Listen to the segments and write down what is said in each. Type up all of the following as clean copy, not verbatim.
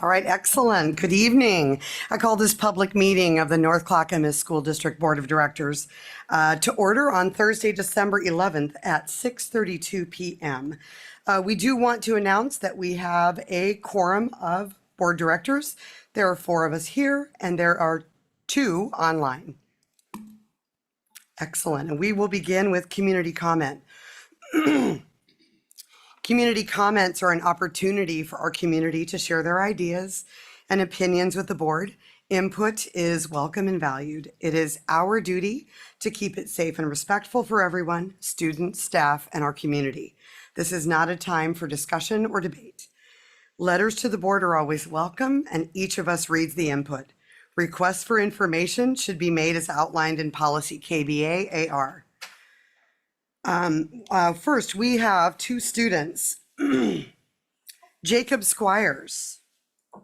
All right, excellent. Good evening. I call this public meeting of the North Clackamas School District Board of Directors to order on Thursday, December 11th at 6:32 p.m. We do want to announce that we have a quorum of board directors. There are 4 of us here and there are 2 online. Excellent. And we will begin with community comment. Community comments are an opportunity for our community to share their ideas and opinions with the board. Input is welcome and valued. It is our duty to keep it safe and respectful for everyone, students, staff, and our community. This is not a time for discussion or debate. Letters to the board are always welcome, and each of us reads the input. Requests for information should be made as outlined in policy KBA AR. First, we have 2 students. Jacob Squires. Are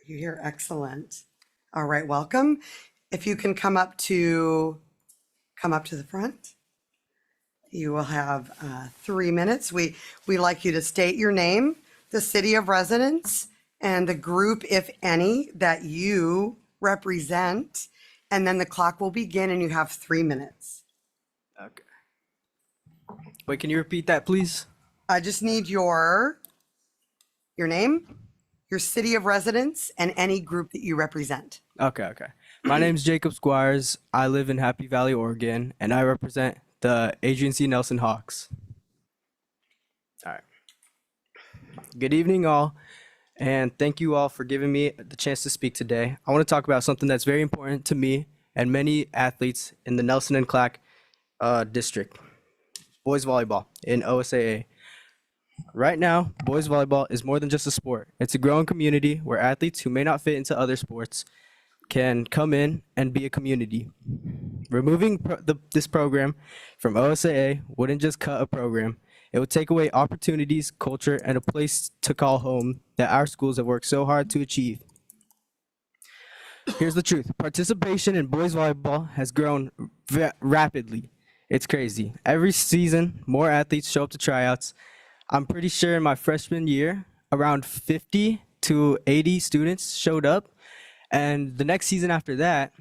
you here? Excellent. All right, welcome. If you can come up to the front. You will have 3 minutes. We like you to state your name, the city of residence, and the group, if any, that you represent. And then the clock will begin and you have 3 minutes. Okay. Wait, can you repeat that, please? I just need your name, your city of residence, and any group that you represent. Okay. My name's Jacob Squires. I live in Happy Valley, Oregon, and I represent the Adrian C. Nelson Hawks. All right. Good evening, all, and thank you all for giving me the chance to speak today. I want to talk about something that's very important to me and many athletes in the Nelson and Clack district, boys volleyball in OSAA. Right now, boys volleyball is more than just a sport. It's a growing community where athletes who may not fit into other sports can come in and be a community. Removing this program from OSAA wouldn't just cut a program. It would take away opportunities, culture, and a place to call home that our schools have worked so hard to achieve. Here's the truth. Participation in boys volleyball has grown rapidly. It's crazy. Every season, more athletes show up to tryouts. I'm pretty sure in my freshman year, around 50 to 80 students showed up. And the next season after that,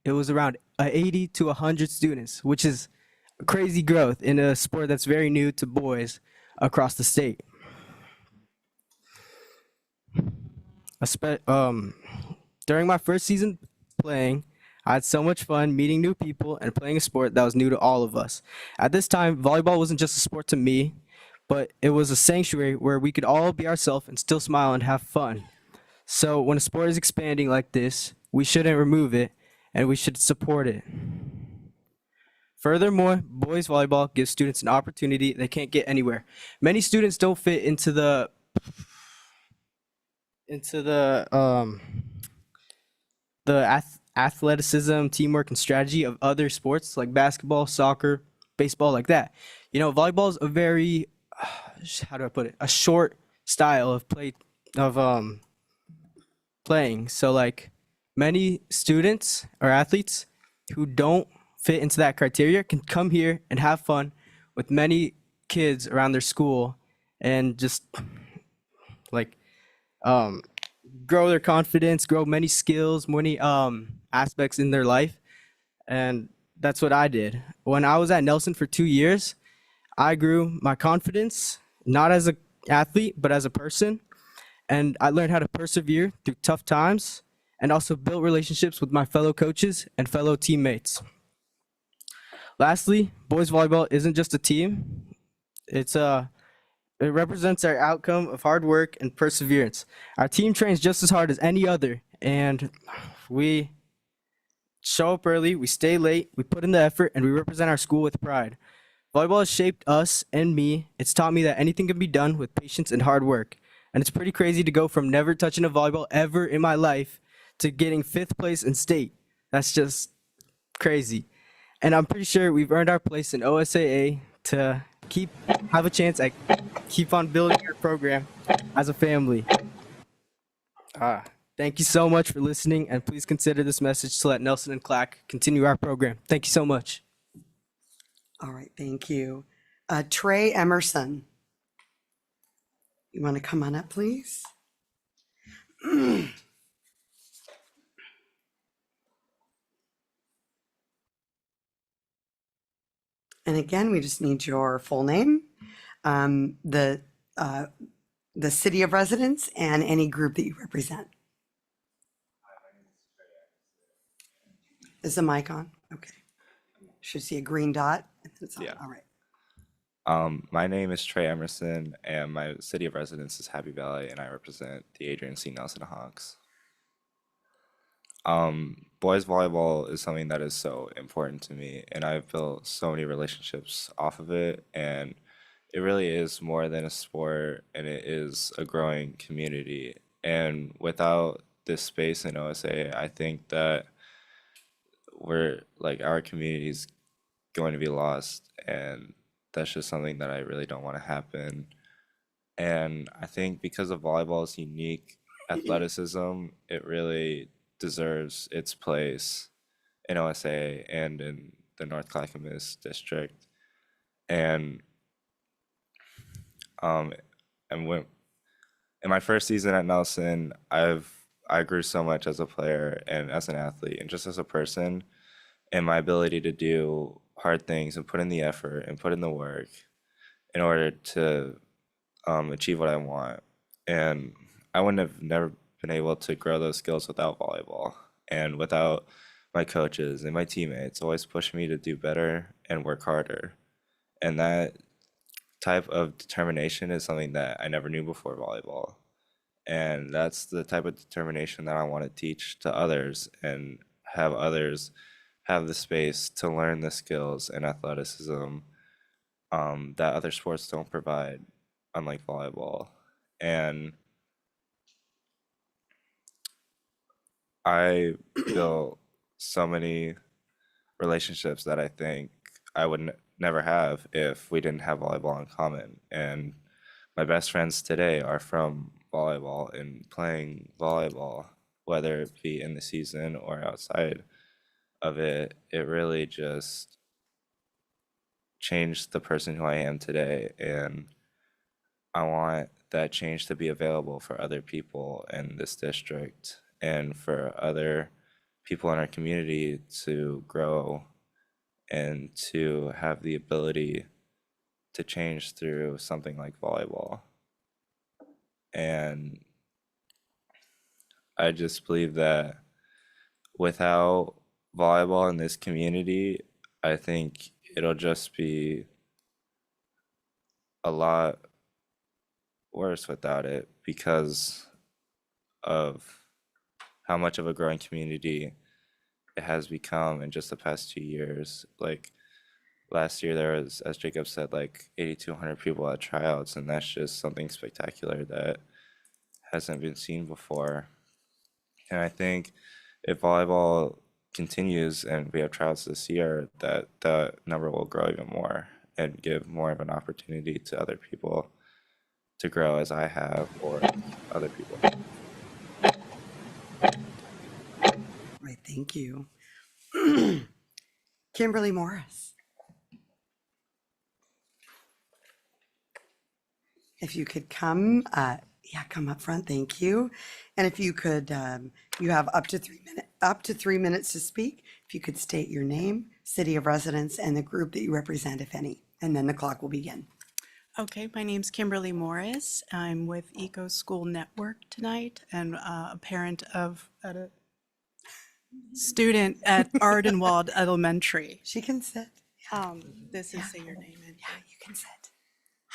it was around 80 to 100 students, which is crazy growth in a sport that's very new to boys across the state. During my first season playing, I had so much fun meeting new people and playing a sport that was new to all of us. At this time, volleyball wasn't just a sport to me, but it was a sanctuary where we could all be ourselves and still smile and have fun. So when a sport is expanding like this, we shouldn't remove it, and we should support it. Furthermore, boys volleyball gives students an opportunity they can't get anywhere. Many students don't fit into the athleticism, teamwork, and strategy of other sports like basketball, soccer, baseball, like that. You know, volleyball is a very, how do I put it? A short style of playing. So like many students or athletes who don't fit into that criteria can come here and have fun with many kids around their school and just like grow their confidence, grow many skills, many aspects in their life. And that's what I did. When I was at Nelson for 2 years, I grew my confidence, not as an athlete, but as a person. And I learned how to persevere through tough times and also build relationships with my fellow coaches and fellow teammates. Lastly, boys volleyball isn't just a team. It represents our outcome of hard work and perseverance. Our team trains just as hard as any other, and we show up early, we stay late, we put in the effort, and we represent our school with pride. Volleyball has shaped us and me. It's taught me that anything can be done with patience and hard work. And it's pretty crazy to go from never touching a volleyball ever in my life to getting 5th place in state. That's just crazy. And I'm pretty sure we've earned our place in OSAA to have a chance at keep on building our program as a family. Thank you so much for listening, and please consider this message to let Nelson and Clack continue our program. Thank you so much. All right, thank you. Trey Emerson. You want to come on up, please? And again, we just need your full name, um, the uh, the city of residence, and any group that you represent. Is the mic on? Okay. Should see a green dot. And then it's on. Yeah. All right. My name is Trey Emerson, and my city of residence is Happy Valley, and I represent the Adrian C. Nelson Hawks. Boys volleyball is something that is so important to me, and I've built so many relationships off of it, and it really is more than a sport, and it is a growing community. And without this space in OSA, I think that we're like our community is going to be lost, and that's just something that I really don't want to happen. And I think because of volleyball's unique athleticism, it really deserves its place in OSA and in the North Clackamas district. And um, and when in my first season at Nelson, I grew so much as a player and as an athlete and just as a person, and my ability to do hard things and put in the effort and put in the work in order to achieve what I want. And I wouldn't have never been able to grow those skills without volleyball and without my coaches and my teammates always pushing me to do better and work harder. And that type of determination is something that I never knew before volleyball. And that's the type of determination that I want to teach to others and have others have the space to learn the skills and athleticism that other sports don't provide, unlike volleyball. And I built so many relationships that I think I would never have if we didn't have volleyball in common. And my best friends today are from volleyball and playing volleyball, whether it be in the season or outside of it. It really just changed the person who I am today. And I want that change to be available for other people in this district and for other people in our community to grow and to have the ability to change through something like volleyball. And I just believe that without volleyball in this community, I think it'll just be a lot worse without it because of how much of a growing community it has become in just the past 2 years. Like last year, there was, as Jacob said, like 8,200 people at tryouts, and that's just something spectacular that hasn't been seen before. And I think if volleyball continues and we have tryouts this year, that the number will grow even more and give more of an opportunity to other people to grow as I have or other people. Right. Thank you. Kimberly Morris. If you could come, come up front. Thank you. And if you could, you have up to 3 minutes to speak. If you could state your name, city of residence, and the group that you represent, if any, and then the clock will begin. Okay, my name's Kimberly Morris. I'm with Eco School Network tonight and a parent of a student at Ardenwald Elementary. She can sit. This is, say your name. And Yeah, you can sit.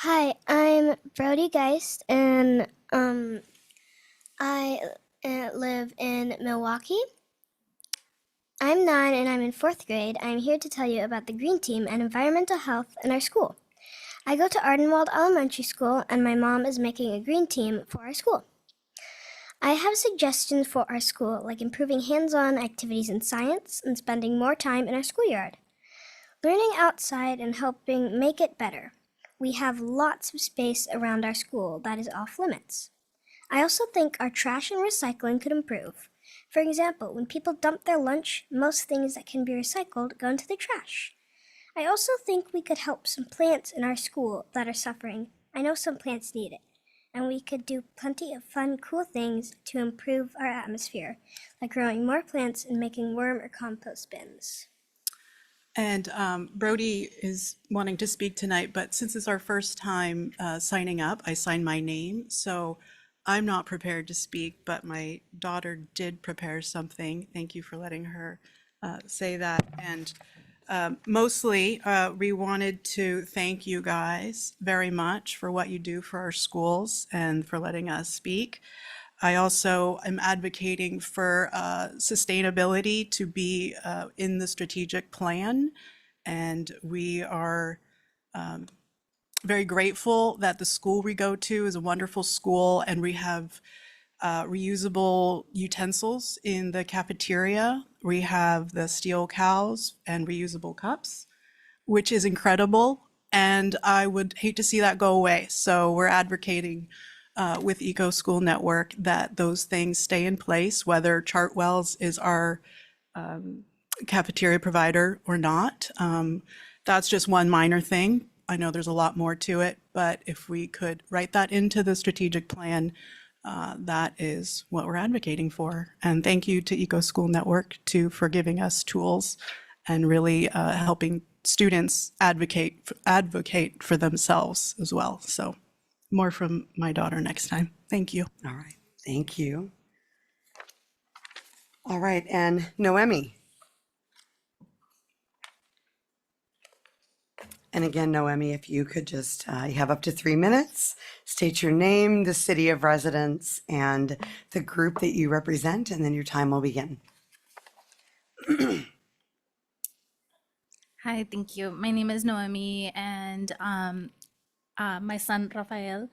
Hi, I'm Brody Geist, and I live in Milwaukee. I'm 9 and I'm in 4th grade. I'm here to tell you about the Green Team and environmental health in our school. I go to Ardenwald Elementary School, and my mom is making a green team for our school. I have suggestions for our school, like improving hands-on activities in science and spending more time in our schoolyard, learning outside and helping make it better. We have lots of space around our school that is off limits. I also think our trash and recycling could improve. For example, when people dump their lunch, most things that can be recycled go into the trash. I also think we could help some plants in our school that are suffering. I know some plants need it. and we could do plenty of fun, cool things to improve our atmosphere, like growing more plants and making worm or compost bins. And Brody is wanting to speak tonight, but since it's our first time signing up, I signed my name. So I'm not prepared to speak, but my daughter did prepare something. Thank you for letting her say that. And mostly, we wanted to thank you guys very much for what you do for our schools and for letting us speak. I also am advocating for sustainability to be in the strategic plan. And we are very grateful that the school we go to is a wonderful school, and we have reusable utensils in the cafeteria. We have the steel cows and reusable cups, which is incredible. And I would hate to see that go away. So we're advocating with Eco School Network that those things stay in place, whether Chartwell's is our cafeteria provider or not. That's just one minor thing. I know there's a lot more to it, but if we could write that into the strategic plan, that is what we're advocating for. And thank you to Eco School Network for giving us tools and really helping students advocate for themselves as well. So more from my daughter next time. Thank you. All right, thank you. All right, and Noemi. And again, Noemi, if you could just, you have up to 3 minutes, state your name, the city of residence, and the group that you represent, and then your time will begin. Hi, thank you. My name is Noemi, and my son Rafael.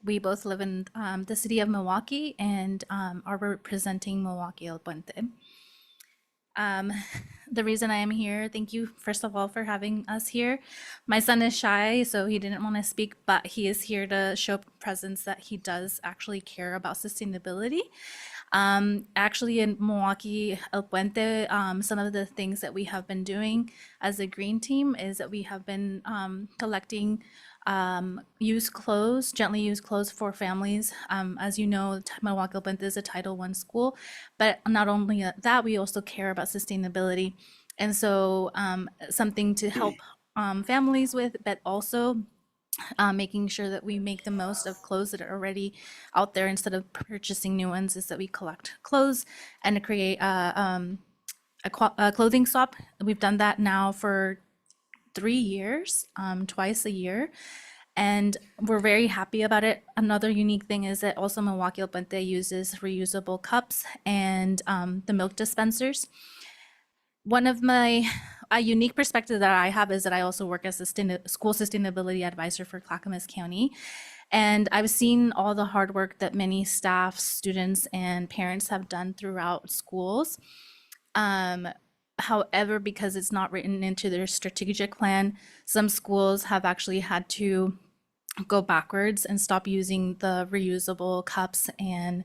We both live in the city of Milwaukee and are representing Milwaukee El Puente. The reason I am here, thank you first of all for having us here. My son is shy, so he didn't want to speak, but he is here to show presence that he does actually care about sustainability. Actually in Milwaukee El Puente, some of the things that we have been doing as a green team is that we have been collecting used clothes, gently used clothes for families. As you know, Milwaukee El Puente is a Title I school, but not only that, we also care about sustainability. And so something to help families with, but also making sure that we make the most of clothes that are already out there instead of purchasing new ones, is that we collect clothes and to create a clothing swap. We've done that now for 3 years, twice a year, and we're very happy about it. Another unique thing is that also Milwaukee El Puente uses reusable cups and the milk dispensers. One of a unique perspective that I have is that I also work as a school sustainability advisor for Clackamas County. And I've seen all the hard work that many staff, students, and parents have done throughout schools. However, because it's not written into their strategic plan, some schools have actually had to go backwards and stop using the reusable cups and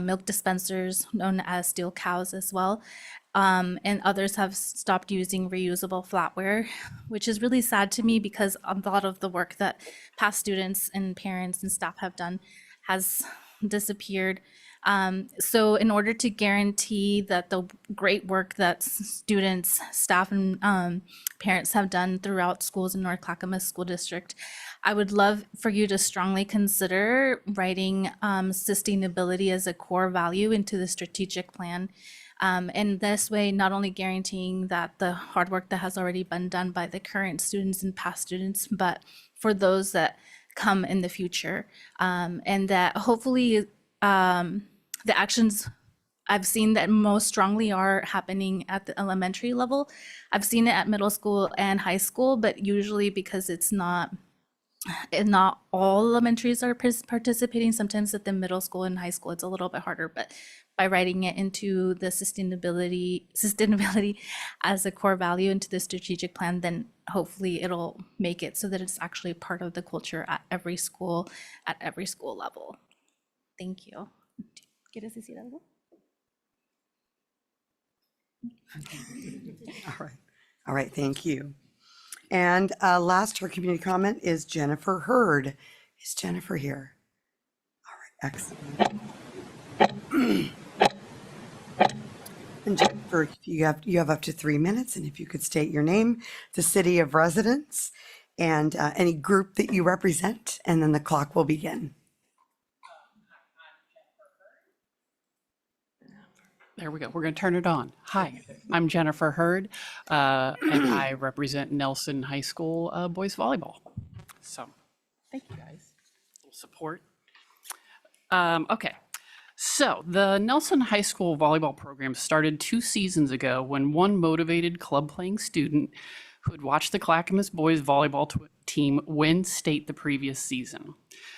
milk dispensers known as steel cows as well. And others have stopped using reusable flatware, which is really sad to me because a lot of the work that past students and parents and staff have done has disappeared. So in order to guarantee that the great work that students, staff, and parents have done throughout schools in North Clackamas School District, I would love for you to strongly consider writing sustainability as a core value into the strategic plan. And this way, not only guaranteeing that the hard work that has already been done by the current students and past students, but for those that come in the future, and that hopefully the actions I've seen that most strongly are happening at the elementary level. I've seen it at middle school and high school, but usually because it's not all elementaries are participating. Sometimes at the middle school and high school, it's a little bit harder, but by writing it into the sustainability as a core value into the strategic plan, then hopefully it'll make it so that it's actually part of the culture at every school level. Thank you. ¿Quieres decir algo? All right, thank you. And last, her community comment is Jennifer Hurd. Is Jennifer here? Excellent. And Jennifer, you have up to 3 minutes, and if you could state your name, the city of residence, and any group that you represent, and then the clock will begin. There we go. We're going to turn it on. Hi, I'm Jennifer Hurd, and I represent Nelson High School boys volleyball. So, thank you guys. A little support. Okay, so the Nelson High School volleyball program started 2 seasons ago when one motivated club-playing student who had watched the Clackamas boys volleyball team win state the previous season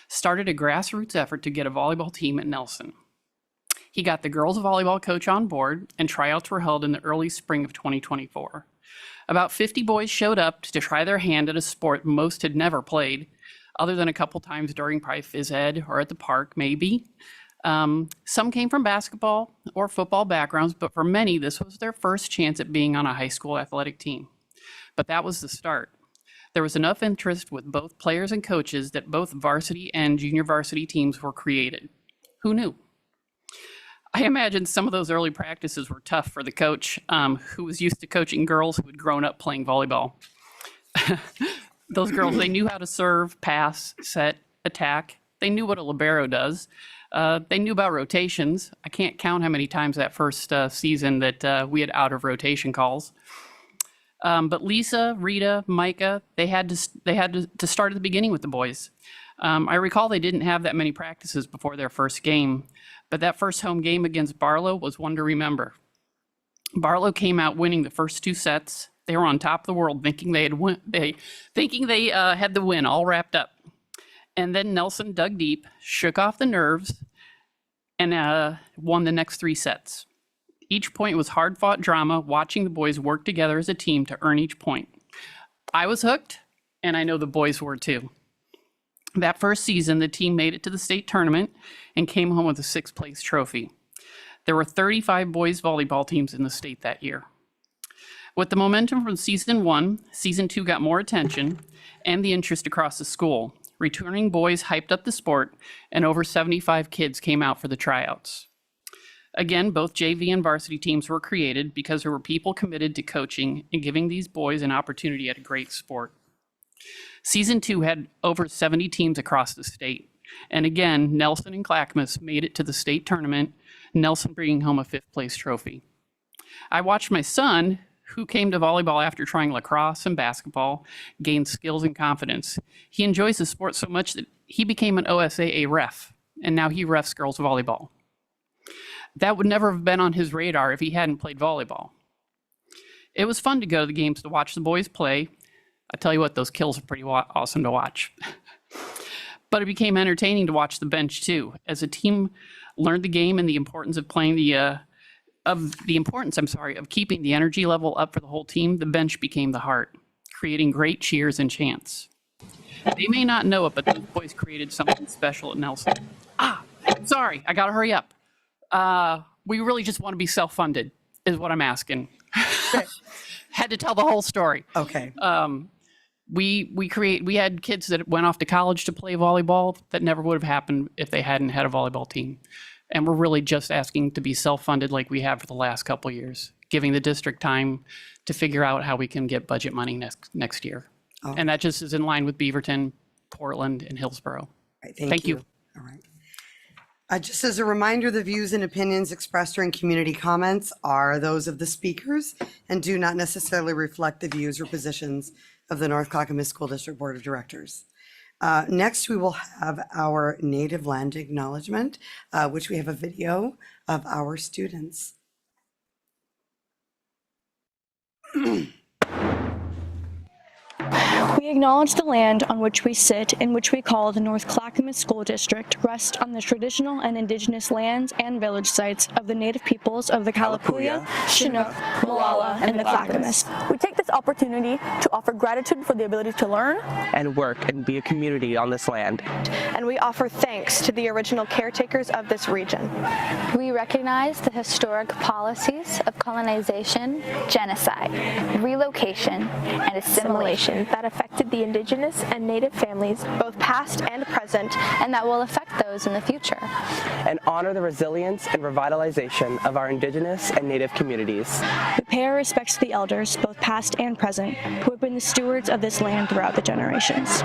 started a grassroots effort to get a volleyball team at Nelson. He got the girls volleyball coach on board, and tryouts were held in the early spring of 2024. About 50 boys showed up to try their hand at a sport most had never played, other than a couple times during probably phys ed or at the park, maybe. Some came from basketball or football backgrounds, but for many, this was their first chance at being on a high school athletic team. But that was the start. There was enough interest with both players and coaches that both varsity and junior varsity teams were created. Who knew? I imagine some of those early practices were tough for the coach who was used to coaching girls who had grown up playing volleyball. Those girls, they knew how to serve, pass, set, attack. They knew what a libero does. They knew about rotations. I can't count how many times that first season that we had out of rotation calls. But Lisa, Rita, Micah, they had to start at the beginning with the boys. I recall they didn't have that many practices before their first game, but that first home game against Barlow was one to remember. Barlow came out winning the first 2 sets. They were on top of the world, thinking they had the win all wrapped up. And then Nelson dug deep, shook off the nerves, and won the next 3 sets. Each point was hard-fought drama, watching the boys work together as a team to earn each point. I was hooked, and I know the boys were too. That first season, the team made it to the state tournament and came home with a 6th place trophy. There were 35 boys volleyball teams in the state that year. With the momentum from season 1, season 2 got more attention and the interest across the school. Returning boys hyped up the sport, and over 75 kids came out for the tryouts. Again, both JV and varsity teams were created because there were people committed to coaching and giving these boys an opportunity at a great sport. Season 2 had over 70 teams across the state. And again, Nelson and Clackamas made it to the state tournament, Nelson bringing home a 5th place trophy. I watched my son, who came to volleyball after trying lacrosse and basketball, gain skills and confidence. He enjoys the sport so much that he became an OSAA ref, and now he refs girls volleyball. That would never have been on his radar if he hadn't played volleyball. It was fun to go to the games to watch the boys play. I tell you what, those kills are pretty awesome to watch. But it became entertaining to watch the bench too, as a team learned the game and the importance of playing of keeping the energy level up for the whole team. The bench became the heart, creating great cheers and chants. They may not know it, but those boys created something special at Nelson. Sorry, I gotta hurry up. We really just want to be self-funded, is what I'm asking. Had to tell the whole story. Okay. We had kids that went off to college to play volleyball that never would have happened if they hadn't had a volleyball team. And we're really just asking to be self-funded like we have for the last couple of years, giving the district time to figure out how we can get budget money next year. Oh. And that just is in line with Beaverton, Portland, and Hillsborough. Right, Thank you. All right. Just as a reminder, the views and opinions expressed during community comments are those of the speakers and do not necessarily reflect the views or positions of the North Clackamas School District Board of Directors. Next, we will have our native land acknowledgement, which we have a video of our students. We acknowledge the land on which we sit, in which we call the North Clackamas School District, rest on the traditional and indigenous lands and village sites of the native peoples of the Kalapuya, Chinook, Molalla, and the Clackamas. We take this opportunity to offer gratitude for the ability to learn and work and be a community on this land. And we offer thanks to the original caretakers of this region. We recognize the historic policies of colonization, genocide, relocation, and assimilation that affected the indigenous and native families, both past and present, and that will affect those in the future. and honor the resilience and revitalization of our Indigenous and Native communities. We pay our respects to the elders, both past and present, who have been the stewards of this land throughout the generations.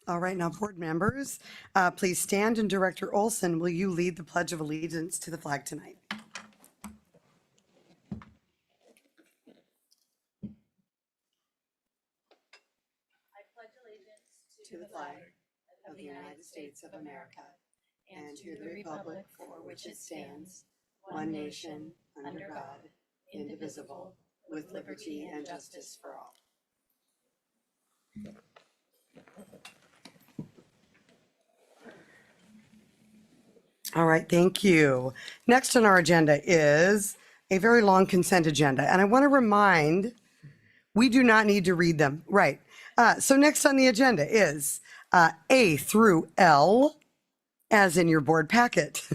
All right, now board members, please stand, and Director Olson, will you lead the Pledge of Allegiance to the flag tonight? To the flag of the United States of America and to the republic for which it stands, one nation, under God, indivisible, with liberty and justice for all. All right, thank you. Next on our agenda is a very long consent agenda, and I want to remind, we do not need to read them. Right. So next on the agenda is A through L, as in your board packet.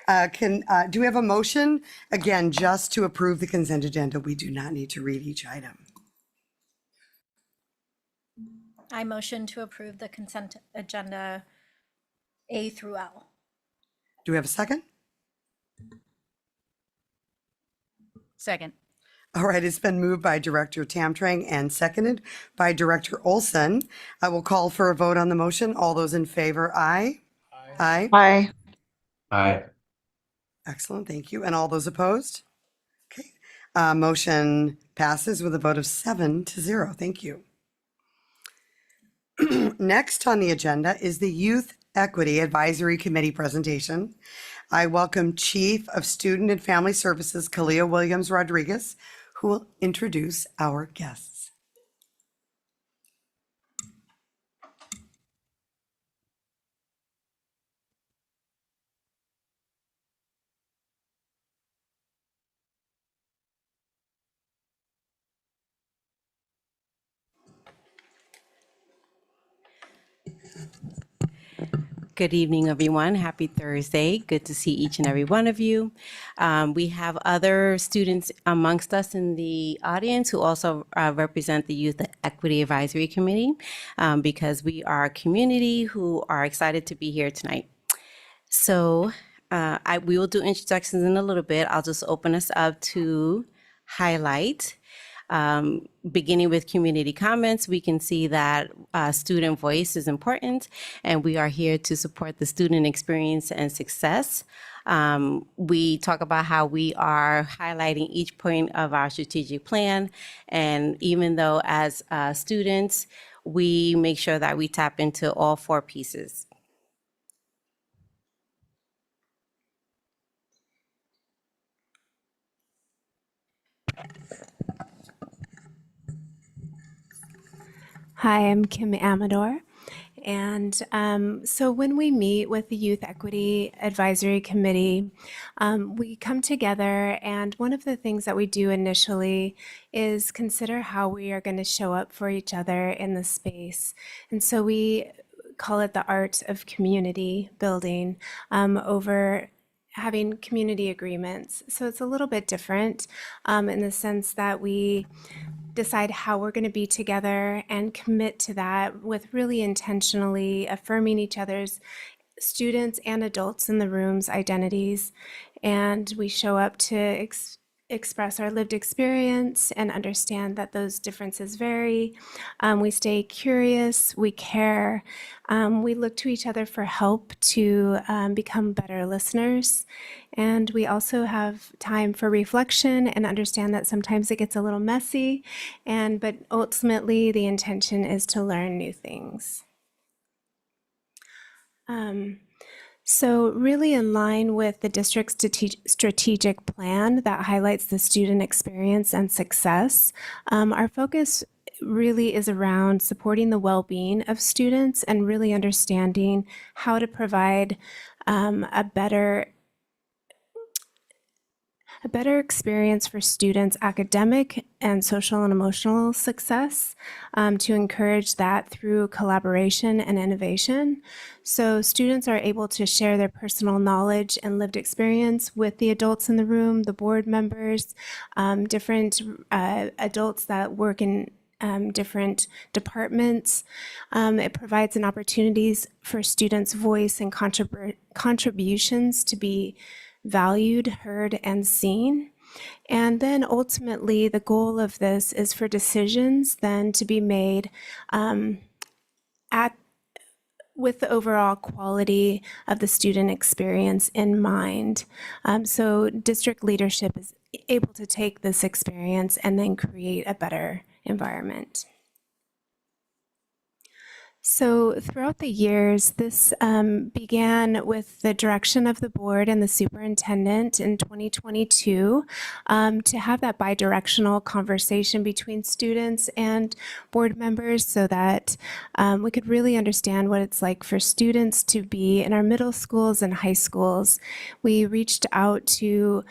Do we have a motion? Again, just to approve the consent agenda. We do not need to read each item. I motion to approve the consent agenda A through L. Do we have a second? Second. All right, it's been moved by Director Tamtrang and seconded by Director Olson. I will call for a vote on the motion. All those in favor, aye. Aye. Aye. Aye. Excellent, thank you. And all those opposed? Okay, motion passes with a vote of 7-0. Thank you. Next on the agenda is the Youth Equity Advisory Committee presentation. I welcome Chief of Student and Family Services, Kalia Williams Rodriguez, who will introduce our guests. Good evening, everyone. Happy Thursday. Good to see each and every one of you. We have other students amongst us in the audience who also represent the Youth Equity Advisory Committee because we are a community who are excited to be here tonight. So we will do introductions in a little bit. I'll just open us up to highlight. Beginning with community comments, we can see that student voice is important, and we are here to support the student experience and success. We talk about how we are highlighting each point of our strategic plan, and even though as students, we make sure that we tap into all 4 pieces. Hi, I'm Kim Amador. And so when we meet with the Youth Equity Advisory Committee, we come together, and one of the things that we do initially is consider how we are going to show up for each other in the space. And so we call it the art of community building over having community agreements. So it's a little bit different in the sense that we decide how we're going to be together and commit to that with really intentionally affirming each other's students and adults in the room's identities. And we show up to express our lived experience and understand that those differences vary. We stay curious, we care, we look to each other for help to become better listeners. And we also have time for reflection and understand that sometimes it gets a little messy, but ultimately the intention is to learn new things. So really in line with the district's strategic plan that highlights the student experience and success, our focus really is around supporting the well-being of students and really understanding how to provide a better a better experience for students' academic and social and emotional success, to encourage that through collaboration and innovation. So students are able to share their personal knowledge and lived experience with the adults in the room, the board members, different adults that work in different departments. It provides an opportunities for students' voice and contributions to be valued, heard, and seen. And then ultimately, the goal of this is for decisions then to be made with the overall quality of the student experience in mind. So district leadership is able to take this experience and then create a better environment. So throughout the years, this began with the direction of the board and the superintendent in 2022 to have that bidirectional conversation between students and board members so that we could really understand what it's like for students to be in our middle schools and high schools. We reached out to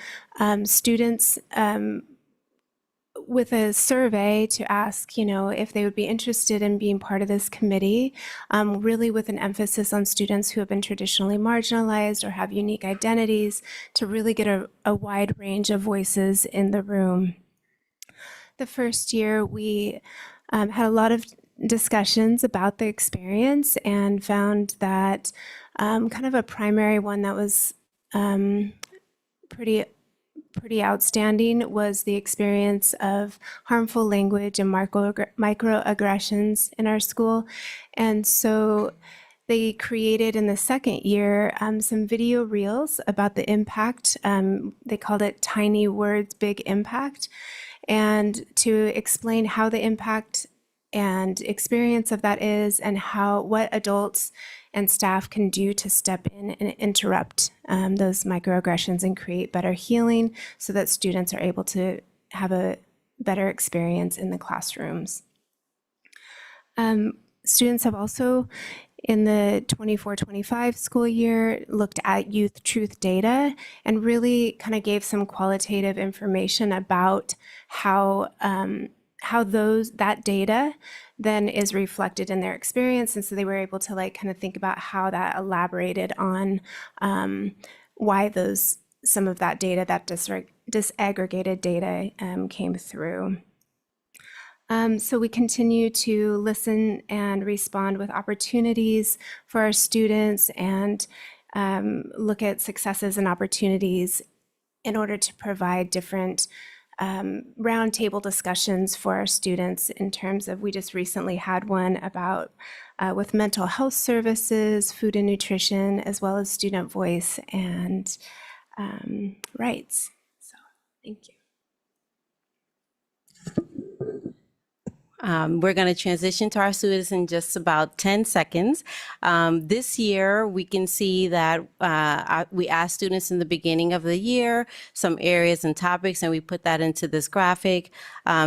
students with a survey to ask, if they would be interested in being part of this committee, really with an emphasis on students who have been traditionally marginalized or have unique identities, to really get a wide range of voices in the room. The first year, we had a lot of discussions about the experience and found that kind of a primary one that was pretty outstanding was the experience of harmful language and microaggressions in our school. And so they created in the second year some video reels about the impact. They called it Tiny Words, Big Impact, and to explain how the impact and experience of that is and what adults and staff can do to step in and interrupt those microaggressions and create better healing so that students are able to have a better experience in the classrooms. Students have also, in the 24-25 school year, looked at youth truth data and really kind of gave some qualitative information about how that data then is reflected in their experience. And so they were able to kind of think about how that elaborated on why some of that data, that disaggregated data came through. So we continue to listen and respond with opportunities for our students and look at successes and opportunities in order to provide different roundtable discussions for our students in terms of, we just recently had one about with mental health services, food and nutrition, as well as student voice and rights. So thank you. We're going to transition to our students in just about 10 seconds. This year, we can see that we asked students in the beginning of the year some areas and topics, and we put that into this graphic.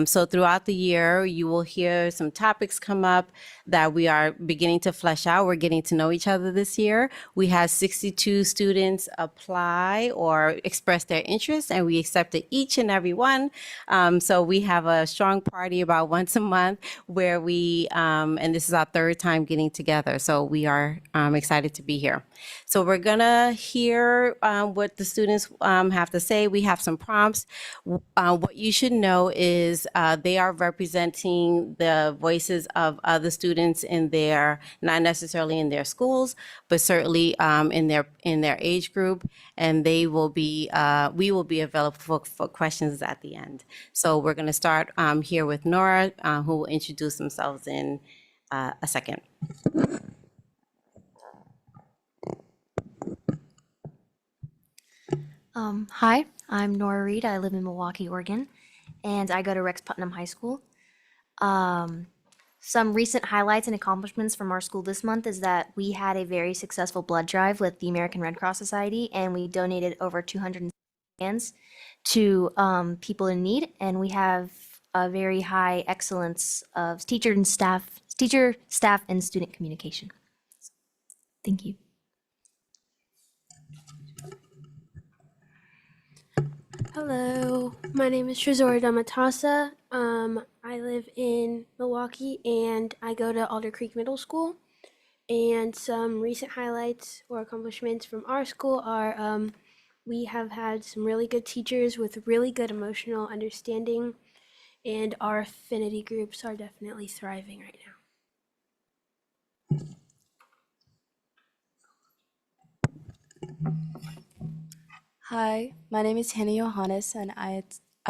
So throughout the year, you will hear some topics come up that we are beginning to flesh out. We're getting to know each other this year. We had 62 students apply or express their interest, and we accepted each and every one. So we have a strong party about once a month where we, and this is our third time getting together. So we are excited to be here. So we're gonna hear what the students have to say. We have some prompts. What you should know is they are representing the voices of other students in their, not necessarily in their schools, but certainly in their age group, and they will be, we will be available for questions at the end. So we're gonna start here with Nora, who will introduce themselves in a second. Hi, I'm Nora Reed. I live in Milwaukee, Oregon, and I go to Rex Putnam High School. Some recent highlights and accomplishments from our school this month is that we had a very successful blood drive with the American Red Cross Society, and we donated over 200 hands to people in need, and we have a very high excellence of teacher, staff, and student communication. Thank you. Hello, my name is Trezor Damatasa. I live in Milwaukee and I go to Alder Creek Middle School. And some recent highlights or accomplishments from our school are we have had some really good teachers with really good emotional understanding, and our affinity groups are definitely thriving right now. Hi, my name is Hannah Johannes, and I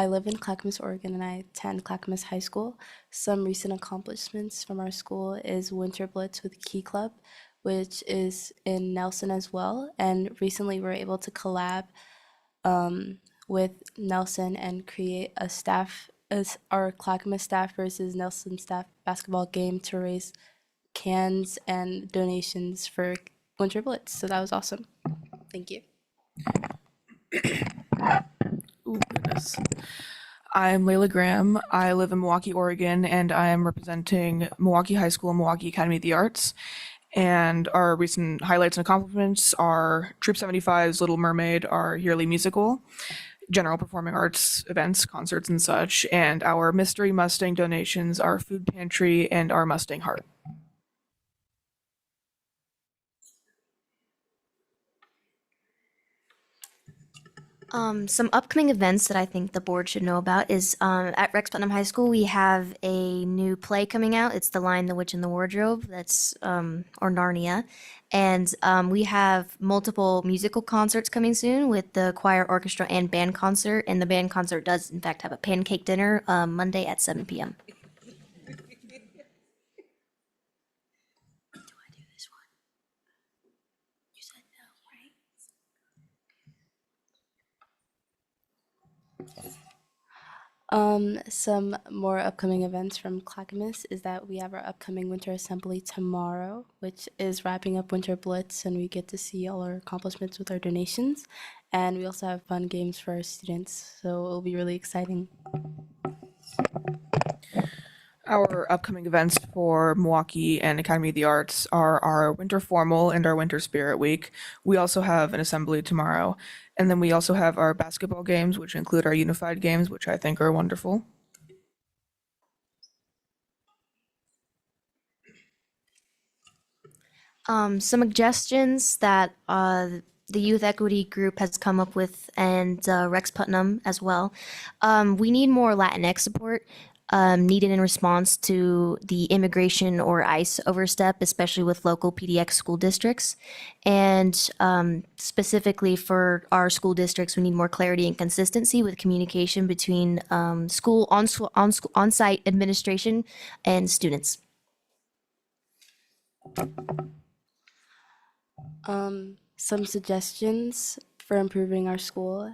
live in Clackamas, Oregon, and I attend Clackamas High School. Some recent accomplishments from our school is Winter Blitz with Key Club, which is in Nelson as well. And recently, we were able to collab with Nelson and create a staff, as our Clackamas staff versus Nelson staff basketball game to raise cans and donations for Winter Blitz. So that was awesome. Thank you. Ooh, goodness. I'm Layla Graham. I live in Milwaukee, Oregon, and I am representing Milwaukee High School and Milwaukee Academy of the Arts. And our recent highlights and accomplishments are Troop 75's Little Mermaid, our yearly musical, general performing arts events, concerts, and such, and our Mystery Mustang donations, our food pantry, and our Mustang Heart. Some upcoming events that I think the board should know about is at Rex Putnam High School, we have a new play coming out. It's The Lion, the Witch, and the Wardrobe. That's, or Narnia. And we have multiple musical concerts coming soon with the choir, orchestra, and band concert. And the band concert does, in fact, have a pancake dinner Monday at 7 p.m. Some more upcoming events from Clackamas is that we have our upcoming Winter Assembly tomorrow, which is wrapping up Winter Blitz, and we get to see all our accomplishments with our donations. And we also have fun games for our students, so it'll be really exciting. Our upcoming events for Milwaukee and Academy of the Arts are our Winter Formal and our Winter Spirit Week. We also have an assembly tomorrow. And then we also have our basketball games, which include our unified games, which I think are wonderful. Some suggestions that the youth equity group has come up with, and Rex Putnam as well. We need more Latinx support needed in response to the immigration or ICE overstep, especially with local PDX school districts. And specifically for our school districts, we need more clarity and consistency with communication between on-site administration and students. Some suggestions for improving our school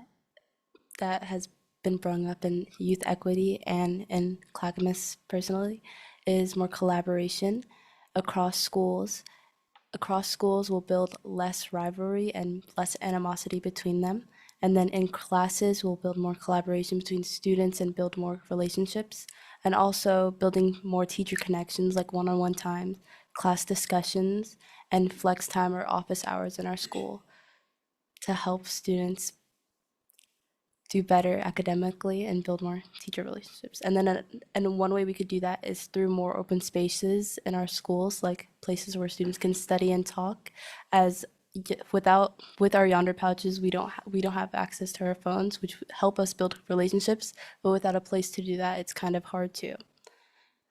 that has been brought up in youth equity and in Clackamas personally is more collaboration across schools. Across schools will build less rivalry and less animosity between them. And then in classes, we'll build more collaboration between students and build more relationships. And also building more teacher connections like one-on-one time, class discussions, and flex time or office hours in our school to help students do better academically and build more teacher relationships. And then and one way we could do that is through more open spaces in our schools, like places where students can study and talk. As with our Yonder pouches, we don't have access to our phones, which help us build relationships. But without a place to do that, it's kind of hard to.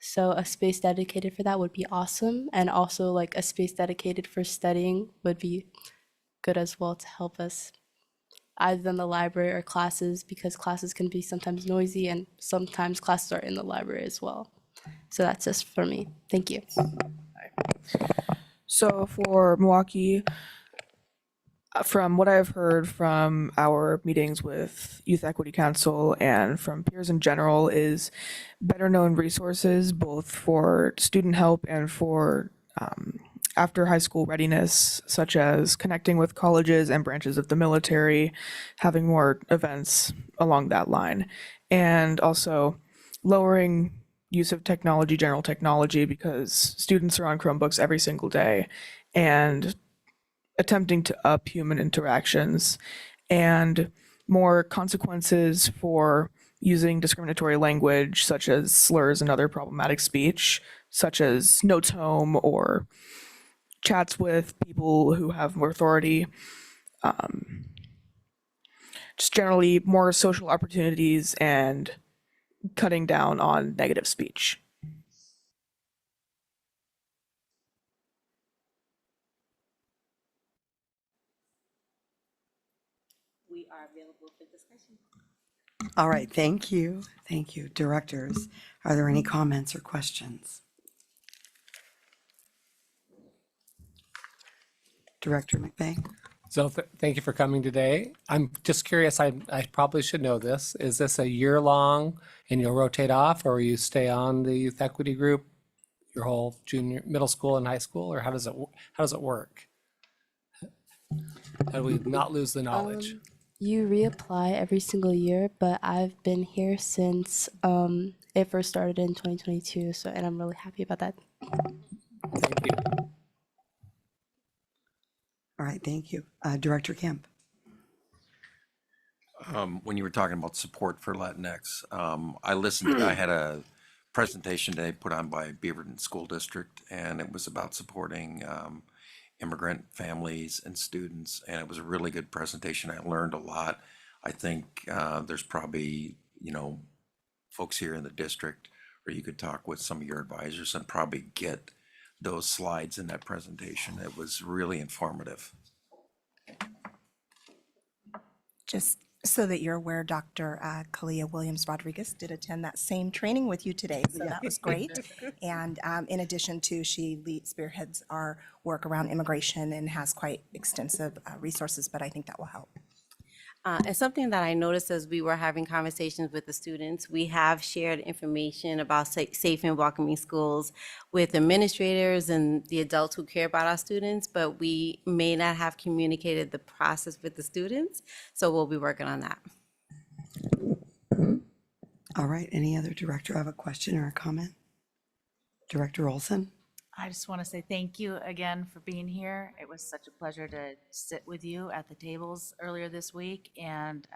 So a space dedicated for that would be awesome, and also like a space dedicated for studying would be good as well to help us either in the library or classes, because classes can be sometimes noisy and sometimes classes are in the library as well. So that's just for me. Thank you. So for Milwaukee, from what I've heard from our meetings with Youth Equity Council and from peers in general, is better known resources both for student help and for after high school readiness, such as connecting with colleges and branches of the military, having more events along that line, and also lowering use of technology, general technology, because students are on Chromebooks every single day, and attempting to up human interactions. And more consequences for using discriminatory language, such as slurs and other problematic speech, such as notes home or chats with people who have more authority. Just generally more social opportunities and cutting down on negative speech. We are available for discussion. All right, thank you. Thank you. Directors, are there any comments or questions? Director McVeigh? So thank you for coming today. I'm just curious, I probably should know this. Is this a year long and you'll rotate off, or you stay on the youth equity group your whole middle school and high school, or how does it work? How do we not lose the knowledge? You reapply every single year, but I've been here since it first started in 2022, and I'm really happy about that. Thank you. All right, thank you. Director Kemp? When you were talking about support for Latinx, I listened. I had a presentation today put on by Beaverton School District, and it was about supporting immigrant families and students, and it was a really good presentation. I learned a lot. I think there's probably, folks here in the district, or you could talk with some of your advisors and probably get those slides in that presentation. It was really informative. Just so that you're aware, Dr. Kalia Williams-Rodriguez did attend that same training with you today, so that was great. And in addition to, she spearheads our work around immigration and has quite extensive resources, but I think that will help. And something that I noticed as we were having conversations with the students, we have shared information about safe and welcoming schools with administrators and the adults who care about our students, but we may not have communicated the process with the students. So we'll be working on that. All right, any other director have a question or a comment? Director Olson? I just want to say thank you again for being here. It was such a pleasure to sit with you at the tables earlier this week, and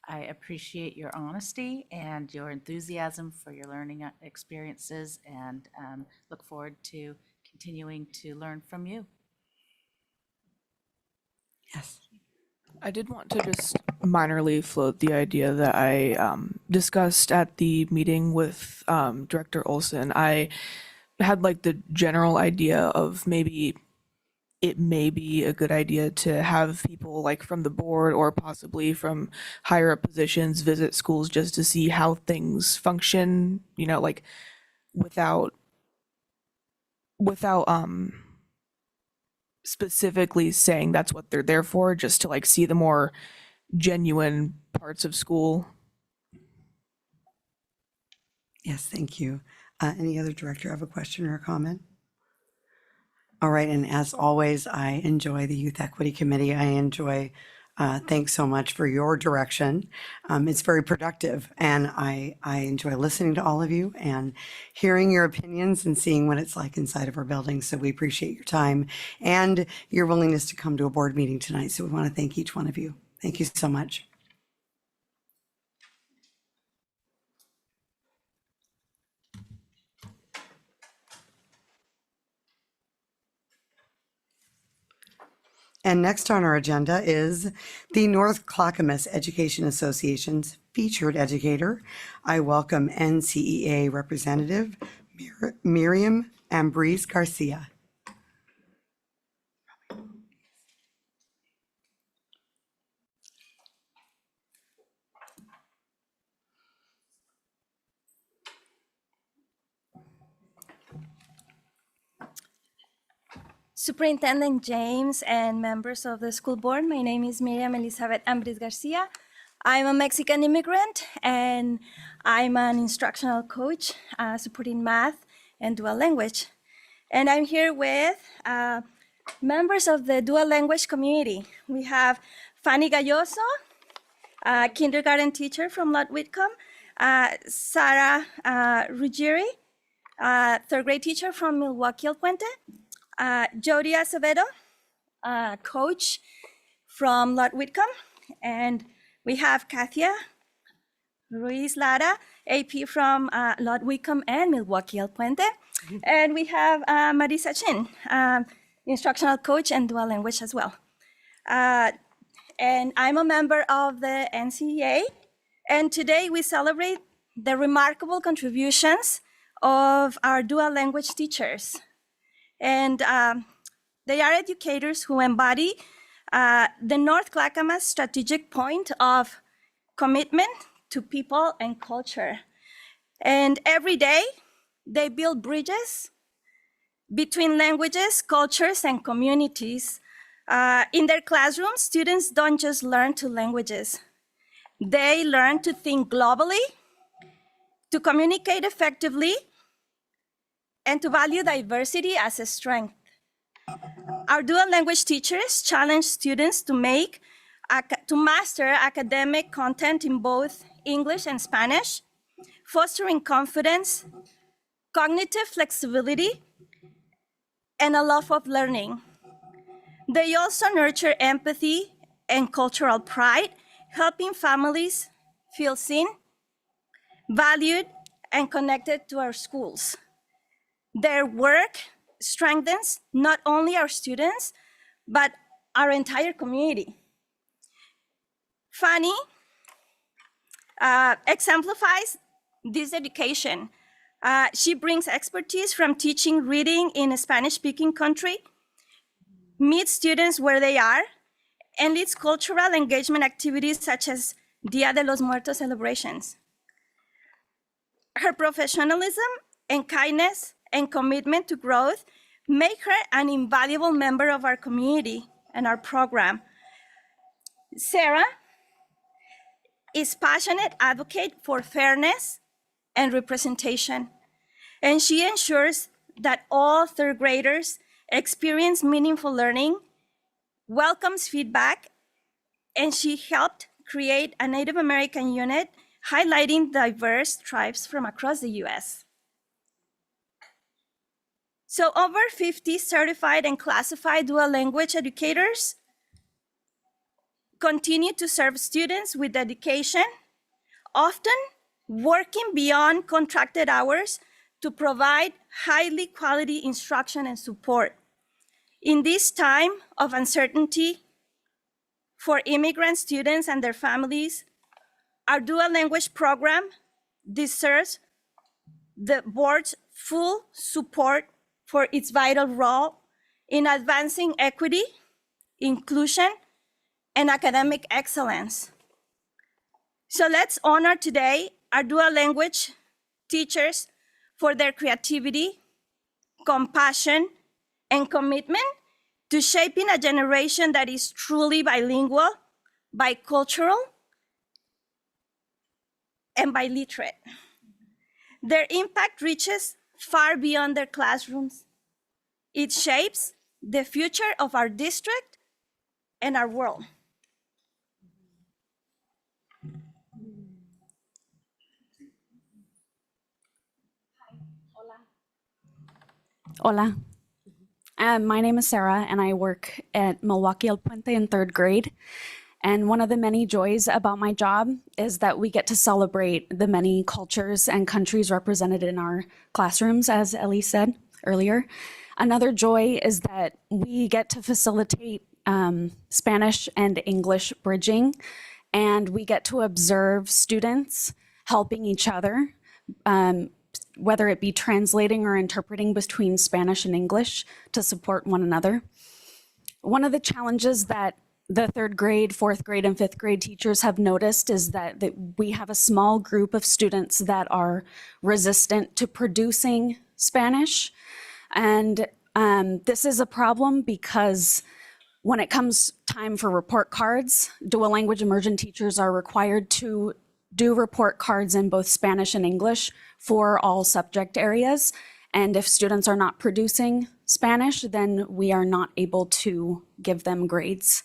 I appreciate your honesty and your enthusiasm for your learning experiences, and look forward to continuing to learn from you. Yes. I did want to just minorly float the idea that I discussed at the meeting with Director Olson. I had like the general idea of maybe it may be a good idea to have people like from the board or possibly from higher up positions visit schools just to see how things function, like without specifically saying that's what they're there for, just to like see the more genuine parts of school. Yes, thank you. Any other director have a question or a comment? All right, and as always, I enjoy the Youth Equity Committee. I enjoy, thanks so much for your direction. It's very productive, and I enjoy listening to all of you and hearing your opinions and seeing what it's like inside of our building. So we appreciate your time and your willingness to come to a board meeting tonight. So we want to thank each one of you. Thank you so much. And next on our agenda is the North Clackamas Education Association's featured educator. I welcome NCEA Representative Miriam Ambrose Garcia. Superintendent James and members of the school board, my name is Miriam Elizabeth Ambris Garcia. I'm a Mexican immigrant and I'm an instructional coach supporting math and dual language. And I'm here with members of the dual language community. We have Fanny Galloso, a kindergarten teacher from Lord Whitcomb, Sarah Ruggieri, third grade teacher from Milwaukee El Puente, Jody Acevedo, coach from Lord Whitcomb, and We have Katia Ruiz Lara, AP from Lord Wickham and Milwaukee El Puente. And we have Marisa Chin, instructional coach and dual language as well. And I'm a member of the NCEA. And today we celebrate the remarkable contributions of our dual language teachers. And they are educators who embody the North Clackamas strategic point of commitment to people and culture. And every day, they build bridges between languages, cultures, and communities. In their classrooms, students don't just learn two languages. They learn to think globally, to communicate effectively, and to value diversity as a strength. Our dual language teachers challenge students to master academic content in both English and Spanish, fostering confidence, cognitive flexibility, and a love of learning. They also nurture empathy and cultural pride, helping families feel seen, valued, and connected to our schools. Their work strengthens not only our students, but our entire community. Fanny exemplifies this dedication. She brings expertise from teaching reading in a Spanish-speaking country, meets students where they are, and leads cultural engagement activities such as Dia de los Muertos celebrations. Her professionalism and kindness and commitment to growth make her an invaluable member of our community and our program. Sarah is passionate advocate for fairness and representation, and she ensures that all third graders experience meaningful learning, welcomes feedback, and she helped create a Native American unit highlighting diverse tribes from across the US. So over 50 certified and classified dual language educators continue to serve students with dedication, often working beyond contracted hours to provide highly quality instruction and support. In this time of uncertainty for immigrant students and their families, our dual language program deserves the board's full support for its vital role in advancing equity, inclusion, and academic excellence. So let's honor today our dual language teachers for their creativity, compassion, and commitment to shaping a generation that is truly bilingual, bicultural, and biliterate. Their impact reaches far beyond their classrooms. It shapes the future of our district and our world. Hola. My name is Sarah, and I work at Milwaukee El Puente in third grade. And one of the many joys about my job is that we get to celebrate the many cultures and countries represented in our classrooms, as Ellie said earlier. Another joy is that we get to facilitate Spanish and English bridging, and we get to observe students helping each other, whether it be translating or interpreting between Spanish and English to support one another. One of the challenges that the third grade, fourth grade, and fifth grade teachers have noticed is that we have a small group of students that are resistant to producing Spanish. And this is a problem because when it comes time for report cards, dual language immersion teachers are required to do report cards in both Spanish and English for all subject areas. And if students are not producing Spanish, then we are not able to give them grades.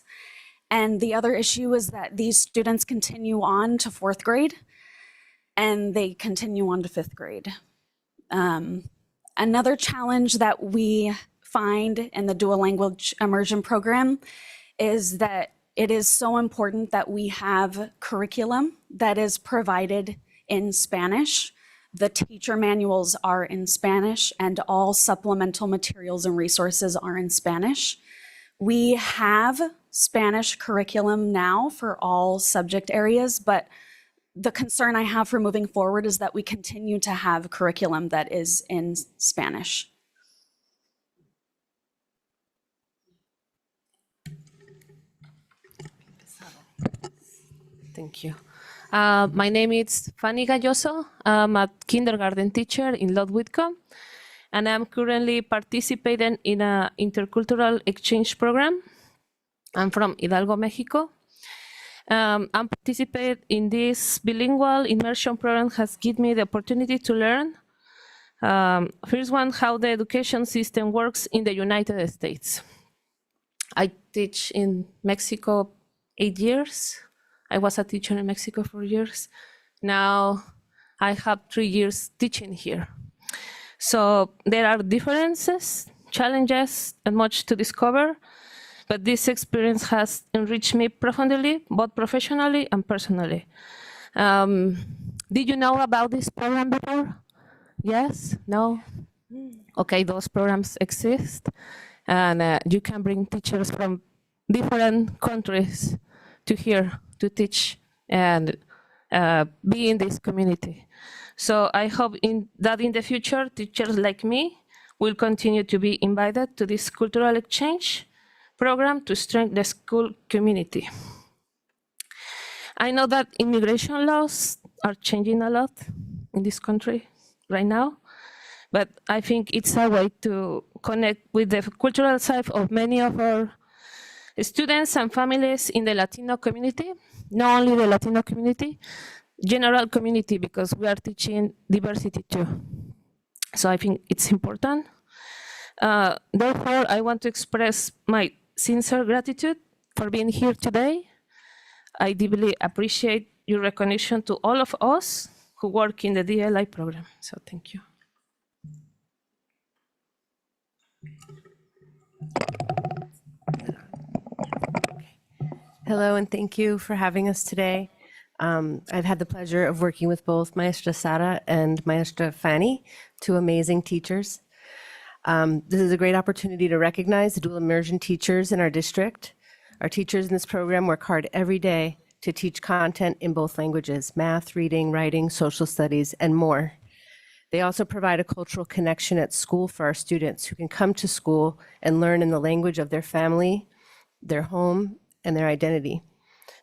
And the other issue is that these students continue on to fourth grade and they continue on to fifth grade. Another challenge that we find in the dual language immersion program is that It is so important that we have curriculum that is provided in Spanish. The teacher manuals are in Spanish, and all supplemental materials and resources are in Spanish. We have Spanish curriculum now for all subject areas, but the concern I have for moving forward is that we continue to have curriculum that is in Spanish. Thank you. My name is Fanny Galloso. I'm a kindergarten teacher in Ludwigka, and I'm currently participating in an intercultural exchange program. I'm from Hidalgo, Mexico. I'm participating in this bilingual immersion program has given me the opportunity to learn, first one, how the education system works in the United States. I teach in Mexico 8 years. I was a teacher in Mexico for years. Now I have 3 years teaching here. So there are differences, challenges, and much to discover. But this experience has enriched me profoundly, both professionally and personally. Did you know about this program before? Yes? No? Okay, those programs exist. And you can bring teachers from different countries to here to teach and be in this community. So I hope that in the future, teachers like me will continue to be invited to this cultural exchange program to strengthen the school community. I know that immigration laws are changing a lot in this country right now, but I think it's a way to connect with the cultural side of many of our students and families in the Latino community, not only the Latino community, general community, because we are teaching diversity too. So I think it's important. Therefore, I want to express my sincere gratitude for being here today. I deeply appreciate your recognition to all of us who work in the DLI program. So thank you. Hello, and thank you for having us today. I've had the pleasure of working with both Maestra Sara and Maestra Fanny, two amazing teachers. This is a great opportunity to recognize the dual immersion teachers in our district. Our teachers in this program work hard every day to teach content in both languages, math, reading, writing, social studies, and more. They also provide a cultural connection at school for our students who can come to school and learn in the language of their family, their home, and their identity.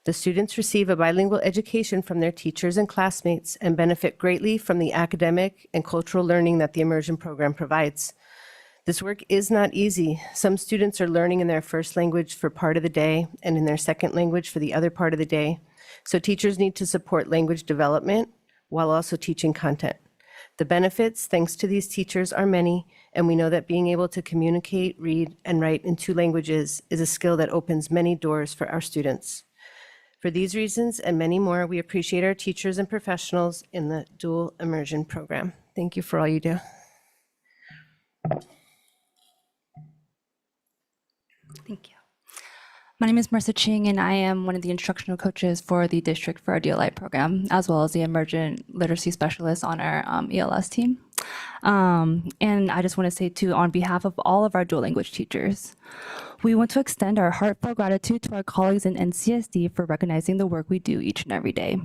The students receive a bilingual education from their teachers and classmates and benefit greatly from the academic and cultural learning that the immersion program provides. This work is not easy. Some students are learning in their first language for part of the day and in their second language for the other part of the day. So teachers need to support language development while also teaching content. The benefits, thanks to these teachers, are many, and we know that being able to communicate, read, and write in 2 languages is a skill that opens many doors for our students. For these reasons and many more, we appreciate our teachers and professionals in the dual immersion program. Thank you for all you do. Thank you. My name is Marissa Ching, and I am one of the instructional coaches for the district for our DLI program, as well as the emergent literacy specialist on our ELS team. And I just want to say, too, on behalf of all of our dual language teachers, we want to extend our heartfelt gratitude to our colleagues in NCSD for recognizing the work we do each and every day.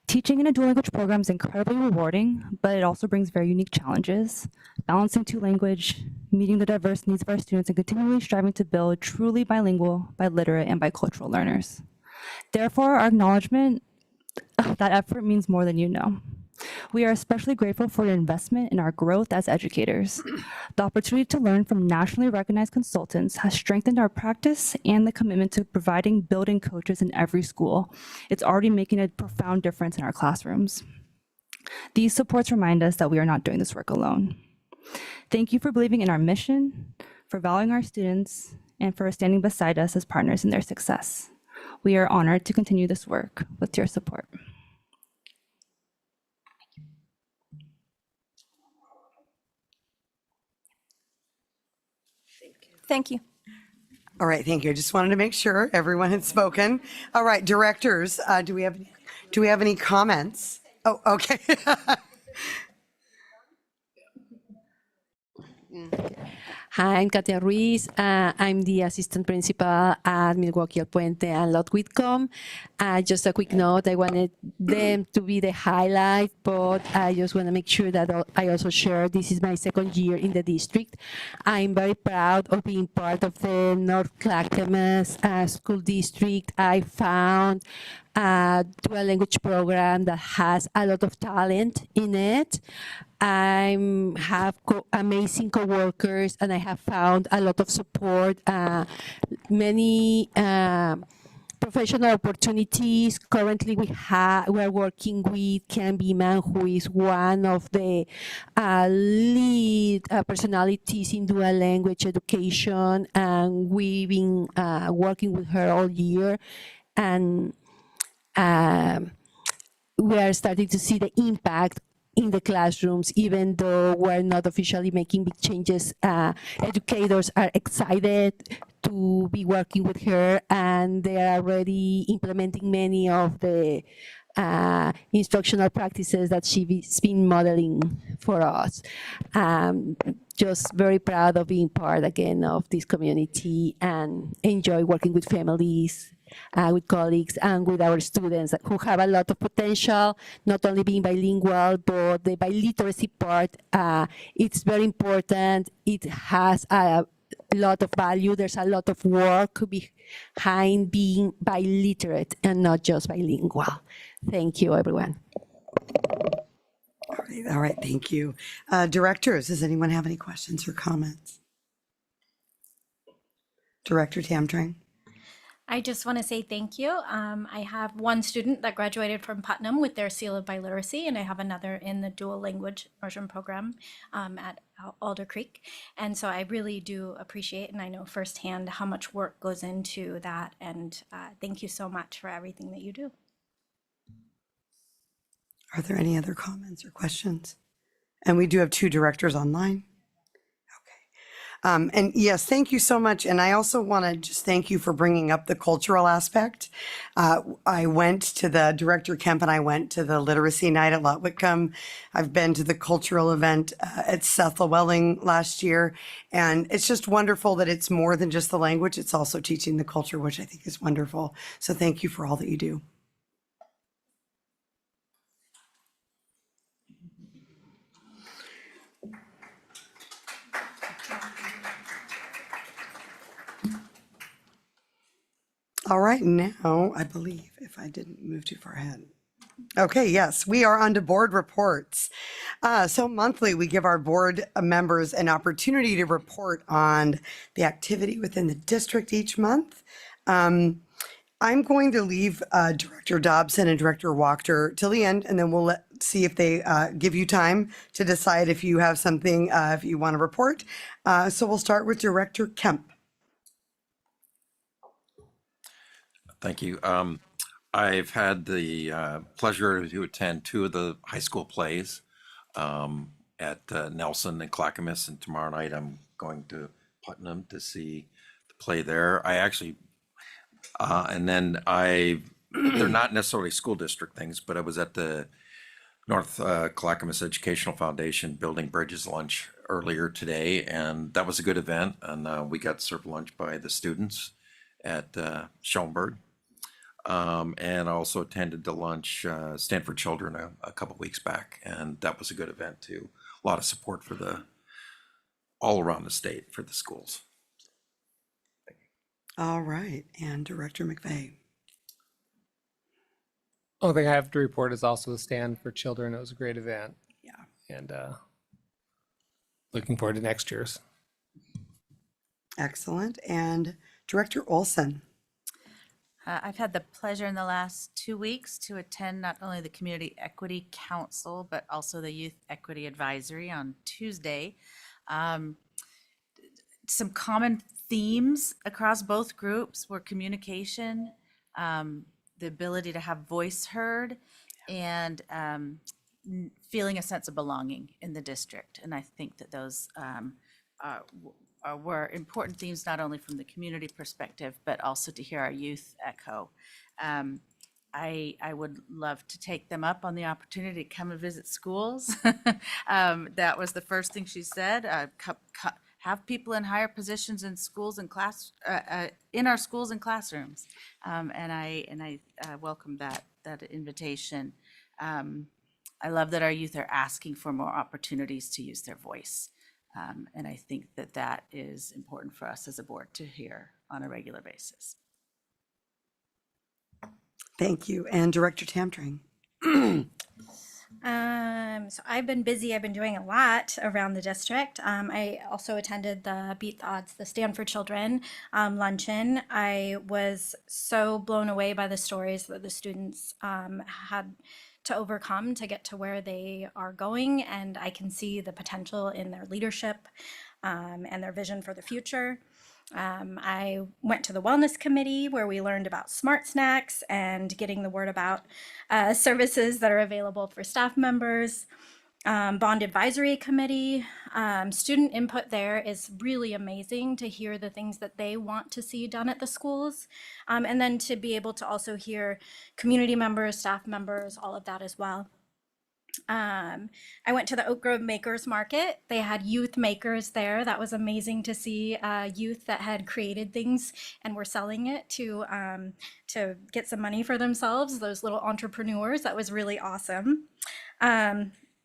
Teaching in a dual language program is incredibly rewarding, but it also brings very unique challenges. Balancing 2 language, meeting the diverse needs of our students, and continually striving to build truly bilingual, biliterate, and bicultural learners. Therefore, our acknowledgement of that effort means more than you know. We are especially grateful for your investment in our growth as educators. The opportunity to learn from nationally recognized consultants has strengthened our practice and the commitment to providing building coaches in every school. It's already making a profound difference in our classrooms. These supports remind us that we are not doing this work alone. Thank you for believing in our mission, for valuing our students, and for standing beside us as partners in their success. We are honored to continue this work with your support. Thank you. All right, thank you. I just wanted to make sure everyone had spoken. All right, directors, do we have any comments? Oh, okay. Hi, I'm Katia Ruiz. I'm the assistant principal at Milwaukee El Puente and Lot Whitcomb. Just a quick note, I wanted them to be the highlight, but I just want to make sure that I also share this is my second year in the district. I'm very proud of being part of the North Clackamas School District. I found a dual language program that has a lot of talent in it. I have amazing coworkers, and I have found a lot of support, many professional opportunities. Currently, we are working with Ken Beeman, who is one of the lead personalities in dual language education, and we've been working with her all year, and we are starting to see the impact in the classrooms, even though we're not officially making big changes. Educators are excited to be working with her, and they are already implementing many of the instructional practices that she's been modeling for us. Just very proud of being part again of this community and enjoy working with families, with colleagues, and with our students who have a lot of potential, not only being bilingual, but the biliteracy part, it's very important. It has a lot of value. There's a lot of work behind being biliterate and not just bilingual. Thank you, everyone. All right, thank you. Directors, does anyone have any questions or comments? Director Tamtrang? I just want to say thank you. I have one student that graduated from Putnam with their seal of biliteracy, and I have another in the dual language immersion program at Alder Creek. And so I really do appreciate, and I know firsthand how much work goes into that. And thank you so much for everything that you do. Are there any other comments or questions? And we do have 2 directors online. And yes, thank you so much. And I also want to just thank you for bringing up the cultural aspect. I went to the Director Kemp and I went to the literacy night at Lot Whitcomb. I've been to the cultural event at Seth Llewellyn last year. And it's just wonderful that it's more than just the language. It's also teaching the culture, which I think is wonderful. So thank you for all that you do. All right, now I believe if I didn't move too far ahead. Okay, yes, we are on to board reports. So monthly, we give our board members an opportunity to report on the activity within the district each month. I'm going to leave Director Dobson and Director Wachter till the end, and then we'll see if they give you time to decide if you have something, if you want to report. So we'll start with Director Kemp. Thank you. I've had the pleasure to attend 2 of the high school plays at Nelson and Clackamas, and tomorrow night I'm going to Putnam to see the play there. I actually, and then they're not necessarily school district things, but I was at the North Clackamas Educational Foundation Building Bridges lunch earlier today, and that was a good event, and we got served lunch by the students at Schoenberg. And I also attended the lunch Stand for Children a couple weeks back, and that was a good event too. A lot of support for all around the state for the schools. All right, and Director McVeigh. Only thing I have to report is also the Stand for Children. It was a great event. Yeah. And looking forward to next year's. Excellent. And Director Olson. I've had the pleasure in the last 2 weeks to attend not only the Community Equity Council, but also the Youth Equity Advisory on Tuesday. Some common themes across both groups were communication, the ability to have voice heard, and feeling a sense of belonging in the district. And I think that those were important themes, not only from the community perspective, but also to hear our youth echo. I would love to take them up on the opportunity to come and visit schools. That was the first thing she said. Have people in higher positions in schools and in our schools and classrooms, and I welcome that invitation. I love that our youth are asking for more opportunities to use their voice, and I think that is important for us as a board to hear on a regular basis. Thank you. And Director Tamtring. So I've been busy. I've been doing a lot around the district. I also attended the Beat the Odds, the Stand for Children luncheon. I was so blown away by the stories that the students had to overcome to get to where they are going, and I can see the potential in their leadership and their vision for the future. I went to the wellness committee where we learned about smart snacks and getting the word about services that are available for staff members. Bond advisory committee, student input there is really amazing to hear the things that they want to see done at the schools. And then to be able to also hear community members, staff members, all of that as well. I went to the Oak Grove Makers Market. They had youth makers there. That was amazing to see youth that had created things and were selling it to get some money for themselves, those little entrepreneurs. That was really awesome.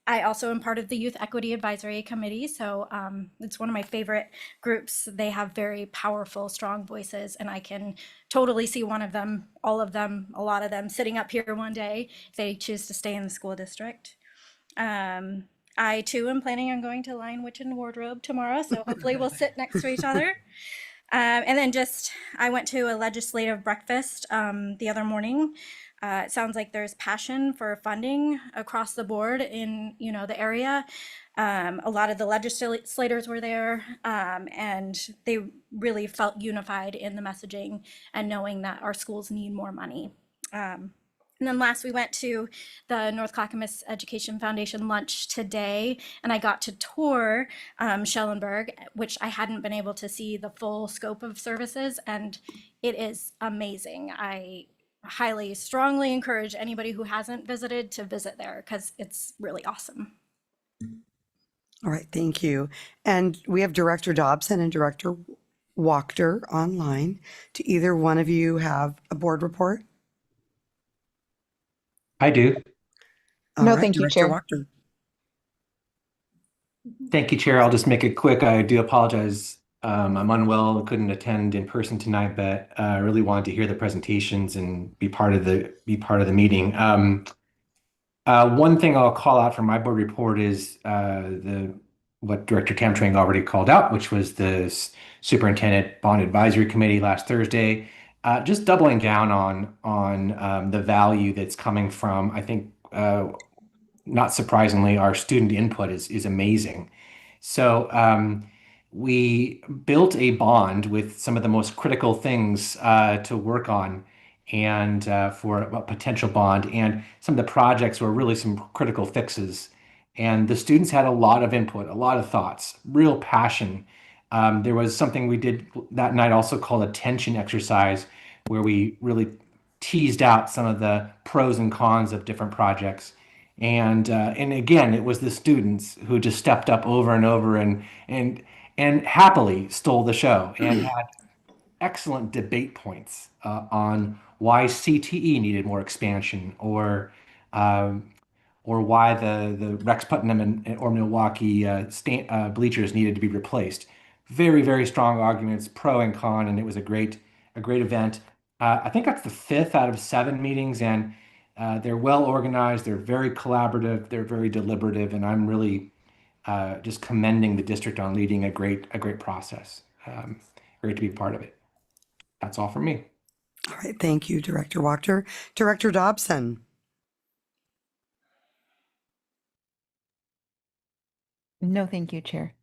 I also am part of the Youth Equity Advisory Committee, so it's one of my favorite groups. They have very powerful, strong voices, and I can totally see one of them, all of them, a lot of them sitting up here one day if they choose to stay in the school district. I too am planning on going to Lion, Witch, and Wardrobe tomorrow, so hopefully we'll sit next to each other. And then I went to a legislative breakfast the other morning. It sounds like there's passion for funding across the board in the area. A lot of the legislators were there, and they really felt unified in the messaging and knowing that our schools need more money. And then last, we went to the North Clackamas Education Foundation lunch today, and I got to tour Schellenberg, which I hadn't been able to see the full scope of services, and it is amazing. I highly, strongly encourage anybody who hasn't visited to visit there because it's really awesome. All right, thank you. And we have Director Dobson and Director Wachter online. Do either one of you have a board report? I do. All right, Director Wachter. Thank you, Chair. I'll just make it quick. I do apologize. I'm unwell, couldn't attend in person tonight, but I really wanted to hear the presentations and be part of the meeting. One thing I'll call out from my board report is what Director Tamtring already called out, which was the Superintendent Bond Advisory Committee last Thursday. Just doubling down on the value that's coming from, I think, not surprisingly, our student input is amazing. So we built a bond with some of the most critical things to work on and for a potential bond. And some of the projects were really some critical fixes. And the students had a lot of input, a lot of thoughts, real passion. There was something we did that night also called a tension exercise, where we really teased out some of the pros and cons of different projects. And again, it was the students who just stepped up over and over and happily stole the show and had excellent debate points on why CTE needed more expansion, or why the Rex Putnam or Milwaukee bleachers needed to be replaced. Very, very strong arguments, pro and con, and it was a great event. I think that's the 5th out of 7 meetings, and they're well organized, they're very collaborative, they're very deliberative, and I'm really just commending the district on leading a great process. Great to be part of it. That's all from me. All right, thank you, Director Wachter. Director Dobson. No, thank you, Chair.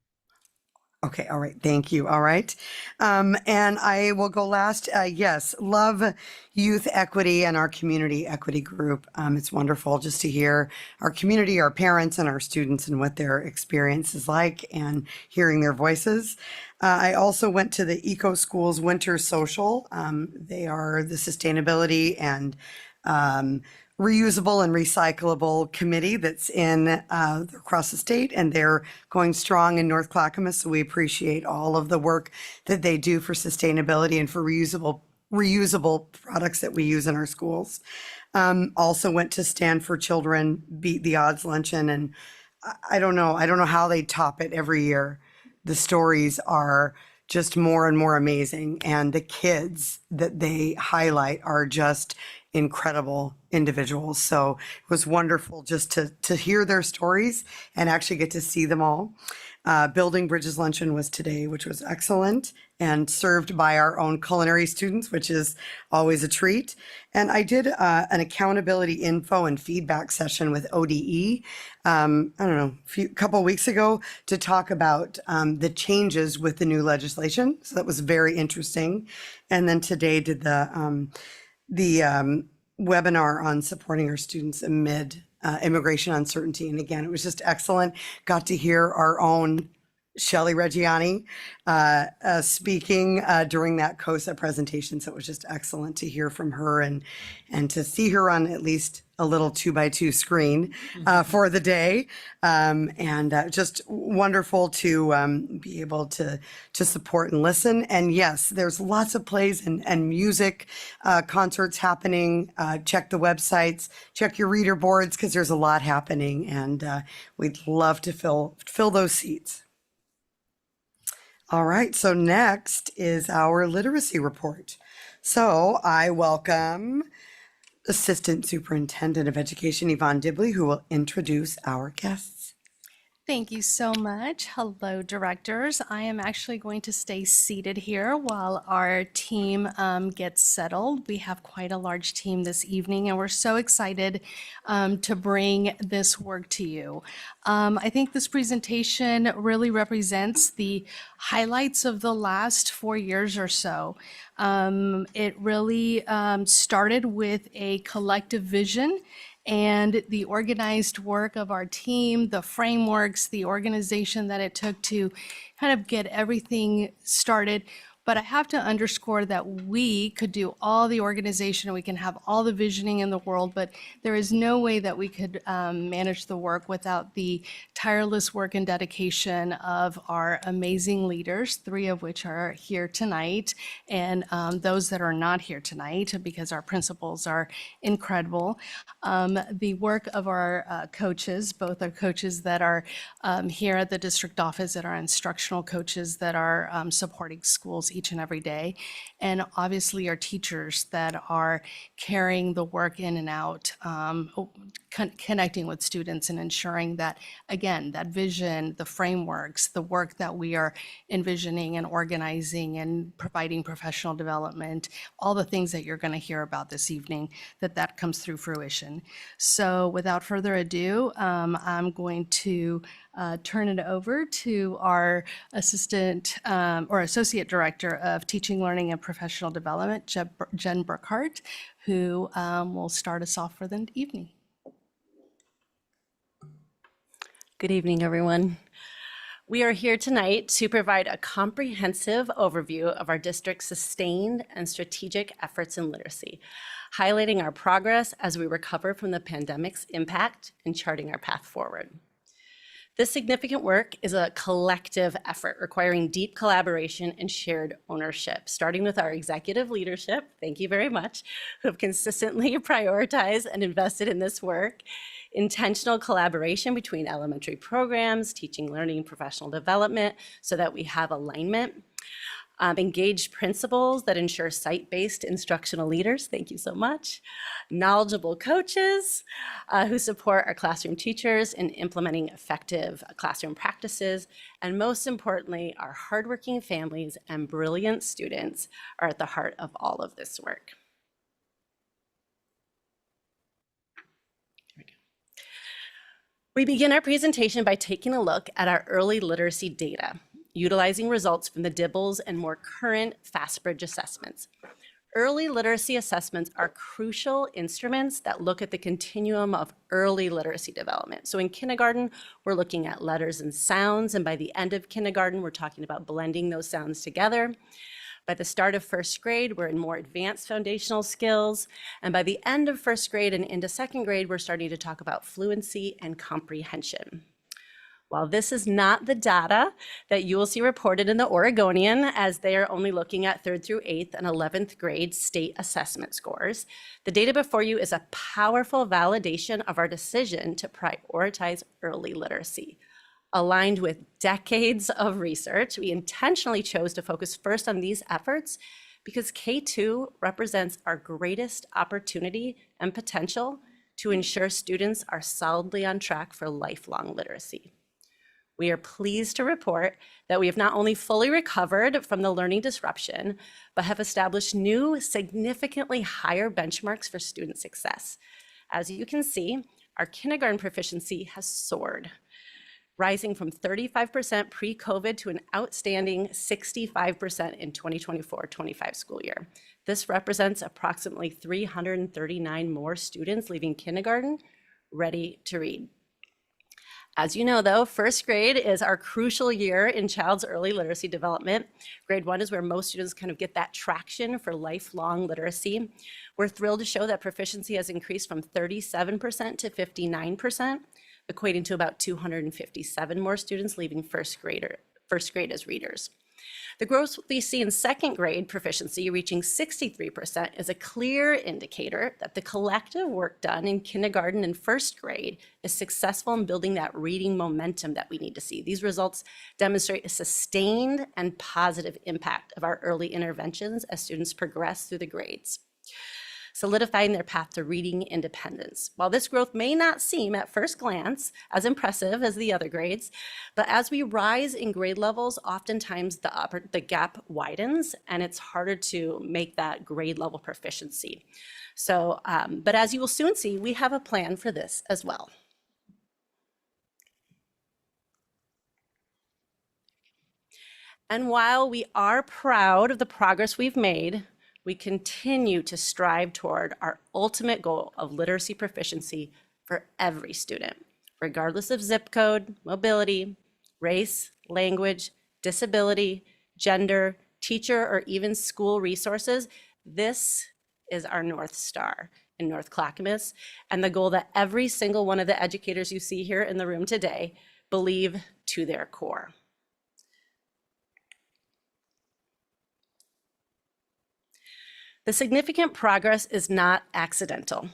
Okay, all right. Thank you. All right. And I will go last. Yes, love youth equity and our community equity group. It's wonderful just to hear our community, our parents, and our students and what their experience is like and hearing their voices. I also went to the Eco Schools Winter Social. They are the sustainability and reusable and recyclable committee that's in across the state, and they're going strong in North Clackamas. So we appreciate all of the work that they do for sustainability and for reusable products that we use in our schools. Also went to Stand for Children Beat the Odds luncheon, and I don't know how they top it every year. The stories are just more and more amazing, and the kids that they highlight are just incredible individuals. So it was wonderful just to hear their stories and actually get to see them all. Building Bridges Luncheon was today, which was excellent and served by our own culinary students, which is always a treat. And I did an accountability info and feedback session with ODE, I don't know, couple weeks ago to talk about the changes with the new legislation. So that was very interesting. And then today did the webinar on supporting our students amid immigration uncertainty. And again, it was just excellent. Got to hear our own Shelley Reggiani speaking during that COSA presentation. So it was just excellent to hear from her and to see her on at least a little 2x2 screen for the day. Just wonderful to be able to support and listen. And yes, there's lots of plays and music concerts happening. Check the websites, check your reader boards, because there's a lot happening, and we'd love to fill those seats. All right, so next is our literacy report. So I welcome Assistant Superintendent of Education, Yvonne Dibley, who will introduce our guests. Thank you so much. Hello, directors. I am actually going to stay seated here while our team gets settled. We have quite a large team this evening, and we're so excited to bring this work to you. I think this presentation really represents the highlights of the last 4 years or so. It really started with a collective vision and the organized work of our team, the frameworks, the organization that it took to kind of get everything started. But I have to underscore that we could do all the organization, we can have all the visioning in the world, but there is no way that we could manage the work without the tireless work and dedication of our amazing leaders, 3 of which are here tonight, and those that are not here tonight because our principals are incredible. The work of our coaches, both our coaches that are here at the district office, that are instructional coaches that are supporting schools each and every day, and obviously our teachers that are carrying the work in and out, connecting with students and ensuring that, again, that vision, the frameworks, the work that we are envisioning and organizing and providing professional development, all the things that you're going to hear about this evening, that comes through fruition. So without further ado, I'm going to turn it over to our assistant or associate director of teaching, learning, and professional development, Jen Burkhart, who will start us off for the evening. Good evening, everyone. We are here tonight to provide a comprehensive overview of our district's sustained and strategic efforts in literacy, highlighting our progress as we recover from the pandemic's impact and charting our path forward. This significant work is a collective effort requiring deep collaboration and shared ownership, starting with our executive leadership, thank you very much, who have consistently prioritized and invested in this work, intentional collaboration between elementary programs, teaching, learning, professional development, so that we have alignment, engaged principals that ensure site-based instructional leaders, thank you so much, knowledgeable coaches who support our classroom teachers in implementing effective classroom practices, and most importantly, our hardworking families and brilliant students are at the heart of all of this work. We begin our presentation by taking a look at our early literacy data. utilizing results from the DIBELS and more current FastBridge assessments. Early literacy assessments are crucial instruments that look at the continuum of early literacy development. So in kindergarten, we're looking at letters and sounds, and by the end of kindergarten, we're talking about blending those sounds together. By the start of first grade, we're in more advanced foundational skills, and by the end of first grade and into second grade, we're starting to talk about fluency and comprehension. While this is not the data that you will see reported in the Oregonian, as they are only looking at 3rd through 8th and 11th grade state assessment scores, the data before you is a powerful validation of our decision to prioritize early literacy. Aligned with decades of research, we intentionally chose to focus first on these efforts because K2 represents our greatest opportunity and potential to ensure students are solidly on track for lifelong literacy. We are pleased to report that we have not only fully recovered from the learning disruption, but have established new, significantly higher benchmarks for student success. As you can see, our kindergarten proficiency has soared, rising from 35% pre-COVID to an outstanding 65% in 2024-25 school year. This represents approximately 339 more students leaving kindergarten ready to read. As you know, though, first grade is our crucial year in child's early literacy development. Grade 1 is where most students kind of get that traction for lifelong literacy. We're thrilled to show that proficiency has increased from 37% to 59%, equating to about 257 more students leaving first grade as readers. The growth we see in second grade proficiency reaching 63% is a clear indicator that the collective work done in kindergarten and first grade is successful in building that reading momentum that we need to see. These results demonstrate a sustained and positive impact of our early interventions as students progress through the grades, solidifying their path to reading independence. While this growth may not seem at first glance as impressive as the other grades, but as we rise in grade levels, oftentimes the gap widens and it's harder to make that grade level proficiency. So, but as you will soon see, we have a plan for this as well. And while we are proud of the progress we've made, we continue to strive toward our ultimate goal of literacy proficiency for every student, regardless of zip code, mobility, race, language, disability, gender, teacher, or even school resources. This is our North Star in North Clackamas, and the goal that every single one of the educators you see here in the room today believe to their core. The significant progress is not accidental.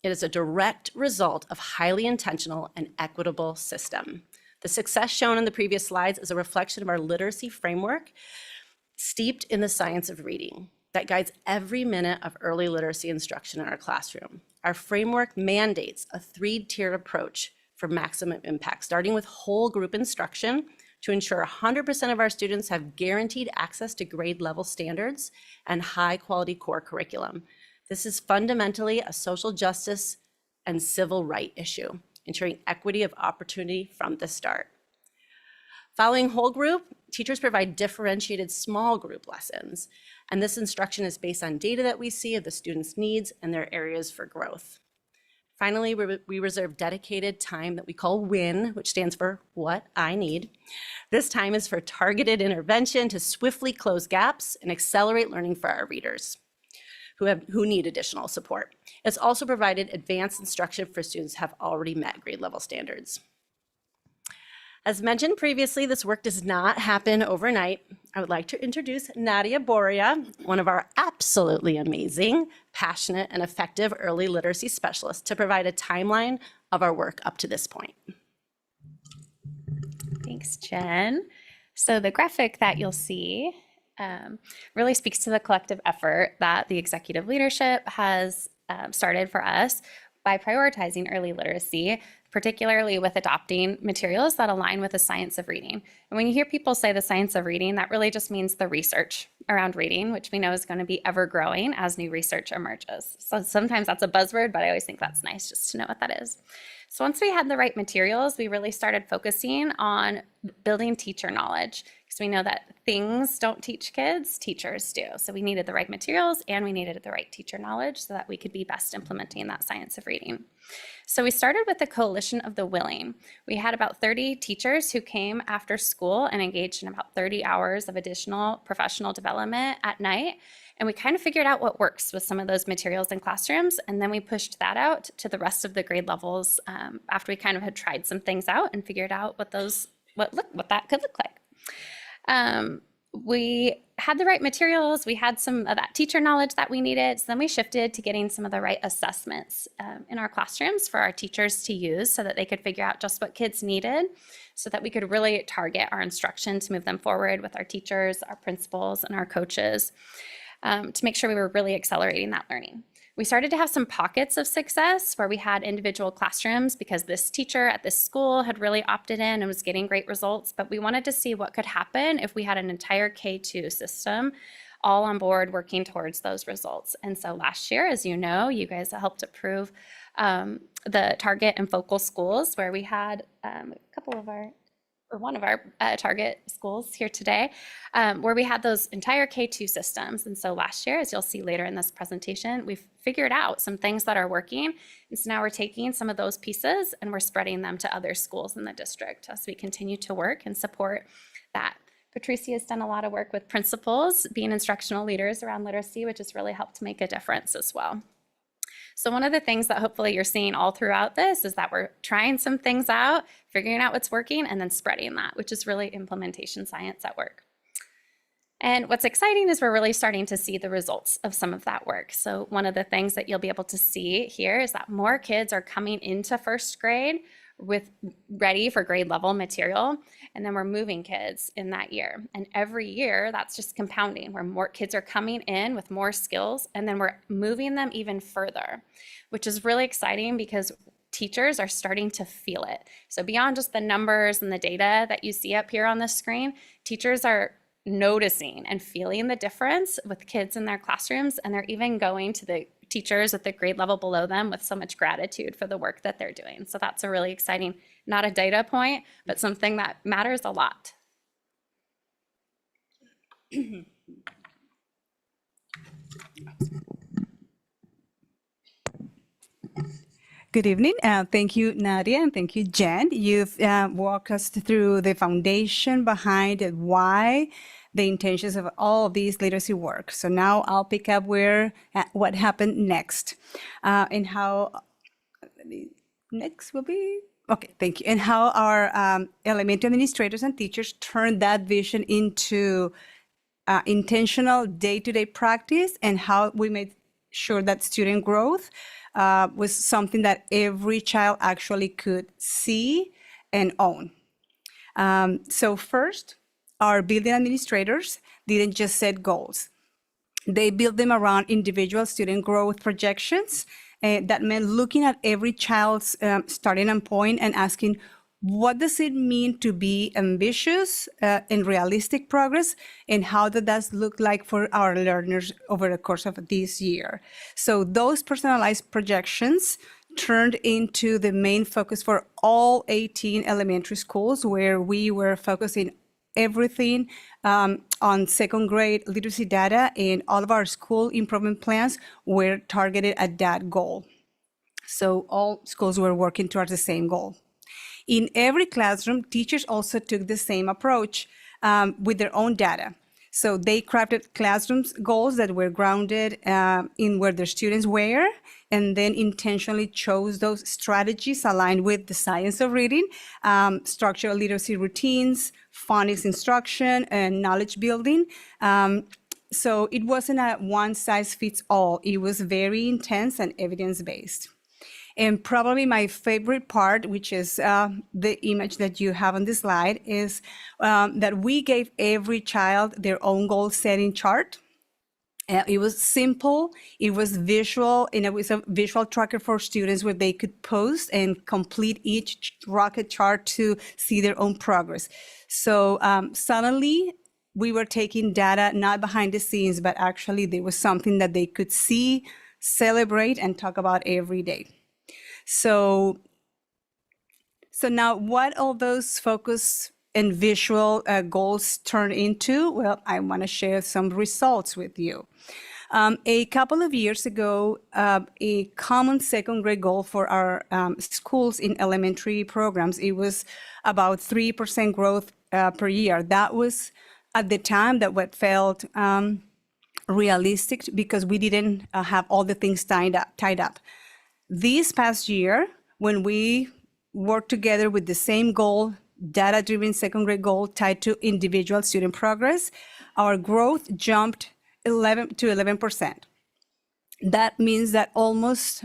It is a direct result of highly intentional and equitable system. The success shown in the previous slides is a reflection of our literacy framework steeped in the science of reading that guides every minute of early literacy instruction in our classroom. Our framework mandates a 3-tiered approach for maximum impact, starting with whole group instruction to ensure 100% of our students have guaranteed access to grade level standards and high quality core curriculum. This is fundamentally a social justice and civil right issue, ensuring equity of opportunity from the start. Following whole group, teachers provide differentiated small group lessons, and this instruction is based on data that we see of the students' needs and their areas for growth. Finally, we reserve dedicated time that we call WIN, which stands for What I Need. This time is for targeted intervention to swiftly close gaps and accelerate learning for our readers who need additional support. It's also provided advanced instruction for students who have already met grade level standards. As mentioned previously, this work does not happen overnight. I would like to introduce Nadia Boria, one of our absolutely amazing, passionate, and effective early literacy specialists, to provide a timeline of our work up to this point. Thanks, Jen. So the graphic that you'll see really speaks to the collective effort that the executive leadership has started for us by prioritizing early literacy, particularly with adopting materials that align with the science of reading. And when you hear people say the science of reading, that really just means the research around reading, which we know is going to be ever growing as new research emerges. So sometimes that's a buzzword, but I always think that's nice just to know what that is. So once we had the right materials, we really started focusing on building teacher knowledge, because we know that things don't teach kids, teachers do. So we needed the right materials and we needed the right teacher knowledge so that we could be best implementing that science of reading. So we started with the Coalition of the Willing. We had about 30 teachers who came after school and engaged in about 30 hours of additional professional development at night. And we kind of figured out what works with some of those materials in classrooms. And then we pushed that out to the rest of the grade levels after we kind of had tried some things out and figured out what that could look like. We had the right materials, we had some of that teacher knowledge that we needed, so then we shifted to getting some of the right assessments in our classrooms for our teachers to use so that they could figure out just what kids needed, so that we could really target our instruction to move them forward with our teachers, our principals, and our coaches to make sure we were really accelerating that learning. We started to have some pockets of success where we had individual classrooms because this teacher at this school had really opted in and was getting great results, but we wanted to see what could happen if we had an entire K-2 system all on board working towards those results. And so last year, as you know, you guys helped approve the target and focal schools where we had one of our target schools here today, where we had those entire K-2 systems. And so last year, as you'll see later in this presentation, we've figured out some things that are working. And so now we're taking some of those pieces and we're spreading them to other schools in the district as we continue to work and support that. Patricia has done a lot of work with principals, being instructional leaders around literacy, which has really helped make a difference as well. So one of the things that hopefully you're seeing all throughout this is that we're trying some things out, figuring out what's working, and then spreading that, which is really implementation science at work. And what's exciting is we're really starting to see the results of some of that work. So one of the things that you'll be able to see here is that more kids are coming into first grade with ready for grade level material, and then we're moving kids in that year. And every year that's just compounding, where more kids are coming in with more skills, and then we're moving them even further, which is really exciting because teachers are starting to feel it. So beyond just the numbers and the data that you see up here on the screen, teachers are noticing and feeling the difference with kids in their classrooms, and they're even going to the teachers at the grade level below them with so much gratitude for the work that they're doing. So that's a really exciting, not a data point, but something that matters a lot. Good evening. Thank you, Nadia, and thank you, Jen. You've walked us through the foundation behind it, why the intentions of all of these literacy work. So now I'll pick up what happened next, and how next will be. Okay, thank you. And how our elementary administrators and teachers turned that vision into intentional day-to-day practice, and how we made sure that student growth was something that every child actually could see and own. So first, our building administrators didn't just set goals. They built them around individual student growth projections. That meant looking at every child's starting point and asking, what does it mean to be ambitious and realistic progress, and how does that look like for our learners over the course of this year? So those personalized projections turned into the main focus for all 18 elementary schools, where we were focusing everything on second grade literacy data, and all of our school improvement plans were targeted at that goal. So all schools were working towards the same goal. In every classroom, teachers also took the same approach with their own data. So they crafted classrooms goals that were grounded in where their students were, and then intentionally chose those strategies aligned with the science of reading, structural literacy routines, phonics instruction, and knowledge building. So it wasn't a one-size-fits-all. It was very intense and evidence-based. And probably my favorite part, which is the image that you have on the slide, is that we gave every child their own goal-setting chart. It was simple, it was visual, and it was a visual tracker for students where they could post and complete each rocket chart to see their own progress. So suddenly, we were taking data not behind the scenes, but actually there was something that they could see, celebrate, and talk about every day. So So now what all those focus and visual goals turn into? Well, I want to share some results with you. A couple of years ago, a common second grade goal for our schools in elementary programs, it was about 3% growth per year. That was at the time that what felt realistic because we didn't have all the things tied up. This past year, when we worked together with the same goal, data-driven second grade goal tied to individual student progress, our growth jumped 11%. That means that almost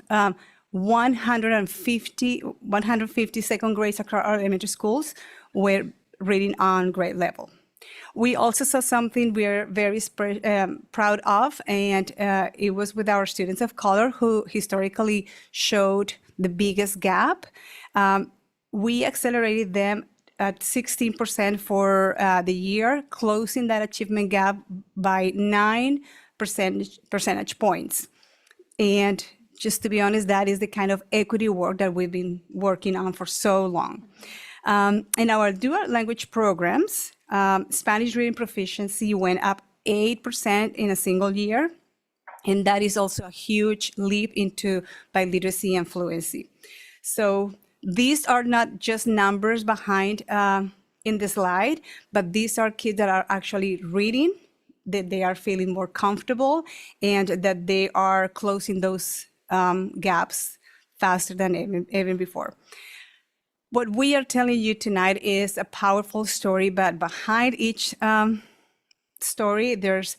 150 second grades across our elementary schools were reading on grade level. We also saw something we're very proud of, and it was with our students of color who historically showed the biggest gap. We accelerated them at 16% for the year, closing that achievement gap by 9 percentage points. And just to be honest, that is the kind of equity work that we've been working on for so long. In our dual language programs, Spanish reading proficiency went up 8% in a single year. And that is also a huge leap into biliteracy and fluency. So these are not just numbers behind in the slide, but these are kids that are actually reading, that they are feeling more comfortable, and that they are closing those gaps faster than even before. What we are telling you tonight is a powerful story, but behind each story, there's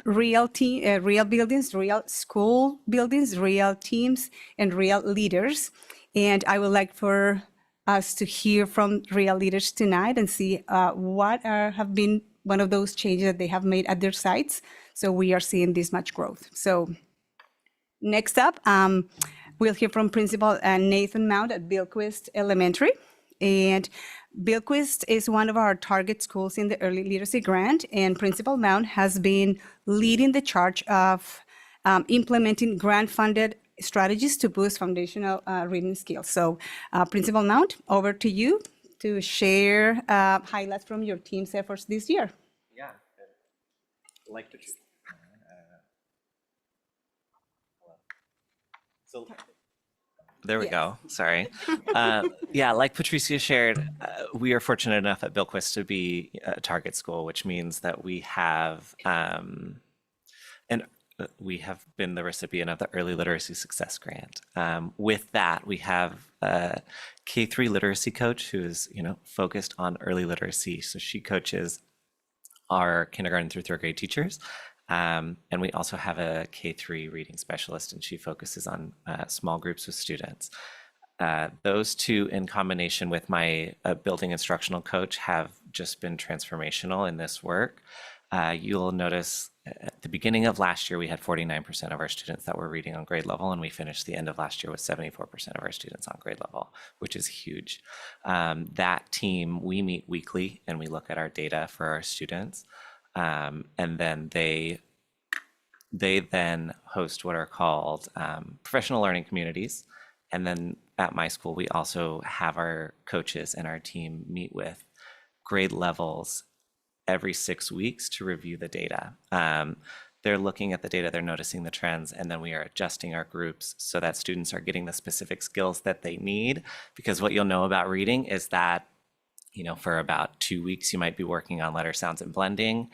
real buildings, real school buildings, real teams, and real leaders. And I would like for us to hear from real leaders tonight and see what have been one of those changes that they have made at their sites. So we are seeing this much growth. So next up, we'll hear from Principal Nathan Mount at Bilquist Elementary. And Bilquist is one of our target schools in the Early Literacy Grant, and Principal Mount has been leading the charge of implementing grant-funded strategies to boost foundational reading skills. So Principal Mount, over to you to share highlights from your team's efforts this year. Yeah, I'd like to. So there we go. Sorry. Yeah, like Patricia shared, we are fortunate enough at Bilquist to be a target school, which means that we have we have been the recipient of the Early Literacy Success Grant. With that, we have a K-3 literacy coach who is, focused on early literacy. So she coaches our kindergarten through third grade teachers. And we also have a K-3 reading specialist, and she focuses on small groups with students. Those two, in combination with my building instructional coach, have just been transformational in this work. You'll notice at the beginning of last year, we had 49% of our students that were reading on grade level, and we finished the end of last year with 74% of our students on grade level, which is huge. That team, we meet weekly, and we look at our data for our students. And then they then host what are called professional learning communities. And then at my school, we also have our coaches and our team meet with grade levels every 6 weeks to review the data. They're looking at the data, they're noticing the trends, and then we are adjusting our groups so that students are getting the specific skills that they need. Because what you'll know about reading is that for about 2 weeks, you might be working on letter sounds and blending,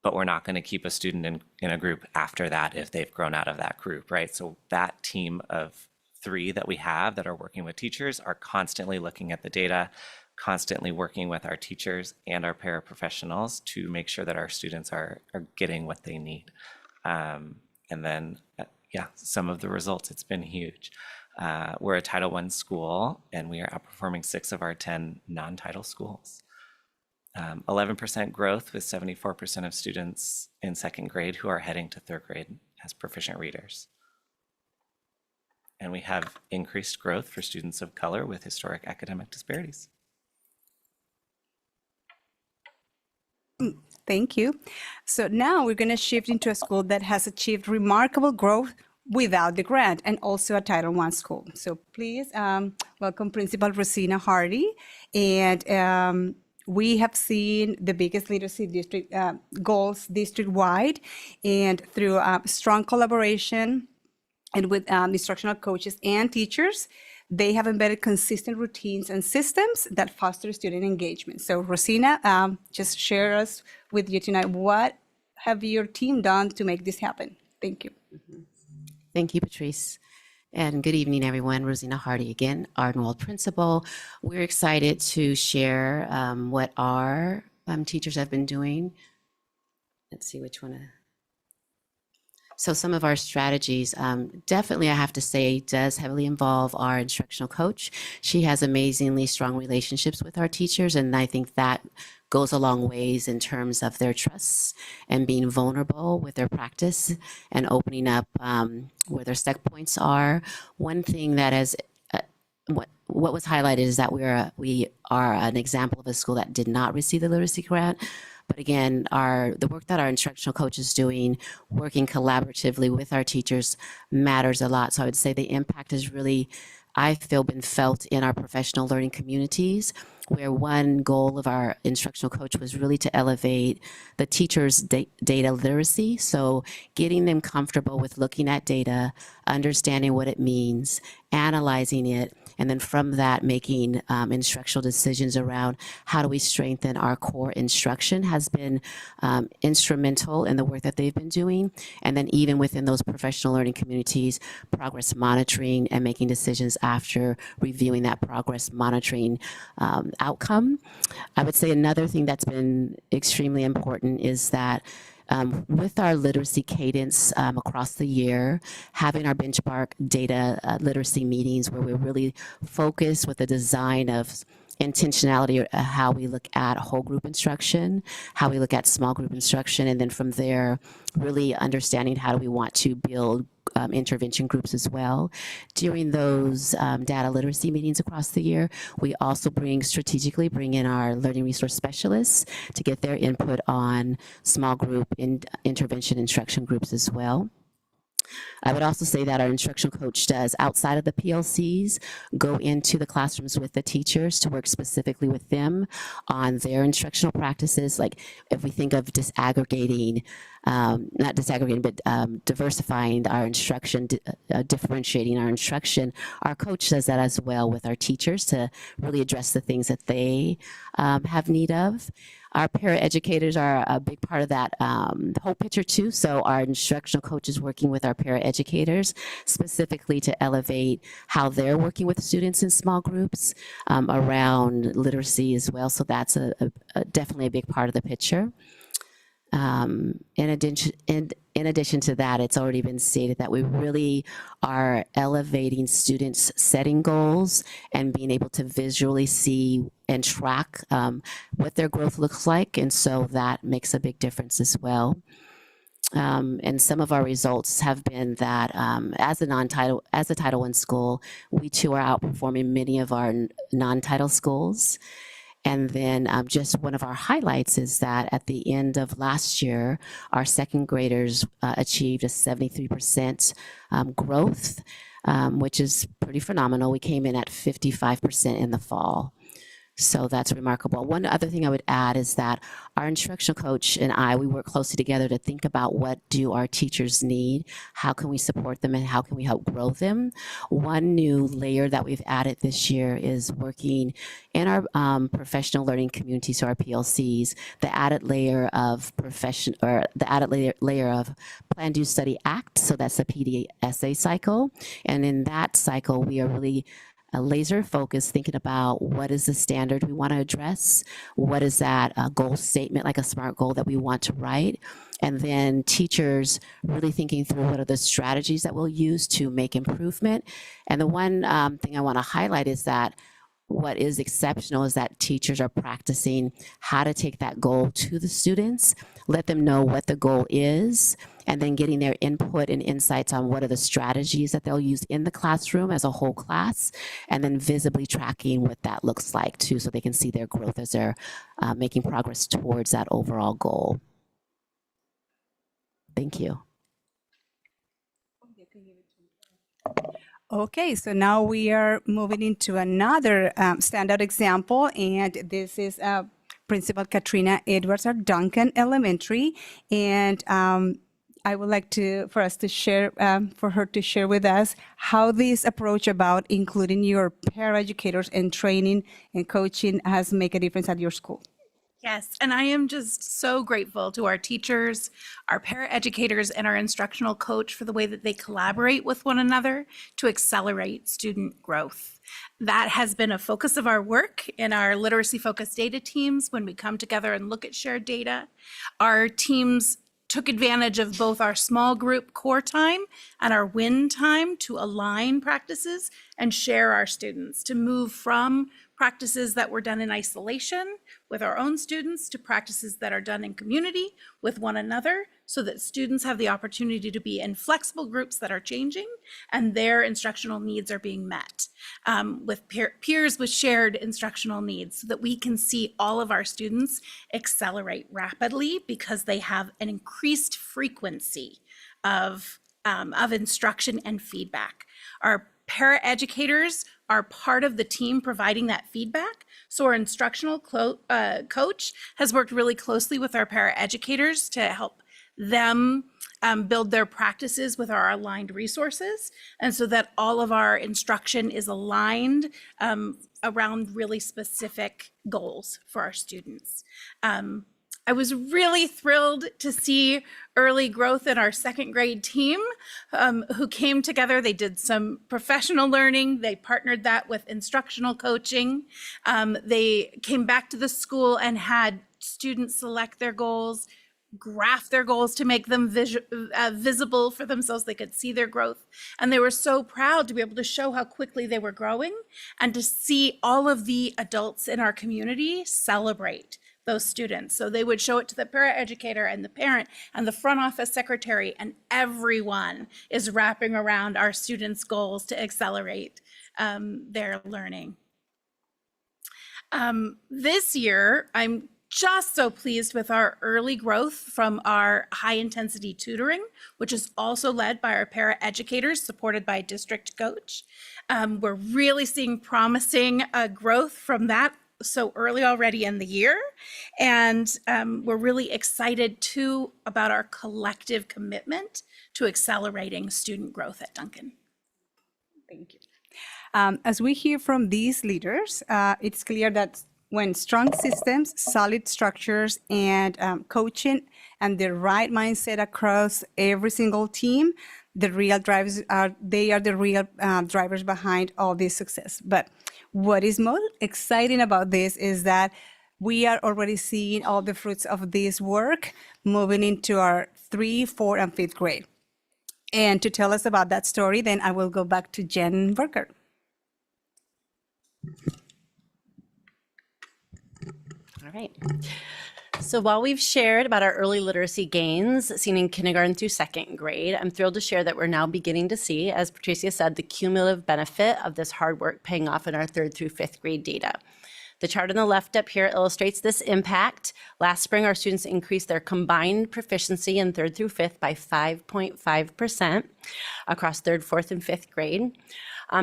but we're not going to keep a student in a group after that if they've grown out of that group, right? So that team of 3 that we have that are working with teachers are constantly looking at the data, constantly working with our teachers and our paraprofessionals to make sure that our students are getting what they need. And then, some of the results, it's been huge. We're a Title I school, and we are outperforming 6 of our 10 non-title schools. 11% growth with 74% of students in second grade who are heading to third grade as proficient readers. And we have increased growth for students of color with historic academic disparities. Thank you. So now we're going to shift into a school that has achieved remarkable growth without the grant, and also a Title I school. So please welcome Principal Rosina Hardy. And we have seen the biggest literacy district goals district-wide, and through strong collaboration and with instructional coaches and teachers, they have embedded consistent routines and systems that foster student engagement. So Rosina, just share us with you tonight, what have your team done to make this happen? Thank you. Thank you, Patrice. And good evening, everyone. Rosina Hardy again, Ardenwald Principal. We're excited to share what our teachers have been doing. Let's see which one. So some of our strategies, definitely I have to say, does heavily involve our instructional coach. She has amazingly strong relationships with our teachers, and I think that goes a long ways in terms of their trust and being vulnerable with their practice and opening up where their stuck points are. One thing that has what was highlighted is that we are an example of a school that did not receive the literacy grant. But again, the work that our instructional coach is doing, working collaboratively with our teachers, matters a lot. So I would say the impact has really, I feel, been felt in our professional learning communities, where one goal of our instructional coach was really to elevate the teachers' data literacy. So getting them comfortable with looking at data, understanding what it means, analyzing it, and then from that making instructional decisions around how do we strengthen our core instruction has been instrumental in the work that they've been doing. And then even within those professional learning communities, progress monitoring and making decisions after reviewing that progress monitoring outcome. I would say another thing that's been extremely important is that with our literacy cadence across the year, having our benchmark data literacy meetings where we're really focused with the design of intentionality, how we look at whole group instruction, how we look at small group instruction, and then from there, really understanding how do we want to build intervention groups as well. During those data literacy meetings across the year, we also strategically bring in our learning resource specialists to get their input on small group intervention instruction groups as well. I would also say that our instructional coach does, outside of the PLCs, go into the classrooms with the teachers to work specifically with them on their instructional practices. Like if we think of disaggregating, not disaggregating, but diversifying our instruction, differentiating our instruction, our coach does that as well with our teachers to really address the things that they have need of. Our paraeducators are a big part of that whole picture too. So our instructional coach is working with our paraeducators specifically to elevate how they're working with students in small groups around literacy as well. So that's definitely a big part of the picture. In addition to that, it's already been stated that we really are elevating students' setting goals and being able to visually see and track what their growth looks like. And so that makes a big difference as well. And some of our results have been that as a Title I school, we too are outperforming many of our non-title schools. And then just one of our highlights is that at the end of last year, our second graders achieved a 73% growth, which is pretty phenomenal. We came in at 55% in the fall. So that's remarkable. One other thing I would add is that our instructional coach and we work closely together to think about what do our teachers need, how can we support them, and how can we help grow them. One new layer that we've added this year is working in our professional learning community, so our PLCs, the added layer of layer of Plan, Do, Study, Act. So that's the PDSA cycle. And in that cycle, we are really laser focused, thinking about what is the standard we want to address, what is that goal statement, like a SMART goal that we want to write, and then teachers really thinking through what are the strategies that we'll use to make improvement. And the one thing I want to highlight is that what is exceptional is that teachers are practicing how to take that goal to the students, let them know what the goal is, and then getting their input and insights on what are the strategies that they'll use in the classroom as a whole class, and then visibly tracking what that looks like too, so they can see their growth as they're making progress towards that overall goal. Thank you. Okay, so now we are moving into another standout example, and this is Principal Katrina Edwards at Duncan Elementary, and I would like for us to share, for her to share with us how this approach about including your paraeducators and training and coaching has made a difference at your school. Yes, and I am just so grateful to our teachers, our paraeducators, and our instructional coach for the way that they collaborate with one another to accelerate student growth. That has been a focus of our work in our literacy-focused data teams when we come together and look at shared data. Our teams took advantage of both our small group core time and our win time to align practices and share our students, to move from practices that were done in isolation with our own students to practices that are done in community with one another, so that students have the opportunity to be in flexible groups that are changing and their instructional needs are being met with peers with shared instructional needs, so that we can see all of our students accelerate rapidly because they have an increased frequency of instruction and feedback. Our paraeducators are part of the team providing that feedback. So our instructional coach has worked really closely with our paraeducators to help them build their practices with our aligned resources, and so that all of our instruction is aligned around really specific goals for our students. I was really thrilled to see early growth in our second grade team who came together. They did some professional learning. They partnered that with instructional coaching. They came back to the school and had students select their goals, graph their goals to make them visible for themselves. They could see their growth. And they were so proud to be able to show how quickly they were growing and to see all of the adults in our community celebrate those students. So they would show it to the paraeducator and the parent and the front office secretary, and everyone is wrapping around our students' goals to accelerate their learning. This year, I'm just so pleased with our early growth from our high intensity tutoring, which is also led by our paraeducators, supported by a district coach. We're really seeing promising growth from that so early already in the year. And we're really excited too about our collective commitment to accelerating student growth at Duncan. Thank you. As we hear from these leaders, it's clear that when strong systems, solid structures, and coaching and the right mindset across every single team, the real drivers are the real drivers behind all this success. But what is most exciting about this is that we are already seeing all the fruits of this work moving into our 3, 4, and 5th grade. And to tell us about that story, then I will go back to Jen Burkert. All right. So while we've shared about our early literacy gains seen in kindergarten through second grade, I'm thrilled to share that we're now beginning to see, as Patricia said, the cumulative benefit of this hard work paying off in our 3rd through 5th grade data. The chart on the left up here illustrates this impact. Last spring, our students increased their combined proficiency in 3rd through 5th by 5.5% across 3rd, 4th, and 5th grade.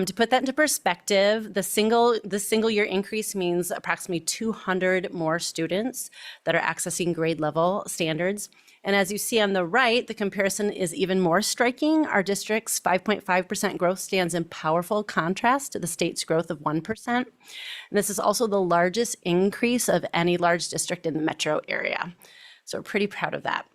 To put that into perspective, the single year increase means approximately 200 more students that are accessing grade level standards. And as you see on the right, the comparison is even more striking. Our district's 5.5% growth stands in powerful contrast to the state's growth of 1%. And this is also the largest increase of any large district in the metro area. So we're pretty proud of that.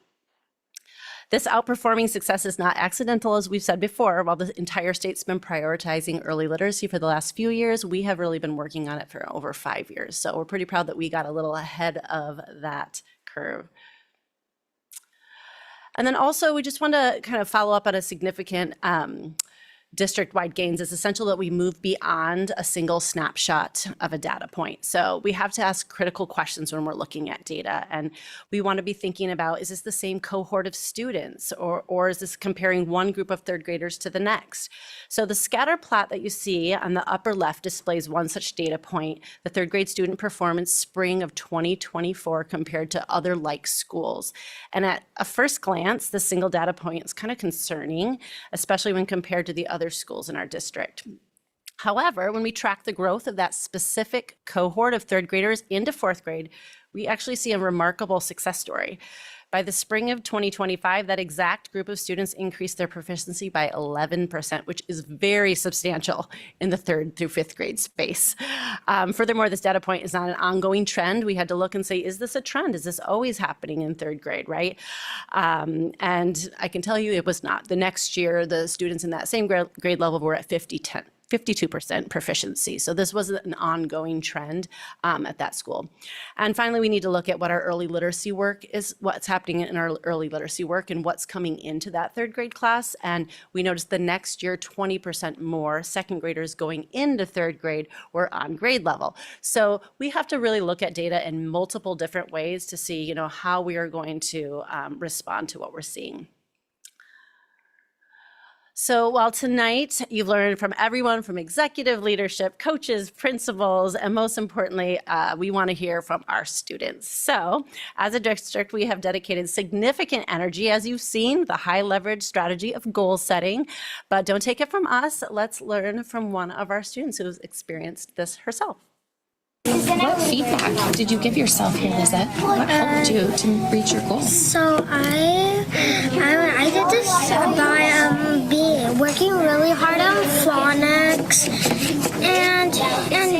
This outperforming success is not accidental, as we've said before. While the entire state's been prioritizing early literacy for the last few years, we have really been working on it for over 5 years. So we're pretty proud that we got a little ahead of that curve. And then also, we just want to kind of follow up on a significant district-wide gains, it's essential that we move beyond a single snapshot of a data point. So we have to ask critical questions when we're looking at data. And we want to be thinking about, is this the same cohort of students, or is this comparing one group of third graders to the next? So the scatter plot that you see on the upper left displays one such data point, the third grade student performance spring of 2024 compared to other like schools. And at a first glance, the single data point is kind of concerning, especially when compared to the other schools in our district. However, when we track the growth of that specific cohort of third graders into fourth grade, we actually see a remarkable success story. By the spring of 2025, that exact group of students increased their proficiency by 11%, which is very substantial in the third through fifth grade space. Furthermore, this data point is not an ongoing trend. We had to look and say, is this a trend? Is this always happening in third grade, right? And I can tell you it was not. The next year, the students in that same grade level were at 52% proficiency. So this was an ongoing trend at that school. And finally, we need to look at what our early literacy work is, what's happening in our early literacy work and what's coming into that third grade class. And we noticed the next year, 20% more second graders going into third grade were on grade level. So we have to really look at data in multiple different ways to see, how we are going to respond to what we're seeing. So while tonight you've learned from everyone from executive leadership, coaches, principals, and most importantly, we want to hear from our students. So as a district, we have dedicated significant energy, as you've seen, the high leverage strategy of goal setting. But don't take it from us. Let's learn from one of our students who's experienced this herself. What feedback did you give yourself here, Lizette? What helped you to reach your goals? So I did this by working really hard on phonics and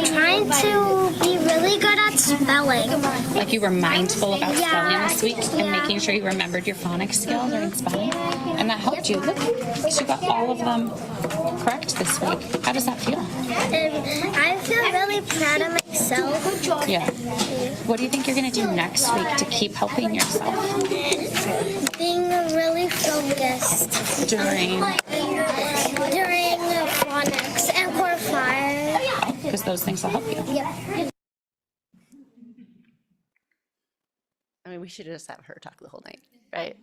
trying to be really good at spelling. Like you were mindful about spelling this week and making sure you remembered your phonics skills during spelling? And that helped you. Look, because you got all of them correct this week. How does that feel? I feel really proud of myself. Yeah. What do you think you're going to do next week to keep helping yourself? Being really focused. During phonics and core 5. Because those things will help you. Yep. I mean, we should just have her talk the whole night, right?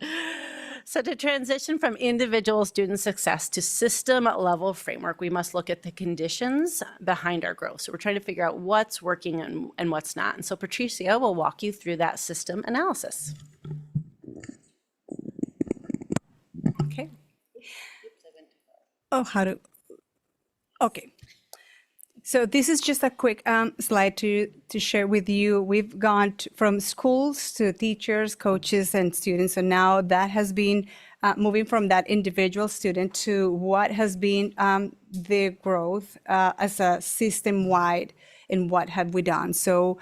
So to transition from individual student success to system level framework, we must look at the conditions behind our growth. So we're trying to figure out what's working and what's not. And so Patricia will walk you through that system analysis. Okay. Oh, okay. So this is just a quick slide to share with you. We've gone from schools to teachers, coaches, and students. So now that has been moving from that individual student to what has been the growth as a system-wide and what have we done. So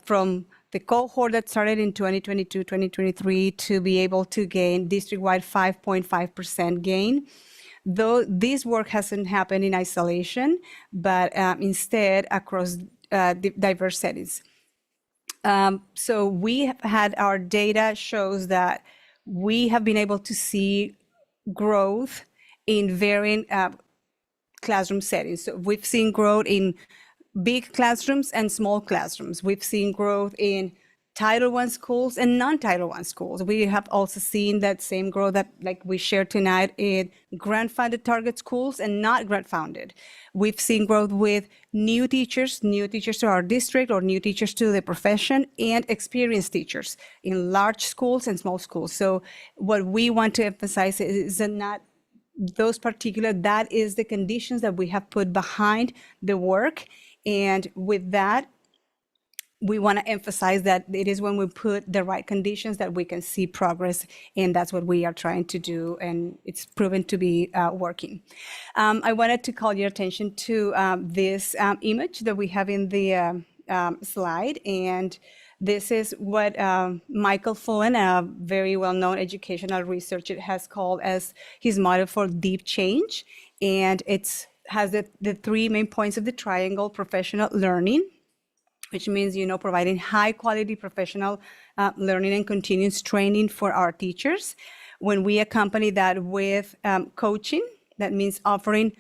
from the cohort that started in 2022, 2023 to be able to gain district-wide 5.5% gain. Though this work hasn't happened in isolation, but instead across diverse settings. So we have had our data shows that we have been able to see growth in varying classroom settings. So we've seen growth in big classrooms and small classrooms. We've seen growth in Title I schools and non-Title I schools. We have also seen that same growth that like we shared tonight in grant-funded target schools and not grant-funded. We've seen growth with new teachers to our district or new teachers to the profession and experienced teachers in large schools and small schools. So what we want to emphasize is that not those particular, that is the conditions that we have put behind the work. And with that, we want to emphasize that it is when we put the right conditions that we can see progress, and that's what we are trying to do, and it's proven to be working. I wanted to call your attention to this image that we have in the slide, and this is what Michael Fullen, a very well-known educational researcher, has called as his model for deep change, and it has the three main points of the triangle: professional learning, which means, providing high quality professional learning and continuous training for our teachers. When we accompany that with coaching That means offering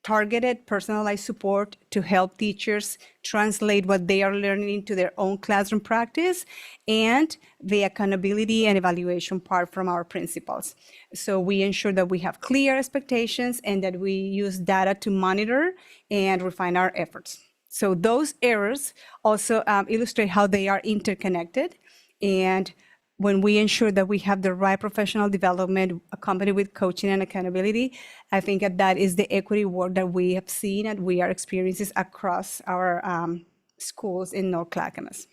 targeted, personalized support to help teachers translate what they are learning into their own classroom practice, and the accountability and evaluation part from our principals. So we ensure that we have clear expectations and that we use data to monitor and refine our efforts. So those errors also illustrate how they are interconnected. And when we ensure that we have the right professional development accompanied with coaching and accountability, I think that is the equity work that we have seen and we are experiencing across our schools in North Clackamas.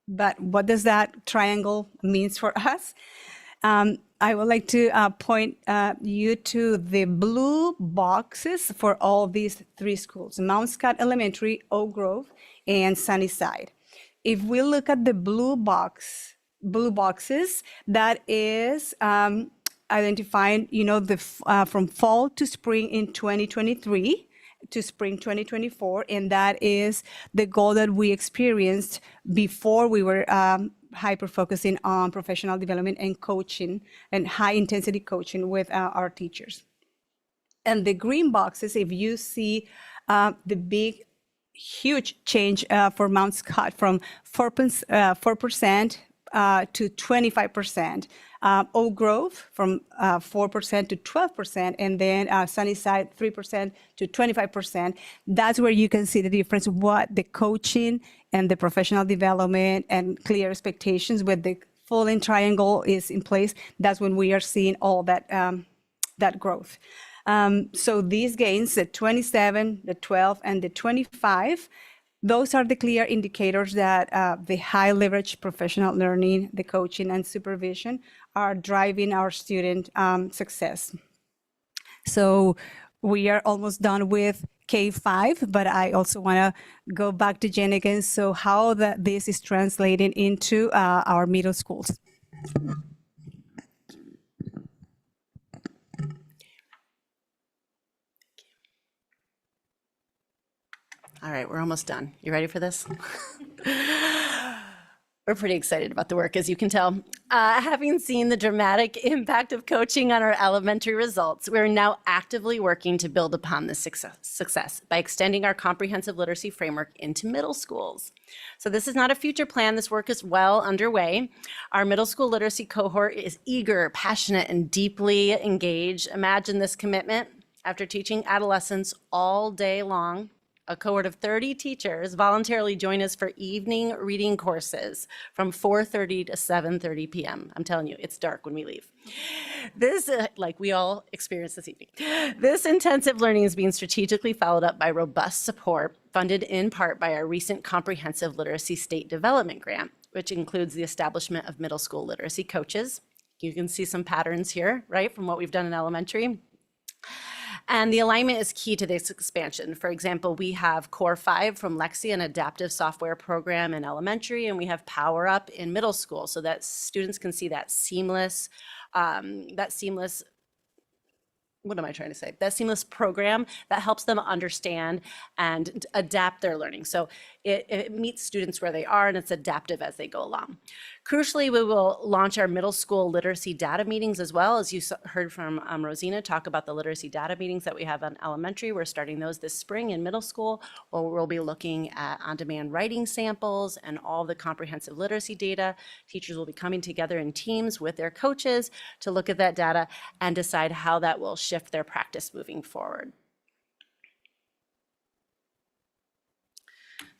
But what does that triangle means for us? I would like to point you to the blue boxes for all these three schools: Mount Scott Elementary, Oak Grove, and Sunnyside. If we look at the blue boxes, that is identifying, from fall to spring in 2023 to spring 2024, and that is the goal that we experienced before we were hyper-focusing on professional development and coaching and high-intensity coaching with our teachers. And the green boxes, if you see the big, huge change for Mount Scott from 4% to 25%, Oak Grove from 4% to 12%, and then Sunnyside 3% to 25%. That's where you can see the difference, what the coaching and the professional development and clear expectations with the falling triangle is in place. That's when we are seeing all that, that growth. So these gains, the 27, the 12, and the 25, those are the clear indicators that the high leverage professional learning, the coaching and supervision are driving our student success. So we are almost done with K-5, but I also want to go back to Jen again. So how this is translating into our middle schools. All right, we're almost done. You ready for this? We're pretty excited about the work, as you can tell. Having seen the dramatic impact of coaching on our elementary results, we're now actively working to build upon this success by extending our comprehensive literacy framework into middle schools. So this is not a future plan. This work is well underway. Our middle school literacy cohort is eager, passionate, and deeply engaged. Imagine this commitment. After teaching adolescents all day long, a cohort of 30 teachers voluntarily join us for evening reading courses from 4:30 to 7:30 p.m. I'm telling you, it's dark when we leave. This, like we all experienced this evening. This intensive learning is being strategically followed up by robust support funded in part by our recent Comprehensive Literacy State Development Grant, which includes the establishment of middle school literacy coaches. You can see some patterns here, right, from what we've done in elementary. And the alignment is key to this expansion. For example, we have Core 5 from Lexi, an adaptive software program in elementary, and we have Power Up in middle school so that students can see that seamless program that helps them understand and adapt their learning. So it meets students where they are and it's adaptive as they go along. Crucially, we will launch our middle school literacy data meetings as well. As you heard from Rosina talk about the literacy data meetings that we have on elementary. We're starting those this spring in middle school, where we'll be looking at on-demand writing samples and all the comprehensive literacy data. Teachers will be coming together in teams with their coaches to look at that data and decide how that will shift their practice moving forward.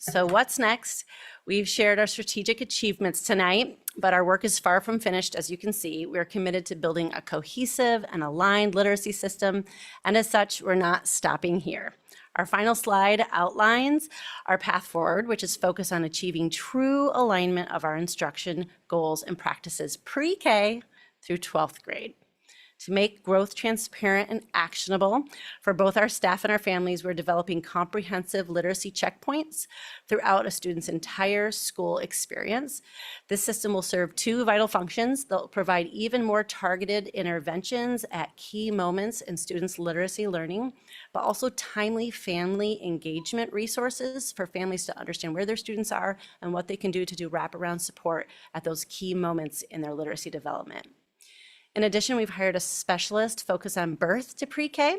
So what's next? We've shared our strategic achievements tonight, but our work is far from finished. As you can see, we're committed to building a cohesive and aligned literacy system, and as such, we're not stopping here. Our final slide outlines our path forward, which is focused on achieving true alignment of our instruction goals and practices pre-K through 12th grade. To make growth transparent and actionable for both our staff and our families, we're developing comprehensive literacy checkpoints throughout a student's entire school experience. This system will serve two vital functions. They'll provide even more targeted interventions at key moments in students' literacy learning, but also timely family engagement resources for families to understand where their students are and what they can do to do wraparound support at those key moments in their literacy development. In addition, we've hired a specialist focused on birth to pre-K.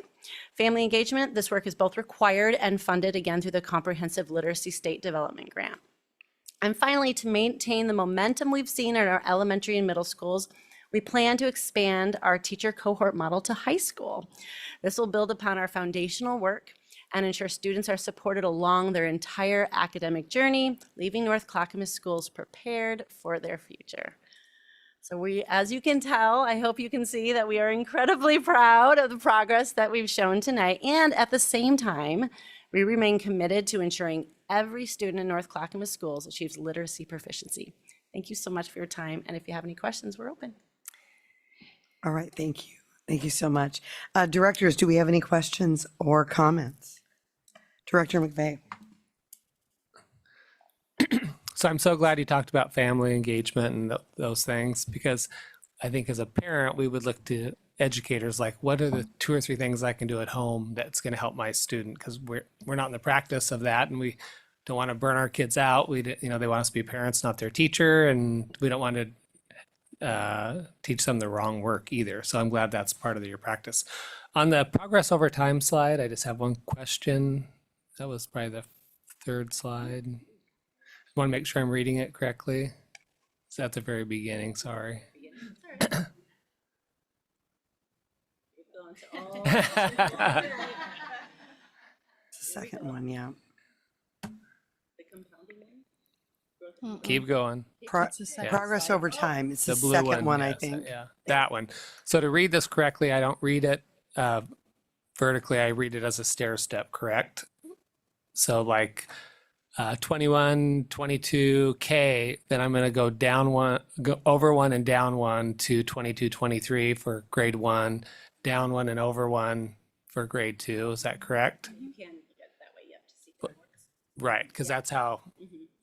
Family engagement, this work is both required and funded again through the Comprehensive Literacy State Development Grant. And finally, to maintain the momentum we've seen in our elementary and middle schools, we plan to expand our teacher cohort model to high school. This will build upon our foundational work and ensure students are supported along their entire academic journey, leaving North Clackamas schools prepared for their future. So we, as you can tell, I hope you can see that we are incredibly proud of the progress that we've shown tonight. And at the same time, we remain committed to ensuring every student in North Clackamas schools achieves literacy proficiency. Thank you so much for your time. And if you have any questions, we're open. All right, thank you. Thank you so much. Directors, do we have any questions or comments? Director McVeigh. So I'm so glad you talked about family engagement and those things, because I think as a parent, we would look to educators like, what are the 2 or 3 things I can do at home that's going to help my student? Because we're not in the practice of that, and we don't want to burn our kids out. They want us to be parents, not their teacher, and we don't want to teach them the wrong work either. So I'm glad that's part of your practice. On the progress over time slide, I just have one question. That was probably the 3rd slide. I want to make sure I'm reading it correctly. It's at the very beginning, sorry. It's the second one, yeah. Keep going. Progress over time. It's the blue second one, I yes, think. Yeah, that one. So to read this correctly, I don't read it vertically. I read it as a stair step, correct? So like 21, 22, K, then I'm going to go down one, go over one and down one to 22, 23 for grade 1, down one and over one for grade 2. Is that correct? You can get it that way. You have to see how it works. Right, because that's how,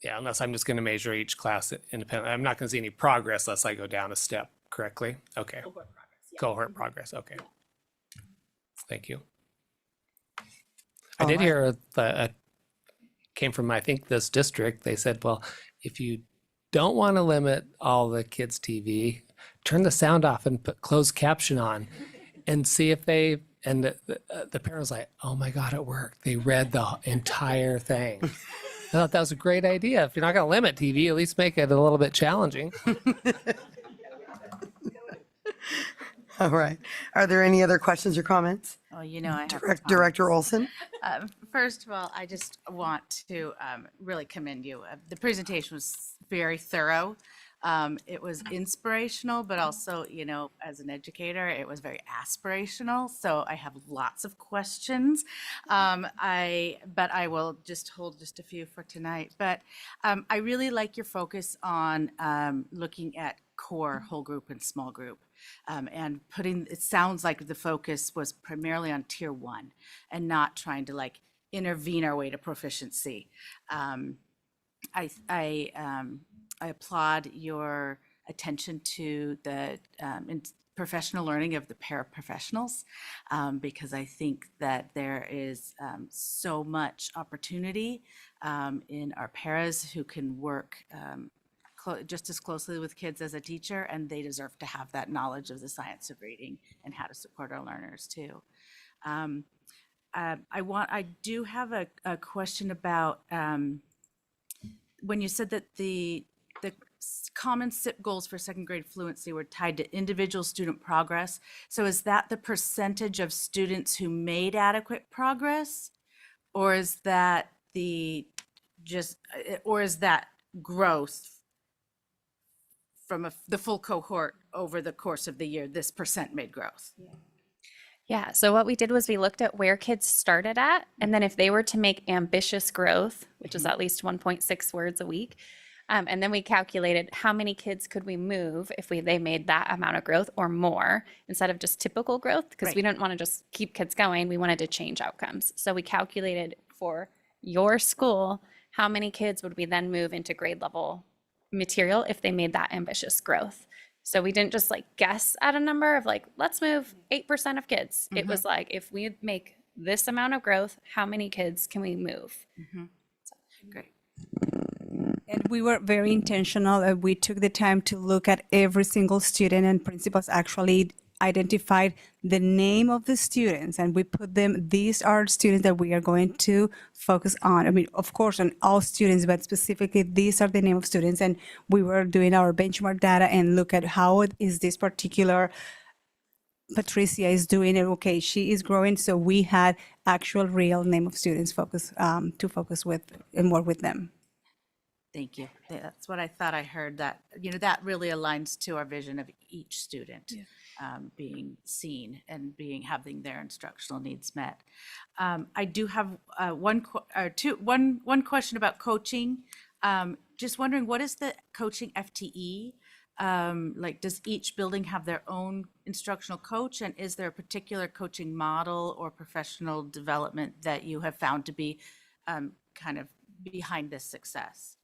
yeah, unless I'm just going to measure each class independently. I'm not going to see any progress unless I go down a step correctly. Okay. Cohort progress. Yeah. Cohort progress. Okay. Yeah. Thank you. I did hear came from, I think, this district. They said, well, if you don't want to limit all the kids' TV, turn the sound off and put closed caption on and see if they, and the parent was like, oh my God, it worked. They read the entire thing. I thought that was a great idea. If you're not going to limit TV, at least make it a little bit challenging. All right. Are there any other questions or comments? Oh, you know, I have Director Olson. First of all, I just want to really commend you. The presentation was very thorough. It was inspirational, but also, you know, as an educator, it was very aspirational. So I have lots of questions. But I will just hold just a few for tonight. But I really like your focus on looking at core, whole group, and small group. And it sounds like the focus was primarily on tier 1 and not trying to like intervene our way to proficiency. I applaud your attention to the professional learning of the paraprofessionals because I think that there is so much opportunity in our paras who can work just as closely with kids as a teacher, and they deserve to have that knowledge of the science of reading and how to support our learners too. I do have a question about when you said that the common SIP goals for second grade fluency were tied to individual student progress. So is that the percentage of students who made adequate progress, or is that growth from the full cohort over the course of the year, this percent made growth? Yeah, so what we did was we looked at where kids started at, and then if they were to make ambitious growth, which is at least 1.6 words a week, and then we calculated how many kids could we move if they made that amount of growth or more instead of just typical growth, because we didn't want to just keep kids going, we wanted to change outcomes. So we calculated for your school, how many kids would we then move into grade level material if they made that ambitious growth. So we didn't just like guess at a number of like, let's move 8% of kids. It was like, if we make this amount of growth, how many kids can we move? So, great. And we were very intentional. We took the time to look at every single student, and principals actually identified the name of the students, and we put them, these are students that we are going to focus on. I mean, of course, on all students, but specifically, these are the name of students. And we were doing our benchmark data and look at how is this particular Patricia is doing it. Okay, she is growing. So we had actual real name of students to focus with and work with them. Thank you. That's what I thought I heard, that, that really aligns to our vision of each student being seen and having their instructional needs met. I do have one question about coaching. Just wondering, what is the coaching FTE? Like, does each building have their own instructional coach, and is there a particular coaching model or professional development that you have found to be kind of behind this success?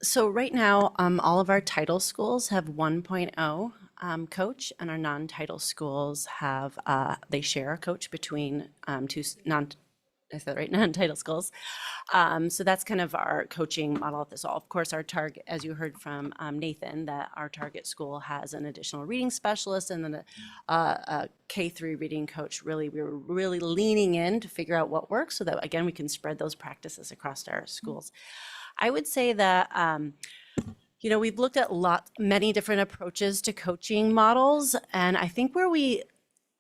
So right now, all of our title schools have 1.0 coach, and our non-title schools have, they share a coach between I said right, non-title schools. So that's kind of our coaching model at this all. Of course, our target, as you heard from Nathan, that our target school has an additional reading specialist and then a K-3 reading coach. Really, we were really leaning in to figure out what works so that, again, we can spread those practices across our schools. I would say that, we've looked at many different approaches to coaching models, and I think where we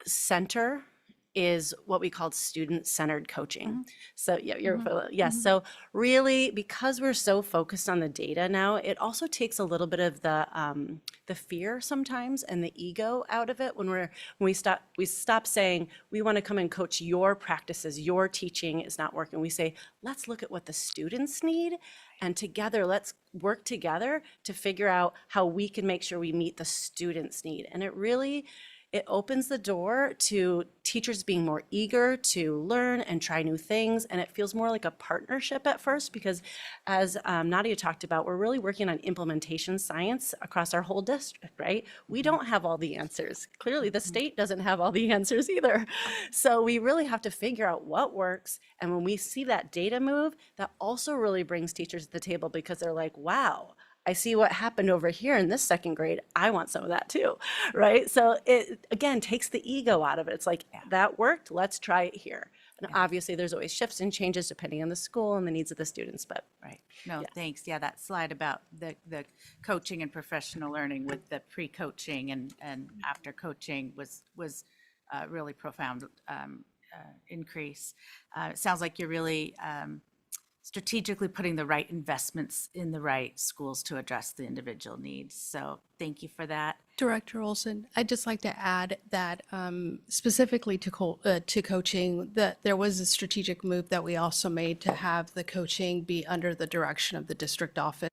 center is what we call student-centered coaching. So yes. So really, because we're so focused on the data now, it also takes a little bit of the fear sometimes and the ego out of it when we stop saying we want to come and coach your practices, your teaching is not working. We say, let's look at what the students need, and together let's work together to figure out how we can make sure we meet the students' need. And it opens the door to teachers being more eager to learn and try new things. And it feels more like a partnership at first, because as Nadia talked about, we're really working on implementation science across our whole district, right? We don't have all the answers. Clearly, the state doesn't have all the answers either. So we really have to figure out what works. And when we see that data move, that also really brings teachers to the table, because they're like, wow, I see what happened over here in this second grade. I want some of that too, right? So it, again, takes the ego out of it. It's like, that worked, let's try it here. And obviously there's always shifts and changes depending on the school and the needs of the students, but. Right. No, thanks. Yeah, that slide about the coaching and professional learning with the pre-coaching and after coaching was really profound increase. It sounds like you're really strategically putting the right investments in the right schools to address the individual needs. So thank you for that. Director Olson, I'd just like to add that specifically to coaching, that there was a strategic move that we also made to have the coaching be under the direction of the district office.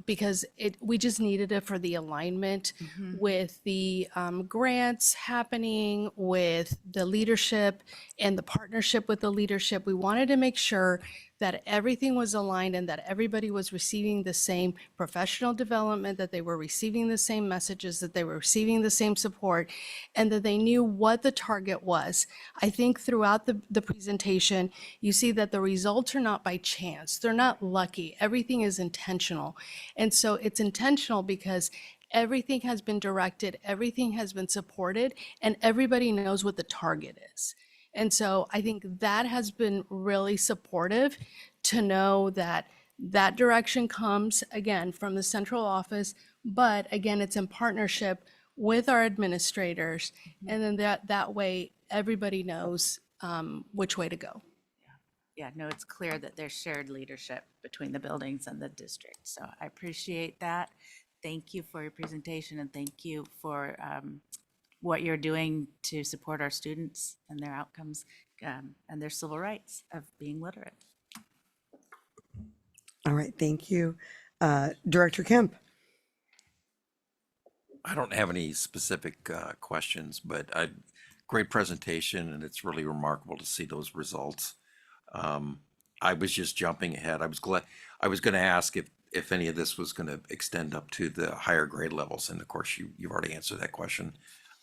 Because we just needed it for the alignment with the grants happening, with the leadership and the partnership with the leadership. We wanted to make sure that everything was aligned and that everybody was receiving the same professional development, that they were receiving the same messages, that they were receiving the same support, and that they knew what the target was. I think throughout the presentation, you see that the results are not by chance. They're not lucky. Everything is intentional. And so it's intentional because everything has been directed, everything has been supported, and everybody knows what the target is. And so I think that has been really supportive to know that that direction comes, again, from the central office, but again, it's in partnership with our administrators. And then that way, everybody knows which way to go. Yeah, no, it's clear that there's shared leadership between the buildings and the district. So I appreciate that. Thank you for your presentation, and thank you for what you're doing to support our students and their outcomes and their civil rights of being literate. All right, thank you. Director Kemp. I don't have any specific questions, but great presentation, and it's really remarkable to see those results. I was just jumping ahead. I was going to ask if any of this was going to extend up to the higher grade levels, and of course you've already answered that question.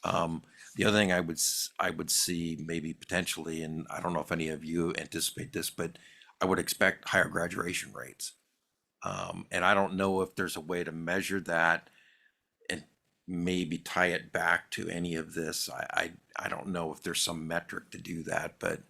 The other thing I would see maybe potentially, and I don't know if any of you anticipate this, but I would expect higher graduation rates. And I don't know if there's a way to measure that and maybe tie it back to any of this. I don't know if there's some metric to do that, but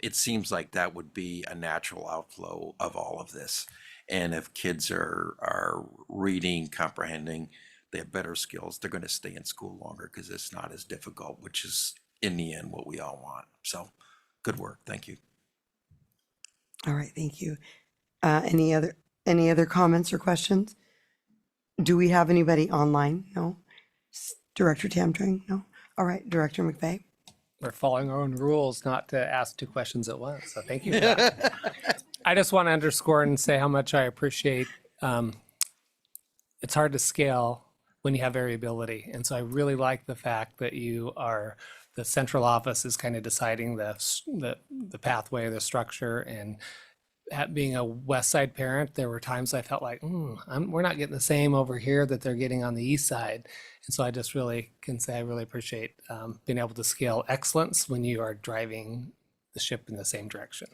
it seems like that would be a natural outflow of all of this. And if kids are reading, comprehending, they have better skills, they're going to stay in school longer because it's not as difficult, which is in the end what we all want. So good work. Thank you. All right, thank you. Any other comments or questions? Do we have anybody online? No. Director Tamtring? No. All right, Director McVeigh. We're following our own rules not to ask 2 questions at once. So thank you for that. I just want to underscore and say how much I appreciate. It's hard to scale when you have variability. And so I really like the fact that the central office is kind of deciding the pathway, the structure. And being a West Side parent, there were times I felt like, we're not getting the same over here that they're getting on the East Side. And so I just really can say I really appreciate being able to scale excellence when you are driving the ship in the same direction.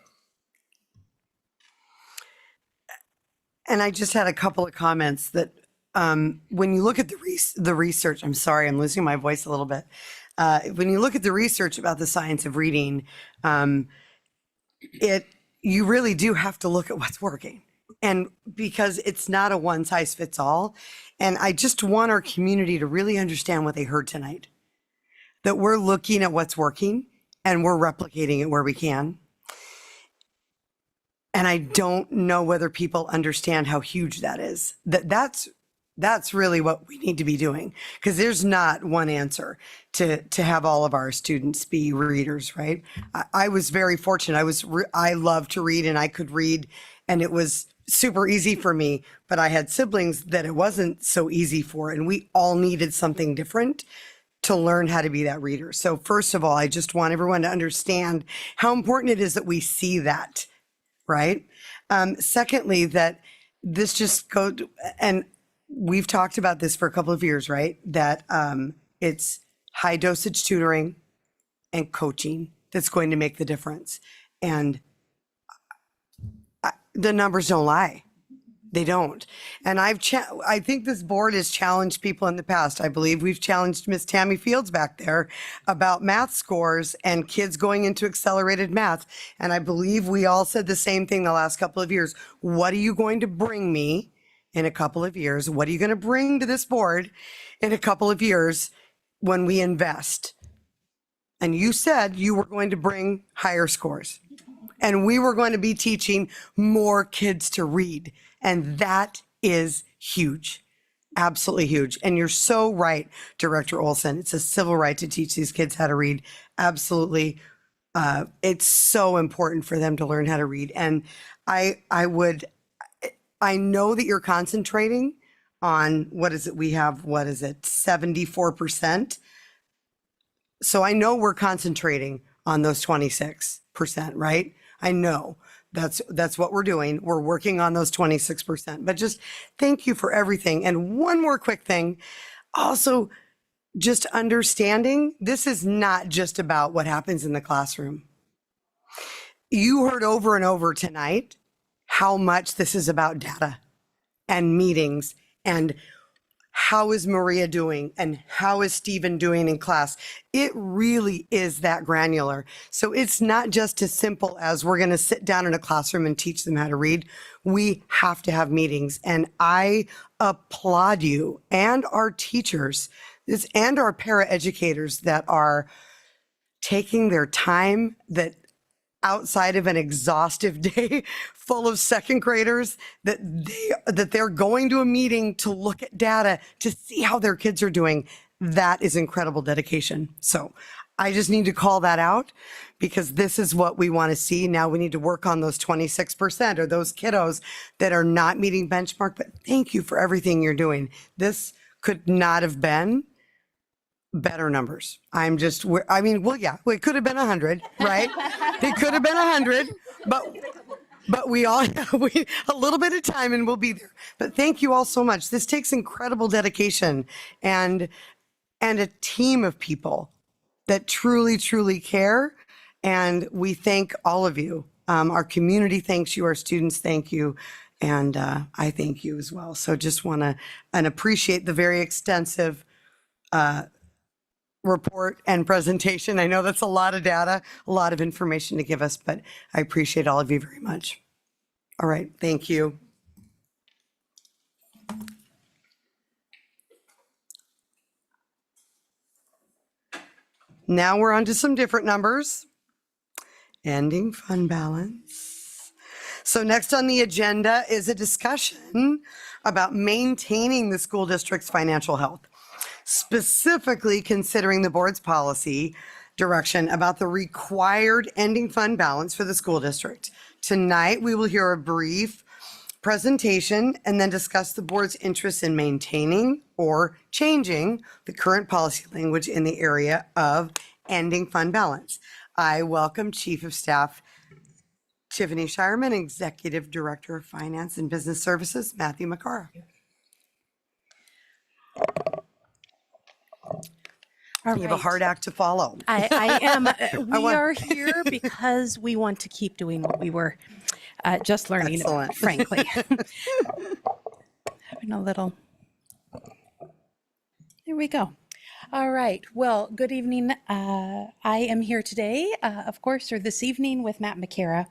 And I just had a couple of comments that when you look at the research, I'm sorry, I'm losing my voice a little bit. When you look at the research about the science of reading, you really do have to look at what's working. And because it's not a one size fits all. And I just want our community to really understand what they heard tonight, that we're looking at what's working and we're replicating it where we can. And I don't know whether people understand how huge that is. That's really what we need to be doing, because there's not one answer to have all of our students be readers, right? I was very fortunate. I love to read and I could read, and it was super easy for me, but I had siblings that it wasn't so easy for, and we all needed something different to learn how to be that reader. So first of all, I just want everyone to understand how important it is that we see that, right? Secondly, that this just and we've talked about this for a couple of years, right? That it's high dosage tutoring and coaching that's going to make the difference. And the numbers don't lie. They don't. And I think this board has challenged people in the past. I believe we've challenged Miss Tammy Fields back there about math scores and kids going into accelerated math. And I believe we all said the same thing the last couple of years. What are you going to bring me in a couple of years? What are you going to bring to this board in a couple of years when we invest? And you said you were going to bring higher scores, and we were going to be teaching more kids to read. And that is huge, absolutely huge. And you're so right, Director Olson. It's a civil right to teach these kids how to read. Absolutely. It's so important for them to learn how to read. And I know that you're concentrating on, what is it? We have, 74%. So I know we're concentrating on those 26%, right? I know that's what we're doing. We're working on those 26%, but just thank you for everything. And one more quick thing, also just understanding this is not just about what happens in the classroom. You heard over and over tonight how much this is about data and meetings and how is Maria doing and how is Stephen doing in class. It really is that granular. So it's not just as simple as we're going to sit down in a classroom and teach them how to read. We have to have meetings. And I applaud you and our teachers and our paraeducators that are taking their time, that outside of an exhaustive day full of second graders, that they're going to a meeting to look at data to see how their kids are doing. That is incredible dedication. So I just need to call that out, because this is what we want to see. Now we need to work on those 26% or those kiddos that are not meeting benchmark. But thank you for everything you're doing. This could not have been better numbers. Yeah, it could have been 100, right? It could have been 100, but we all have a little bit of time and we'll be there. But thank you all so much. This takes incredible dedication, and and a team of people that truly, truly care. And we thank all of you. Our community thanks you, our students thank you, and I thank you as well. So just want to and appreciate the very extensive report and presentation. I know that's a lot of data, a lot of information to give us, but I appreciate all of you very much. All right, thank you. Now we're on to some different numbers. Ending fund balance. So next on the agenda is a discussion about maintaining the school district's financial health, specifically considering the board's policy direction about the required ending fund balance for the school district. Tonight, we will hear a brief presentation and then discuss the board's interest in maintaining or changing the current policy language in the area of ending fund balance. I welcome Chief of Staff Tiffany Shireman, Executive Director of Finance and Business Services, Matthew McCara. All You have a right. hard act to follow. I am. We are here because we want to keep doing what we were just learning, Excellent. frankly. Having a little. There we go. All right. Well, good evening. I am here today, of course, or this evening with Matt McCara.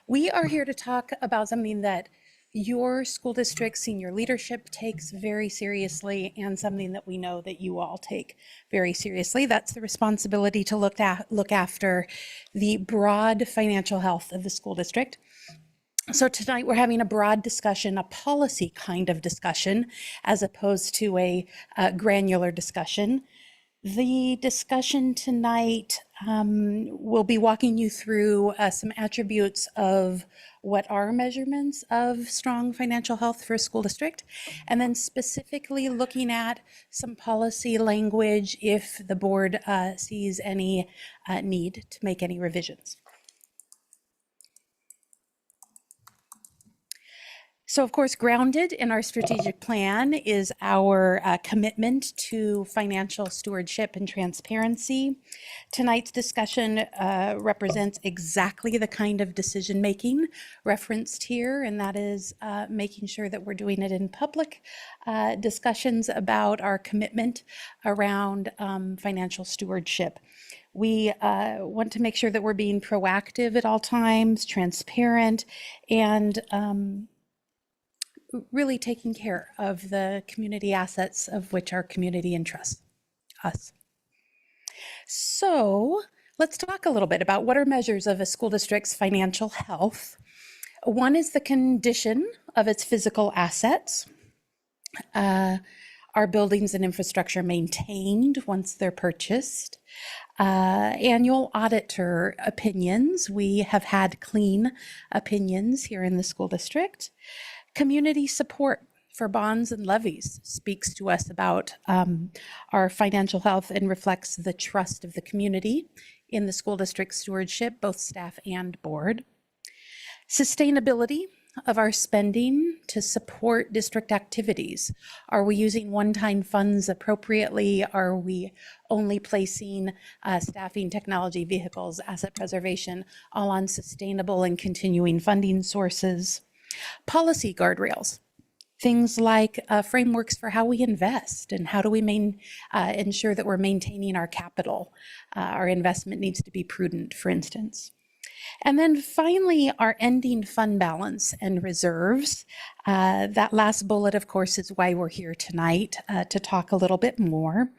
We are here to talk about something that your school district senior leadership takes very seriously and something that we know that you all take very seriously. That's the responsibility to look after the broad financial health of the school district. So tonight we're having a broad discussion, a policy kind of discussion, as opposed to a granular discussion. The discussion tonight will be walking you through some attributes of what are measurements of strong financial health for a school district, and then specifically looking at some policy language if the board sees any need to make any revisions. So, of course, grounded in our strategic plan is our commitment to financial stewardship and transparency. Tonight's discussion represents exactly the kind of decision-making referenced here, and that is making sure that we're doing it in public discussions about our commitment around financial stewardship. We want to make sure that we're being proactive at all times, transparent, and really taking care of the community assets of which our community entrusts us. So let's talk a little bit about what are measures of a school district's financial health. One is the condition of its physical assets. Are buildings and infrastructure maintained once they're purchased? Annual auditor opinions. We have had clean opinions here in the school district. Community support for bonds and levies speaks to us about our financial health and reflects the trust of the community in the school district stewardship, both staff and board. Sustainability of our spending to support district activities. Are we using one-time funds appropriately? Are we only placing staffing, technology, vehicles, asset preservation, all on sustainable and continuing funding sources? Policy guardrails, things like frameworks for how we invest and how do we ensure that we're maintaining our capital. Our investment needs to be prudent, for instance. And then finally, our ending fund balance and reserves. That last bullet, of course, is why we're here tonight to talk a little bit more.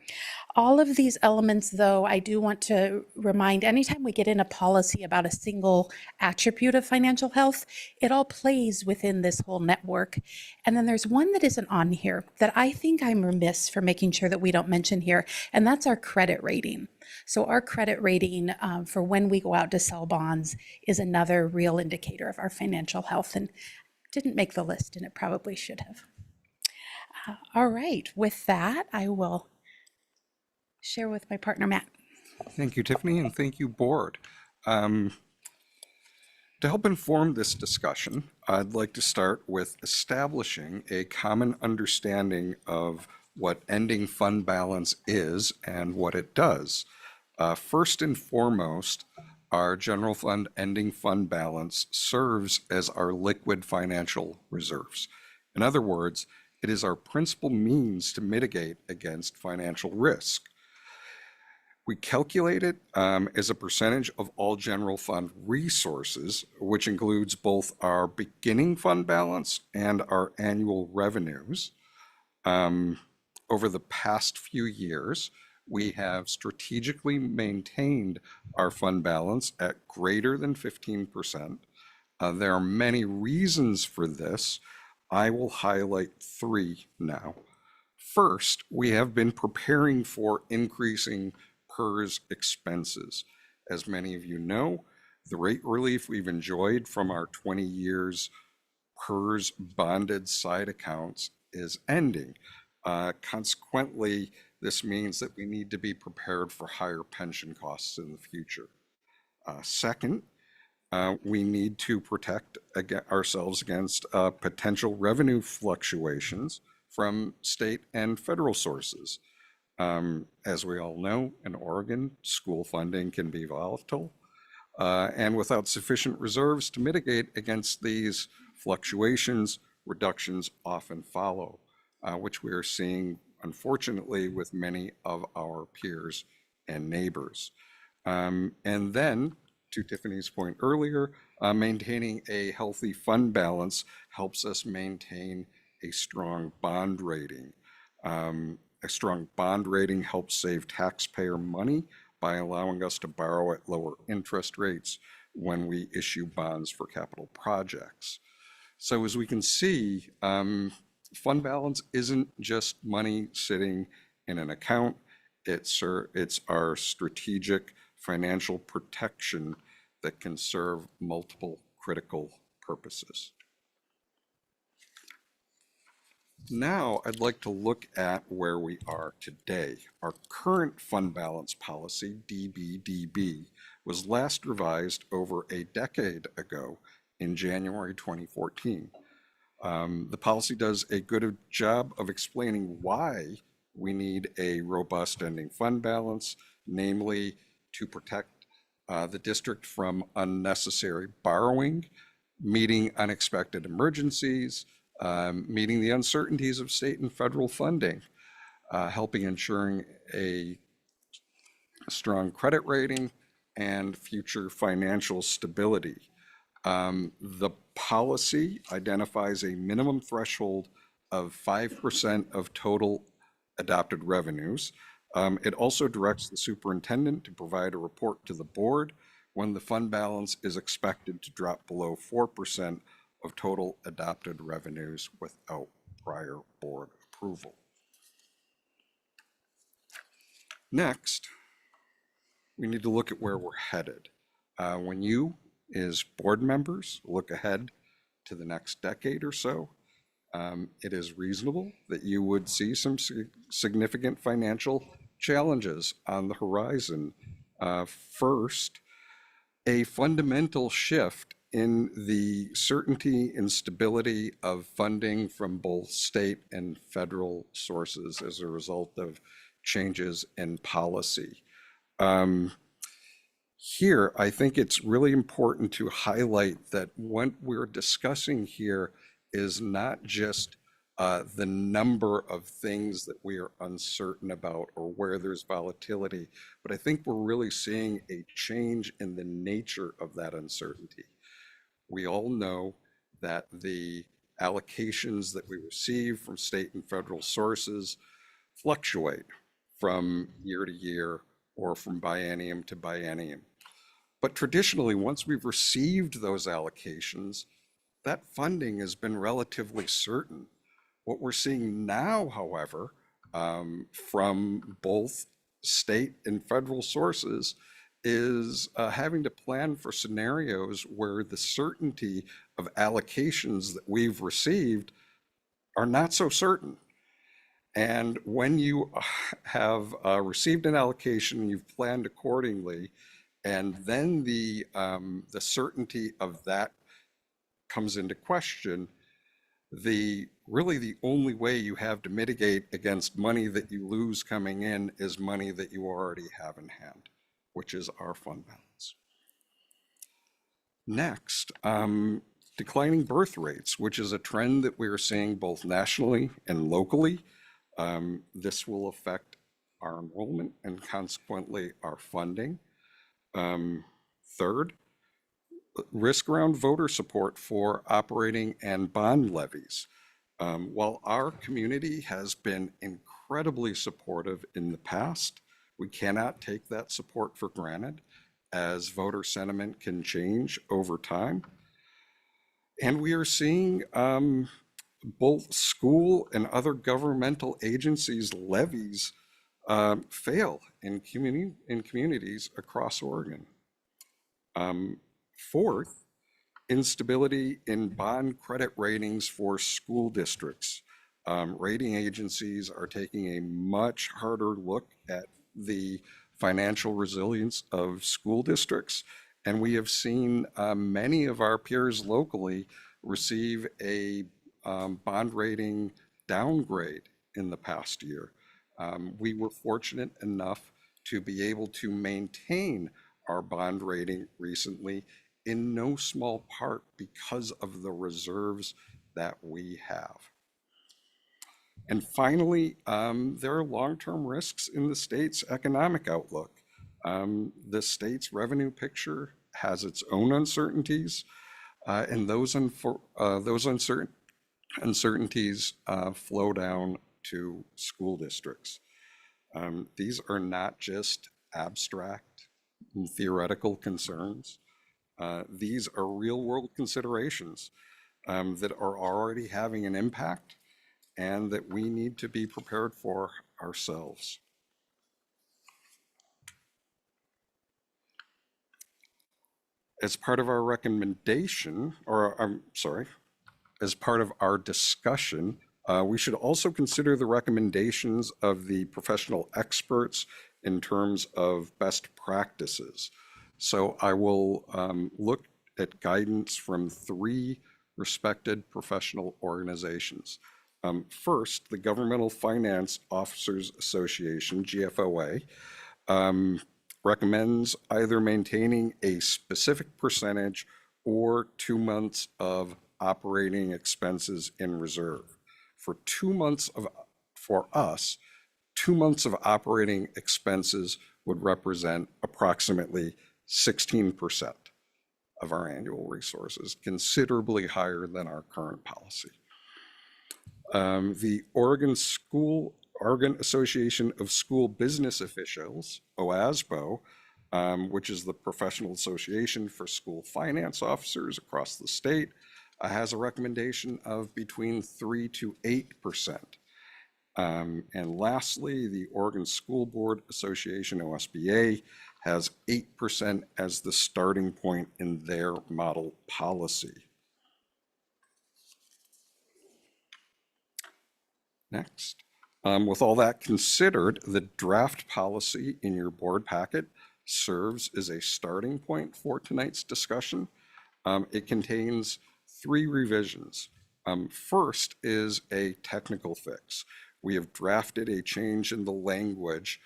All of these elements, though, I do want to remind, anytime we get in a policy about a single attribute of financial health, it all plays within this whole network. And then there's one that isn't on here that I think I'm remiss for making sure that we don't mention here, and that's our credit rating. So our credit rating for when we go out to sell bonds is another real indicator of our financial health, and didn't make the list, and it probably should have. All right, with that, I will share with my partner, Matt. Thank you, Tiffany, and thank you, board. To help inform this discussion, I'd like to start with establishing a common understanding of what ending fund balance is and what it does. First and foremost, our general fund ending fund balance serves as our liquid financial reserves. In other words, it is our principal means to mitigate against financial risk. We calculate it as a percentage of all general fund resources, which includes both our beginning fund balance and our annual revenues. Over the past few years, we have strategically maintained our fund balance at greater than 15%. There are many reasons for this. I will highlight 3 now. First, we have been preparing for increasing PERS expenses. As many of you know, the rate relief we've enjoyed from our 20 years PERS bonded side accounts is ending. Consequently, this means that we need to be prepared for higher pension costs in the future. Second, we need to protect ourselves against potential revenue fluctuations from state and federal sources. As we all know, in Oregon, school funding can be volatile, and without sufficient reserves to mitigate against these fluctuations, reductions often follow, which we are seeing, unfortunately, with many of our peers and neighbors. And then, to Tiffany's point earlier, maintaining a healthy fund balance helps us maintain a strong bond rating. A strong bond rating helps save taxpayer money by allowing us to borrow at lower interest rates when we issue bonds for capital projects. So as we can see, fund balance isn't just money sitting in an account. It's our strategic financial protection that can serve multiple critical purposes. Now, I'd like to look at where we are today. Our current fund balance policy, DBDB, was last revised over a decade ago in January 2014. The policy does a good job of explaining why we need a robust ending fund balance, namely to protect the district from unnecessary borrowing, meeting unexpected emergencies, meeting the uncertainties of state and federal funding, helping ensuring a strong credit rating and future financial stability. The policy identifies a minimum threshold of 5% of total adopted revenues. It also directs the superintendent to provide a report to the board when the fund balance is expected to drop below 4% of total adopted revenues without prior board approval. Next, we need to look at where we're headed. When you, as board members, look ahead to the next decade or so, it is reasonable that you would see some significant financial challenges on the horizon. First, a fundamental shift in the certainty and stability of funding from both state and federal sources as a result of changes in policy. Here, I think it's really important to highlight that what we're discussing here is not just the number of things that we are uncertain about or where there's volatility, but I think we're really seeing a change in the nature of that uncertainty. We all know that the allocations that we receive from state and federal sources fluctuate from year to year or from biennium to biennium. But traditionally, once we've received those allocations, that funding has been relatively certain. What we're seeing now, however, from both state and federal sources is having to plan for scenarios where the certainty of allocations that we've received are not so certain. And when you have received an allocation, you've planned accordingly, and then the certainty of that comes into question, the really the only way you have to mitigate against money that you lose coming in is money that you already have in hand, which is our fund balance. Next, declining birth rates, which is a trend that we are seeing both nationally and locally. This will affect our enrollment and consequently our funding. Third, risk around voter support for operating and bond levies. While our community has been incredibly supportive in the past, we cannot take that support for granted, as voter sentiment can change over time. And we are seeing both school and other governmental agencies' levies fail in communities across Oregon. Fourth, instability in bond credit ratings for school districts. Rating agencies are taking a much harder look at the financial resilience of school districts, and we have seen many of our peers locally receive a bond rating downgrade in the past year. We were fortunate enough to be able to maintain our bond rating recently, in no small part because of the reserves that we have. And finally, there are long-term risks in the state's economic outlook. The state's revenue picture has its own uncertainties, and those uncertainties flow down to school districts. These are not just abstract and theoretical concerns. These are real-world considerations that are already having an impact and that we need to be prepared for ourselves. As part of our recommendation, or I'm sorry, as part of our discussion, we should also consider the recommendations of the professional experts in terms of best practices. So I will look at guidance from 3 respected professional organizations. First, the Governmental Finance Officers Association, GFOA, recommends either maintaining a specific percentage or 2 months of operating expenses in reserve. For 2 months of, for us, 2 months of operating expenses would represent approximately 16% of our annual resources, considerably higher than our current policy. The Oregon Association of School Business Officials, OASBO, which is the professional association for school finance officers across the state, has a recommendation of between 3 to 8%. And lastly, the Oregon School Board Association, OSBA, has 8% as the starting point in their model policy. Next. With all that considered, the draft policy in your board packet serves as a starting point for tonight's discussion. It contains 3 revisions. First is a technical fix. We have drafted a change in the language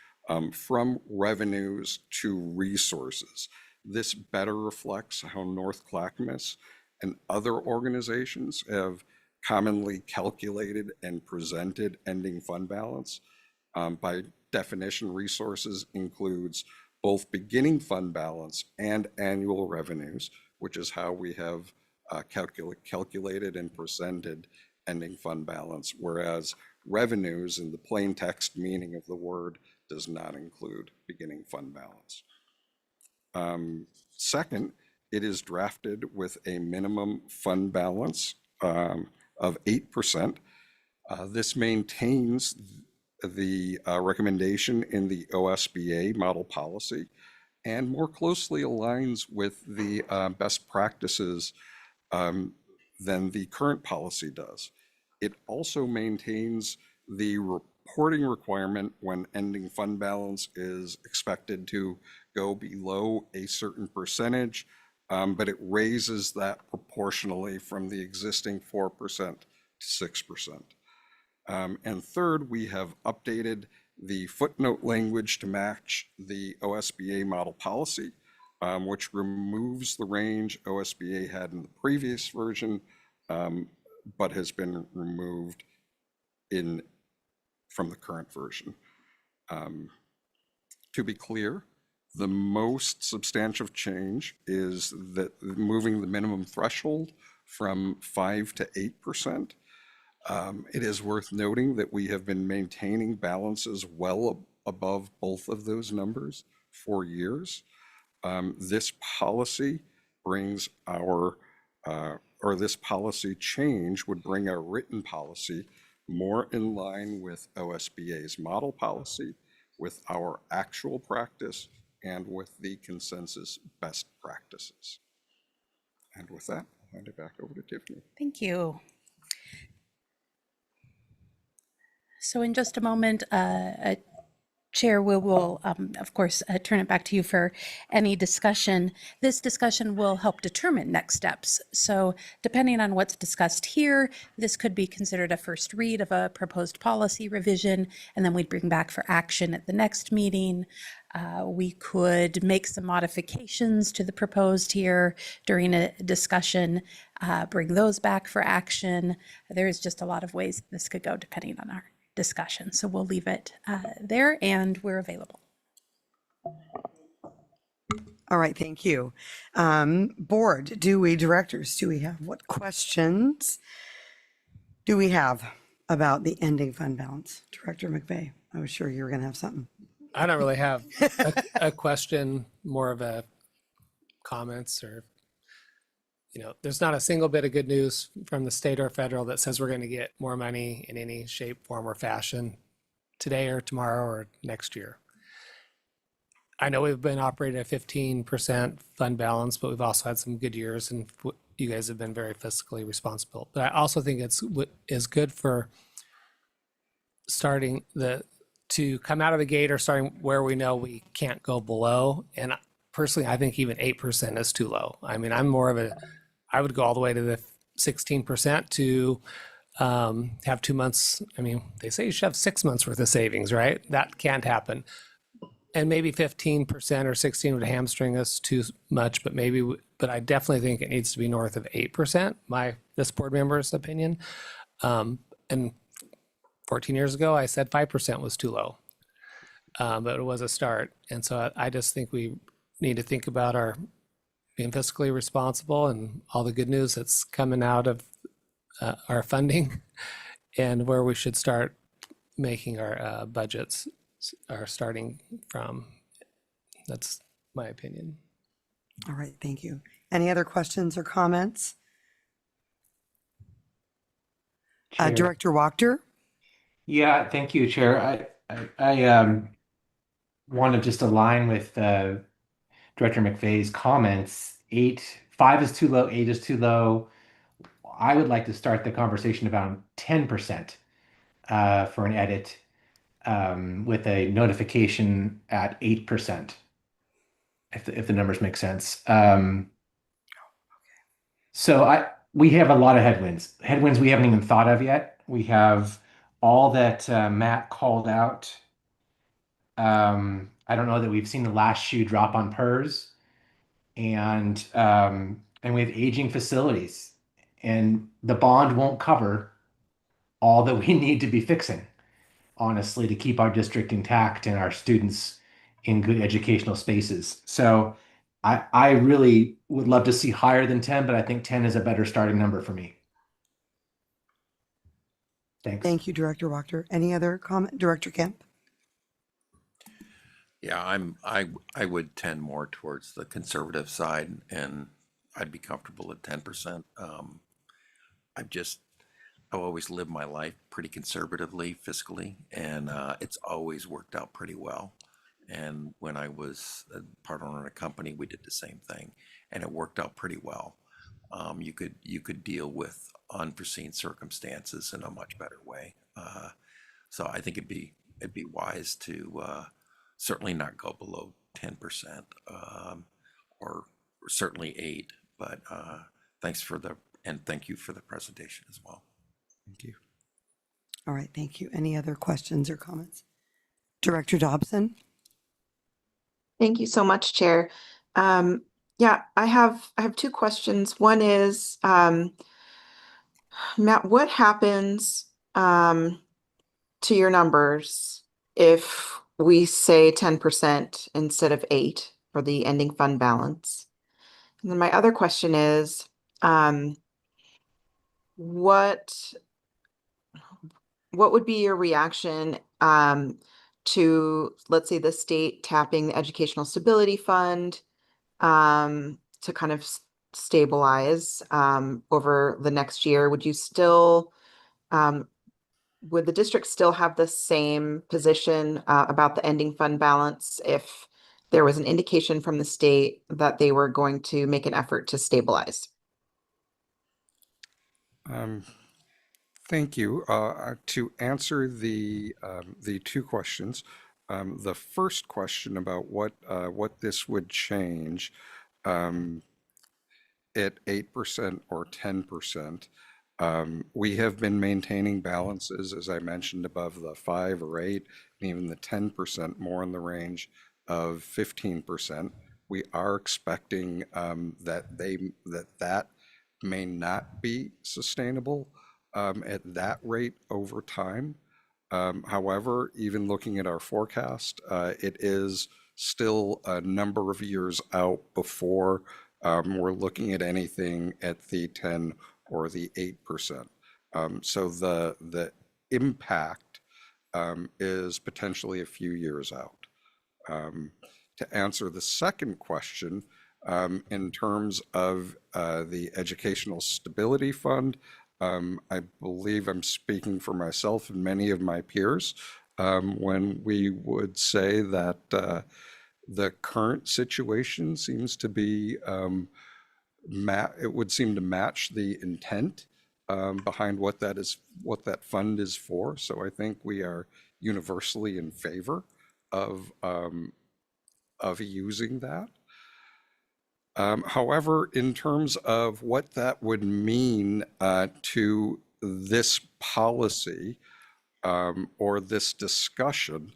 from revenues to resources. This better reflects how North Clackamas and other organizations have commonly calculated and presented ending fund balance. By definition, resources includes both beginning fund balance and annual revenues, which is how we have calculated and presented ending fund balance, whereas revenues, in the plain text meaning of the word, does not include beginning fund balance. Second, it is drafted with a minimum fund balance of 8%. This maintains the recommendation in the OSBA model policy and more closely aligns with the best practices than the current policy does. It also maintains the reporting requirement when ending fund balance is expected to go below a certain percentage, but it raises that proportionally from the existing 4% to 6%. And third, we have updated the footnote language to match the OSBA model policy, which removes the range OSBA had in the previous version, but has been removed from the current version. To be clear, the most substantial change is that moving the minimum threshold from 5 to 8%. It is worth noting that we have been maintaining balances well above both of those numbers for years. This policy brings this policy change would bring our written policy more in line with OSBA's model policy, with our actual practice, and with the consensus best practices. And with that, I'll hand it back over to Tiffany. Thank you. So in just a moment, Chair, we will, of course, turn it back to you for any discussion. This discussion will help determine next steps. So depending on what's discussed here, this could be considered a first read of a proposed policy revision, and then we'd bring back for action at the next meeting. We could make some modifications to the proposed here during a discussion, bring those back for action. There's just a lot of ways this could go depending on our discussion. So we'll leave it there, and we're available. All right, thank you. Board, directors, do we have, what questions do we have about the ending fund balance? Director McVeigh, I was sure you were going to have something. I don't really have a question, more of a comments or, there's not a single bit of good news from the state or federal that says we're going to get more money in any shape, form, or fashion today or tomorrow or next year. I know we've been operating at 15% fund balance, but we've also had some good years, and you guys have been very fiscally responsible. But I also think is good for starting to come out of the gate or starting where we know we can't go below. And personally, I think even 8% is too low. I mean, I would go all the way to the 16% to have 2 months. I mean, they say you should have 6 months worth of savings, right? That can't happen. And maybe 15% or 16 would hamstring us too much, but I definitely think it needs to be north of 8%, this board member's opinion. And 14 years ago, I said 5% was too low, but it was a start. And so I just think we need to think about our being fiscally responsible and all the good news that's coming out of our funding and where we should start making our budgets are starting from. That's my opinion. All right, thank you. Any other questions or comments? Director Wachter? Yeah, thank you, Chair. I want to just align with Director McVeigh's comments. 5 is too low, 8 is too low. I would like to start the conversation about 10% for an edit with a notification at 8%, if the numbers make sense. So we have a lot of headwinds we haven't even thought of yet. We have all that Matt called out. I don't know that we've seen the last shoe drop on PERS, and we have aging facilities, and the bond won't cover all that we need to be fixing, honestly, to keep our district intact and our students in good educational spaces. So I really would love to see higher than 10, but I think 10 is a better starting number for me. Thanks. Thank you, Director Wachter. Any other comment? Director Kemp? Yeah, I would tend more towards the conservative side, and I'd be comfortable at 10%. I've always lived my life pretty conservatively fiscally, and it's always worked out pretty well. And when I was a part owner in a company, we did the same thing, and it worked out pretty well. You could deal with unforeseen circumstances in a much better way. So I think it'd be wise to certainly not go below 10%, or certainly 8. But thank you for the presentation as well. Thank you. All right, thank you. Any other questions or comments? Director Dobson? Thank you so much, Chair. Yeah, I have two questions. One is, Matt, what happens to your numbers if we say 10% instead of 8 for the ending fund balance? And then my other question is, what would be your reaction to, let's say, the state tapping the Educational Stability Fund to kind of stabilize over the next year? Would you still, would the district still have the same position about the ending fund balance if there was an indication from the state that they were going to make an effort to stabilize? Thank you. To answer the two questions, the first question about what this would change at 8% or 10%. We have been maintaining balances, as I mentioned, above the 5 or 8, and even the 10% more in the range of 15%. We are expecting that may not be sustainable at that rate over time. However, even looking at our forecast, it is still a number of years out before we're looking at anything at the 10 or the 8%. So the impact is potentially a few years out. To answer the second question, in terms of the Educational Stability Fund, I believe I'm speaking for myself and many of my peers when we would say that the current situation seems to be, it would seem to match the intent behind what that fund is for. So I think we are universally in favor of using that. However, in terms of what that would mean to this policy or this discussion,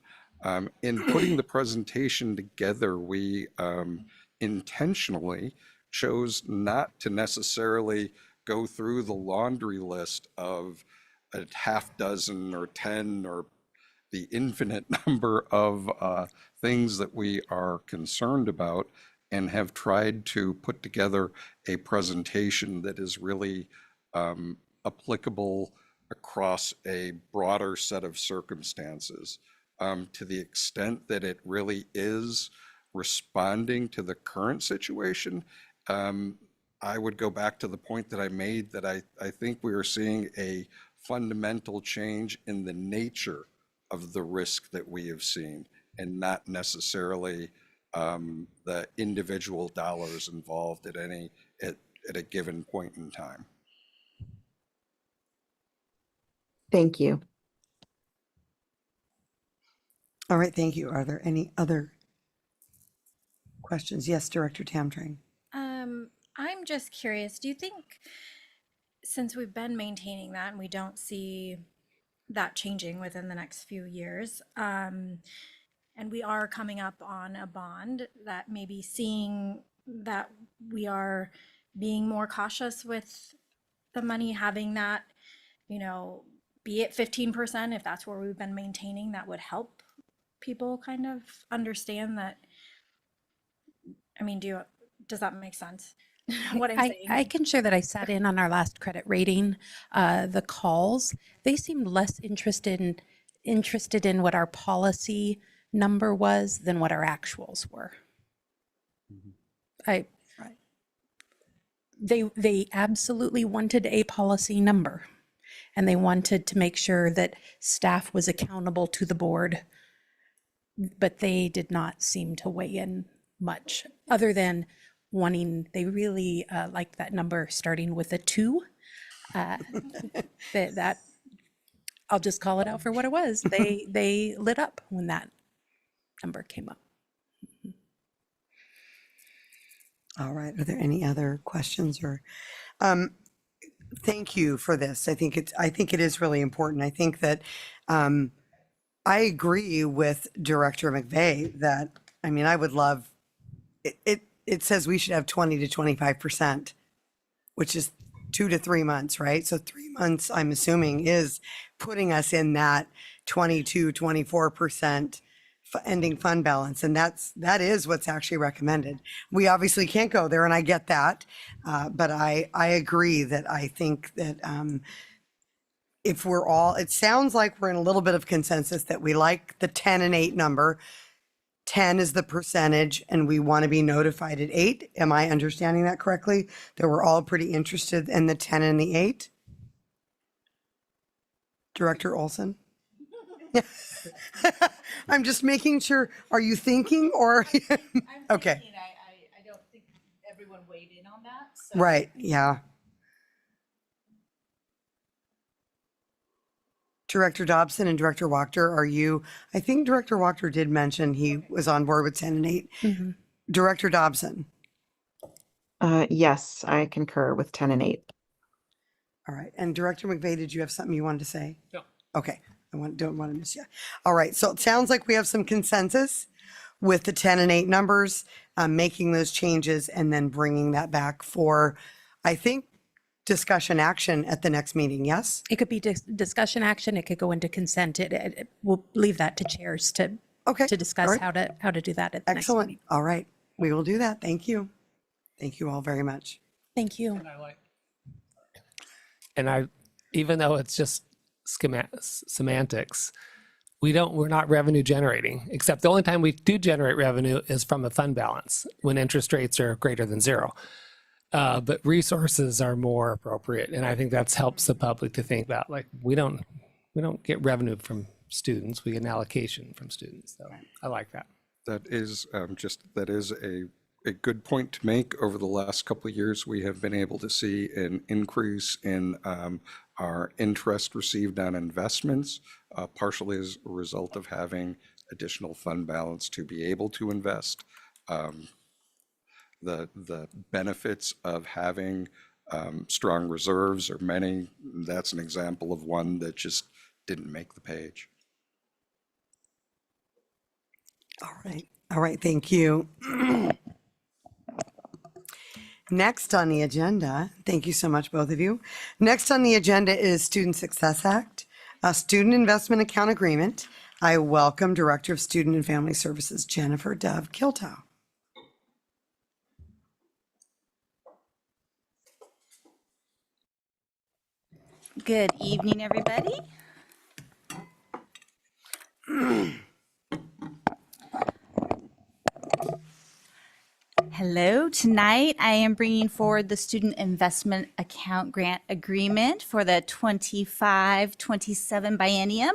in putting the presentation together, we intentionally chose not to necessarily go through the laundry list of a half dozen or 10 or the infinite number of things that we are concerned about, and have tried to put together a presentation that is really applicable across a broader set of circumstances. To the extent that it really is responding to the current situation, I would go back to the point that I made, that I think we are seeing a fundamental change in the nature of the risk that we have seen, and not necessarily the individual dollars involved at a given point in time. Thank you. All right, thank you. Are there any other questions? Yes, Director Tamtring. I'm just curious, do you think, since we've been maintaining that and we don't see that changing within the next few years, and we are coming up on a bond, that maybe seeing that we are being more cautious with the money, having that, be it 15%, if that's where we've been maintaining, that would help people kind of understand that. I mean, does that make sense? What I'm saying? I can share that I sat in on our last credit rating, the calls. They seemed less interested in what our policy number was than what our actuals were. They absolutely wanted a policy number, and they wanted to make sure that staff was accountable to the board, but they did not seem to weigh in much, other than they really liked that number starting with a 2. That I'll just call it out for what it was. They lit up when that number came up. All right, are there any other questions? Or thank you for this. I think it is really important. I think that I agree with Director McVeigh that, I mean, I would love, it says we should have 20 to 25%, which is 2 to 3 months, right? So 3 months, I'm assuming, is putting us in that 22, 24% ending fund balance. And that is what's actually recommended. We obviously can't go there, and I get that. But I agree that I think that if we're all, it sounds like we're in a little bit of consensus that we like the 10 and 8 number. 10 is the percentage, and we want to be notified at 8. Am I understanding that correctly? That we're all pretty interested in the 10 and the 8? Director Olson? I'm just making sure. Are you thinking or? Okay. I don't think everyone weighed in on that. Right, yeah. Director Dobson and Director Wachter, are you, I think Director Wachter did mention he was on board with 10 and 8. Mm-hmm. Director Dobson. Yes, I concur with 10 and 8. All right. And Director McVeigh, did you have something you wanted to say? No. Okay. Don't want to miss you. All right. So it sounds like we have some consensus with the 10 and 8 numbers, making those changes and then bringing that back for, I think, discussion action at the next meeting. Yes? It could be discussion action. It could go into consent. We'll leave that to chairs to discuss All right. how to do that at the next Excellent. meeting. All right. We will do that. Thank you. Thank you all very much. Thank you. Even though it's just semantics, we're not revenue generating, except the only time we do generate revenue is from a fund balance when interest rates are greater than 0. But resources are more appropriate. And I think that's helps the public to think about, like, we don't get revenue from students, we get an allocation from students. So I like that. That is a good point to make. Over the last couple of years, we have been able to see an increase in our interest received on investments, partially as a result of having additional fund balance to be able to invest. The benefits of having strong reserves are many. That's an example of one that just didn't make the page. All right. All right. Thank you. Next on the agenda, thank you so much, both of you. Next on the agenda is Student Success Act, a Student Investment Account Agreement. I welcome Director of Student and Family Services, Jennifer Dove Kiltow. Good evening, everybody. Hello, tonight I am bringing forward the Student Investment Account Grant Agreement for the 25-27 biennium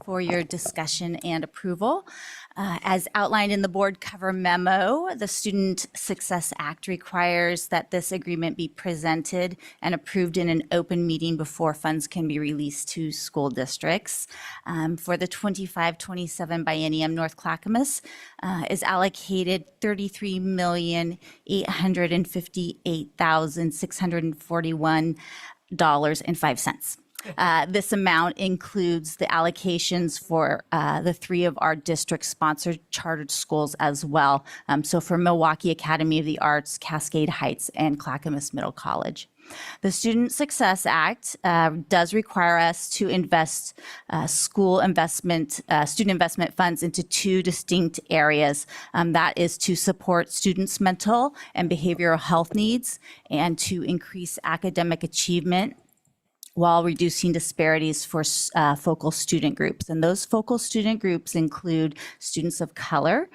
for your discussion and approval. As outlined in the board cover memo, the Student Success Act requires that this agreement be presented and approved in an open meeting before funds can be released to school districts. For the 25-27 biennium, North Clackamas is allocated $33,858,641.05. This amount includes the allocations for the 3 of our district-sponsored chartered schools as well. So for Milwaukee Academy of the Arts, Cascade Heights, and Clackamas Middle College. The Student Success Act does require us to invest student investment funds into 2 distinct areas. That is to support students' mental and behavioral health needs and to increase academic achievement while reducing disparities for focal student groups. And those focal student groups include students of color,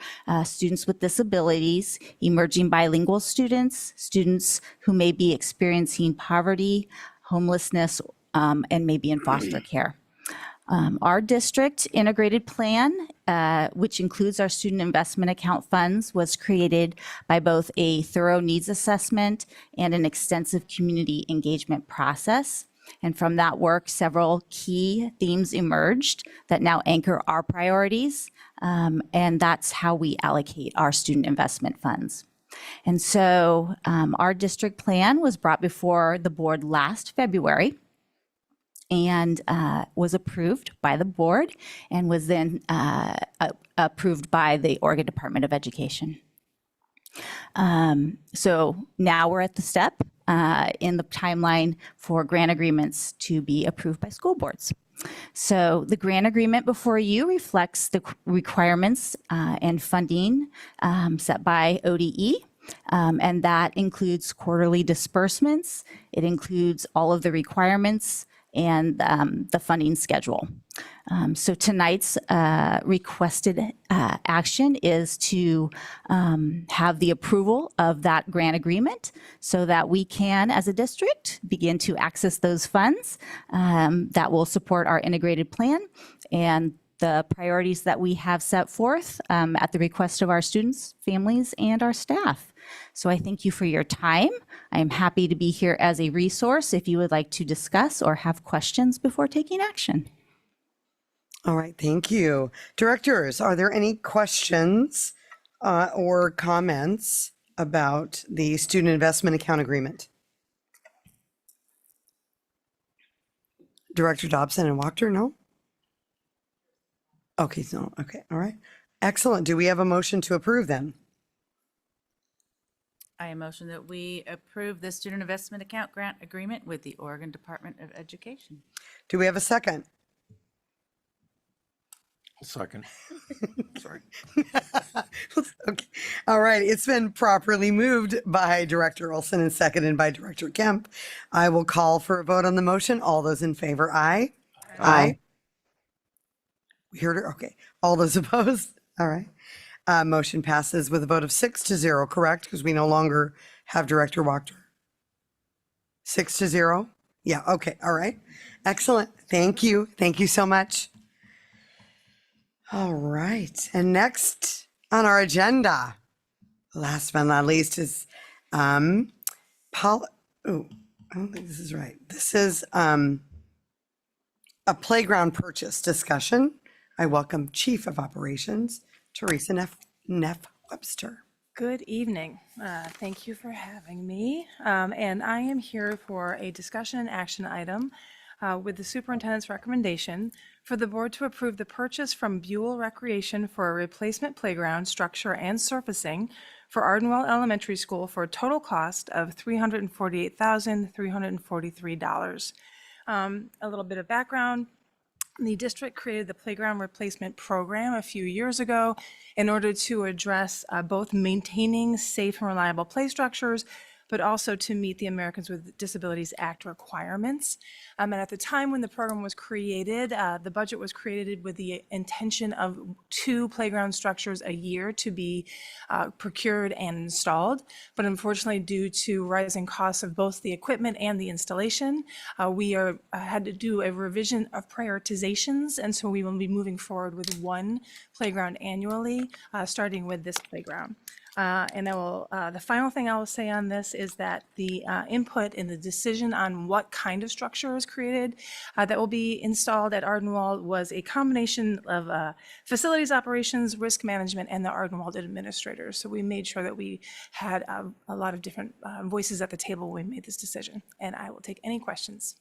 students with disabilities, emerging bilingual students, students who may be experiencing poverty, homelessness, and maybe in foster care. Our district integrated plan, which includes our student investment account funds, was created by both a thorough needs assessment and an extensive community engagement process. And from that work, several key themes emerged that now anchor our priorities, and that's how we allocate our student investment funds. And so our district plan was brought before the board last February and was approved by the board and was then approved by the Oregon Department of Education. So now we're at the step in the timeline for grant agreements to be approved by school boards. So the grant agreement before you reflects the requirements and funding set by ODE. And that includes quarterly disbursements. It includes all of the requirements and the funding schedule. So tonight's requested action is to have the approval of that grant agreement so that we can, as a district, begin to access those funds that will support our integrated plan and the priorities that we have set forth at the request of our students, families, and our staff. So I thank you for your time. I am happy to be here as a resource if you would like to discuss or have questions before taking action. All right, thank you. Directors, are there any questions or comments about the student investment account agreement? Director Dobson and Wachter, no? Okay, so, okay, all right. Excellent. Do we have a motion to approve then? I motion that we approve the student investment account grant agreement with the Oregon Department of Education. Do we have a second? Second. Sorry. Okay. All right. It's been properly moved by Director Olson and seconded by Director Kemp. I will call for a vote on the motion. All those in favor, aye. Aye. We heard her. Okay. All those opposed? All right. Motion passes with a vote of 6-0, correct? Because we no longer have Director Wachter. 6-0? Yeah. Okay. All right. Excellent. Thank you. Thank you so much. All right. And next on our agenda, last but not least, is I don't think this is right. This is a playground purchase discussion. I welcome Chief of Operations, Teresa Neff Webster. Good evening. Thank you for having me. And I am here for a discussion and action item with the superintendent's recommendation for the board to approve the purchase from Buell Recreation for a replacement playground structure and surfacing for Ardenwell Elementary School for a total cost of $348,343. A little bit of background. The district created the playground replacement program a few years ago in order to address both maintaining safe and reliable play structures, but also to meet the Americans with Disabilities Act requirements. And at the time when the program was created, the budget was created with the intention of 2 playground structures a year to be procured and installed. But unfortunately, due to rising costs of both the equipment and the installation, we had to do a revision of prioritizations. And so we will be moving forward with 1 playground annually, starting with this playground. And the final thing I will say on this is that the input in the decision on what kind of structure is created that will be installed at Ardenwald was a combination of facilities operations, risk management, and the Ardenwald administrators. So we made sure that we had a lot of different voices at the table when we made this decision. And I will take any questions.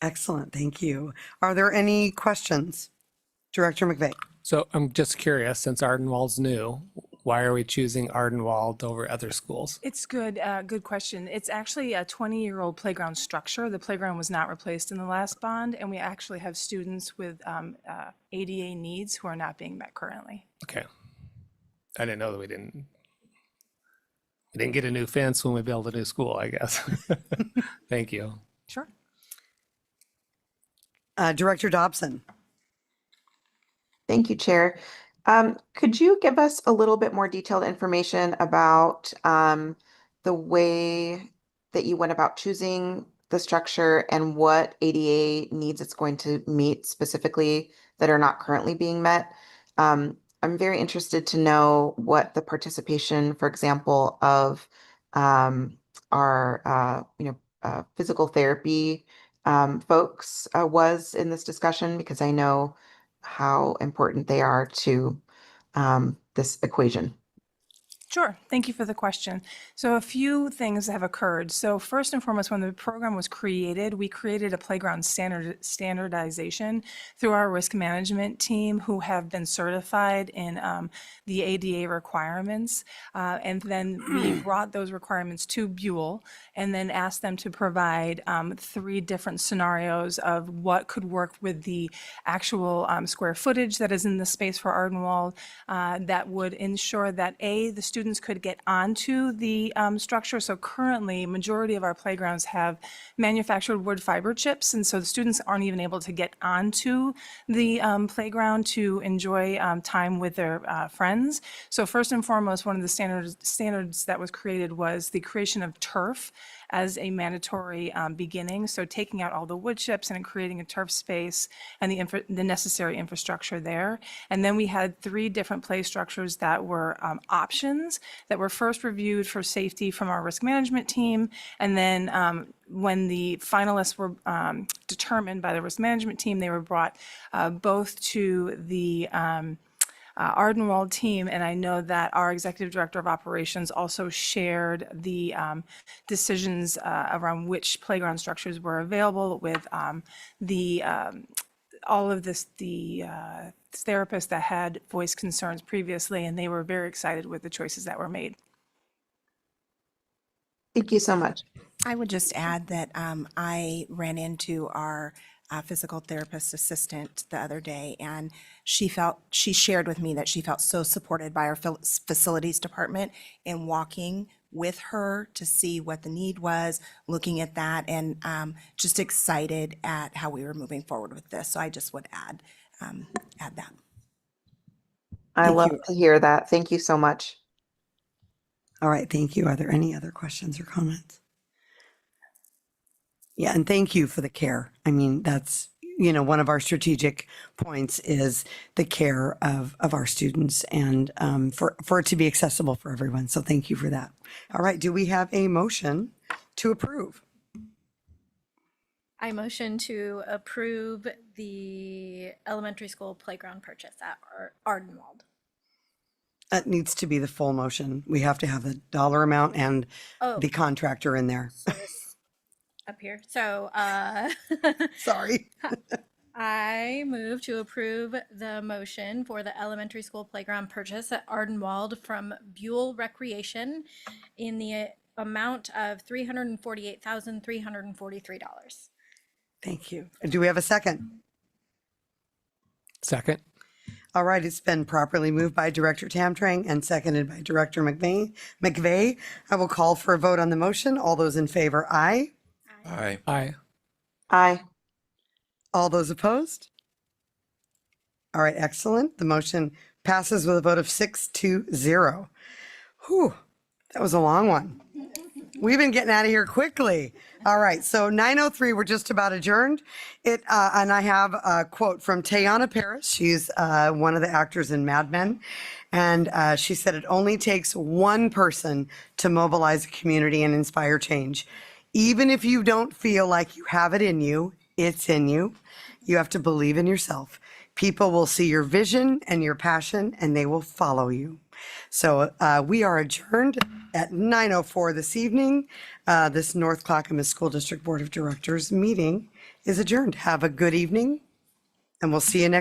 Excellent. Thank you. Are there any questions? Director McVeigh. So I'm just curious, since Ardenwald's new, why are we choosing Ardenwald over other schools? It's good. Good question. It's actually a 20-year-old playground structure. The playground was not replaced in the last bond, and we actually have students with ADA needs who are not being met currently. Okay. I didn't know that we didn't get a new fence when we built a new school, I guess. Thank you. Sure. Director Dobson. Thank you, Chair. Could you give us a little bit more detailed information about the way that you went about choosing the structure and what ADA needs it's going to meet specifically that are not currently being met? I'm very interested to know what the participation, for example, of our physical therapy folks was in this discussion, because I know how important they are to this equation. Sure. Thank you for the question. So a few things have occurred. So first and foremost, when the program was created, we created a playground standardization through our risk management team who have been certified in the ADA requirements. And then we brought those requirements to Buell and then asked them to provide 3 different scenarios of what could work with the actual square footage that is in the space for Ardenwald that would ensure that the students could get onto the structure. So currently, majority of our playgrounds have manufactured wood fiber chips, and so the students aren't even able to get onto the playground to enjoy time with their friends. So first and foremost, one of the standards that was created was the creation of turf as a mandatory beginning. So taking out all the wood chips and creating a turf space and the necessary infrastructure there. And then we had 3 different play structures that were options that were first reviewed for safety from our risk management team. And then when the finalists were determined by the risk management team, they were brought both to the Ardenwald team, and I know that our executive director of operations also shared the decisions around which playground structures were available with all of the therapists that had voiced concerns previously, and they were very excited with the choices that were made. Thank you so much. I would just add that I ran into our physical therapist assistant the other day, and she shared with me that she felt so supported by our facilities department in walking with her to see what the need was, looking at that, and just excited at how we were moving forward with this. So I just would add that. I love to hear that. Thank you so much. All right, thank you. Are there any other questions or comments? Yeah, and thank you for the care. I mean, that's, one of our strategic points is the care of our students and for it to be accessible for everyone. So thank you for that. All right, do we have a motion to approve? I motion to approve the elementary school playground purchase at Ardenwald. That needs to be the full motion. We have to have the dollar amount and the contractor in there. Up here. So, sorry. I move to approve the motion for the elementary school playground purchase at Ardenwald from Buell Recreation in the amount of $348,343. Thank you. Do we have a second? Second. All right, it's been properly moved by Director Tamtrang and seconded by Director McVeigh. I will call for a vote on the motion. All those in favor, aye. Aye. Aye. Aye. All those opposed? All right, excellent. The motion passes with a vote of 6-0. Whew, that was a long one. We've been getting out of here quickly. All right, so 9:03, we're just about adjourned. And I have a quote from Tayana Paris. She's one of the actors in Mad Men. And she said, "It only takes one person to mobilize a community and inspire change. Even if you don't feel like you have it in you, it's in you. You have to believe in yourself. People will see your vision and your passion, and they will follow you." So we are adjourned at 9:04 this evening. This North Clackamas School District Board of Directors meeting is adjourned. Have a good evening, and we'll see you next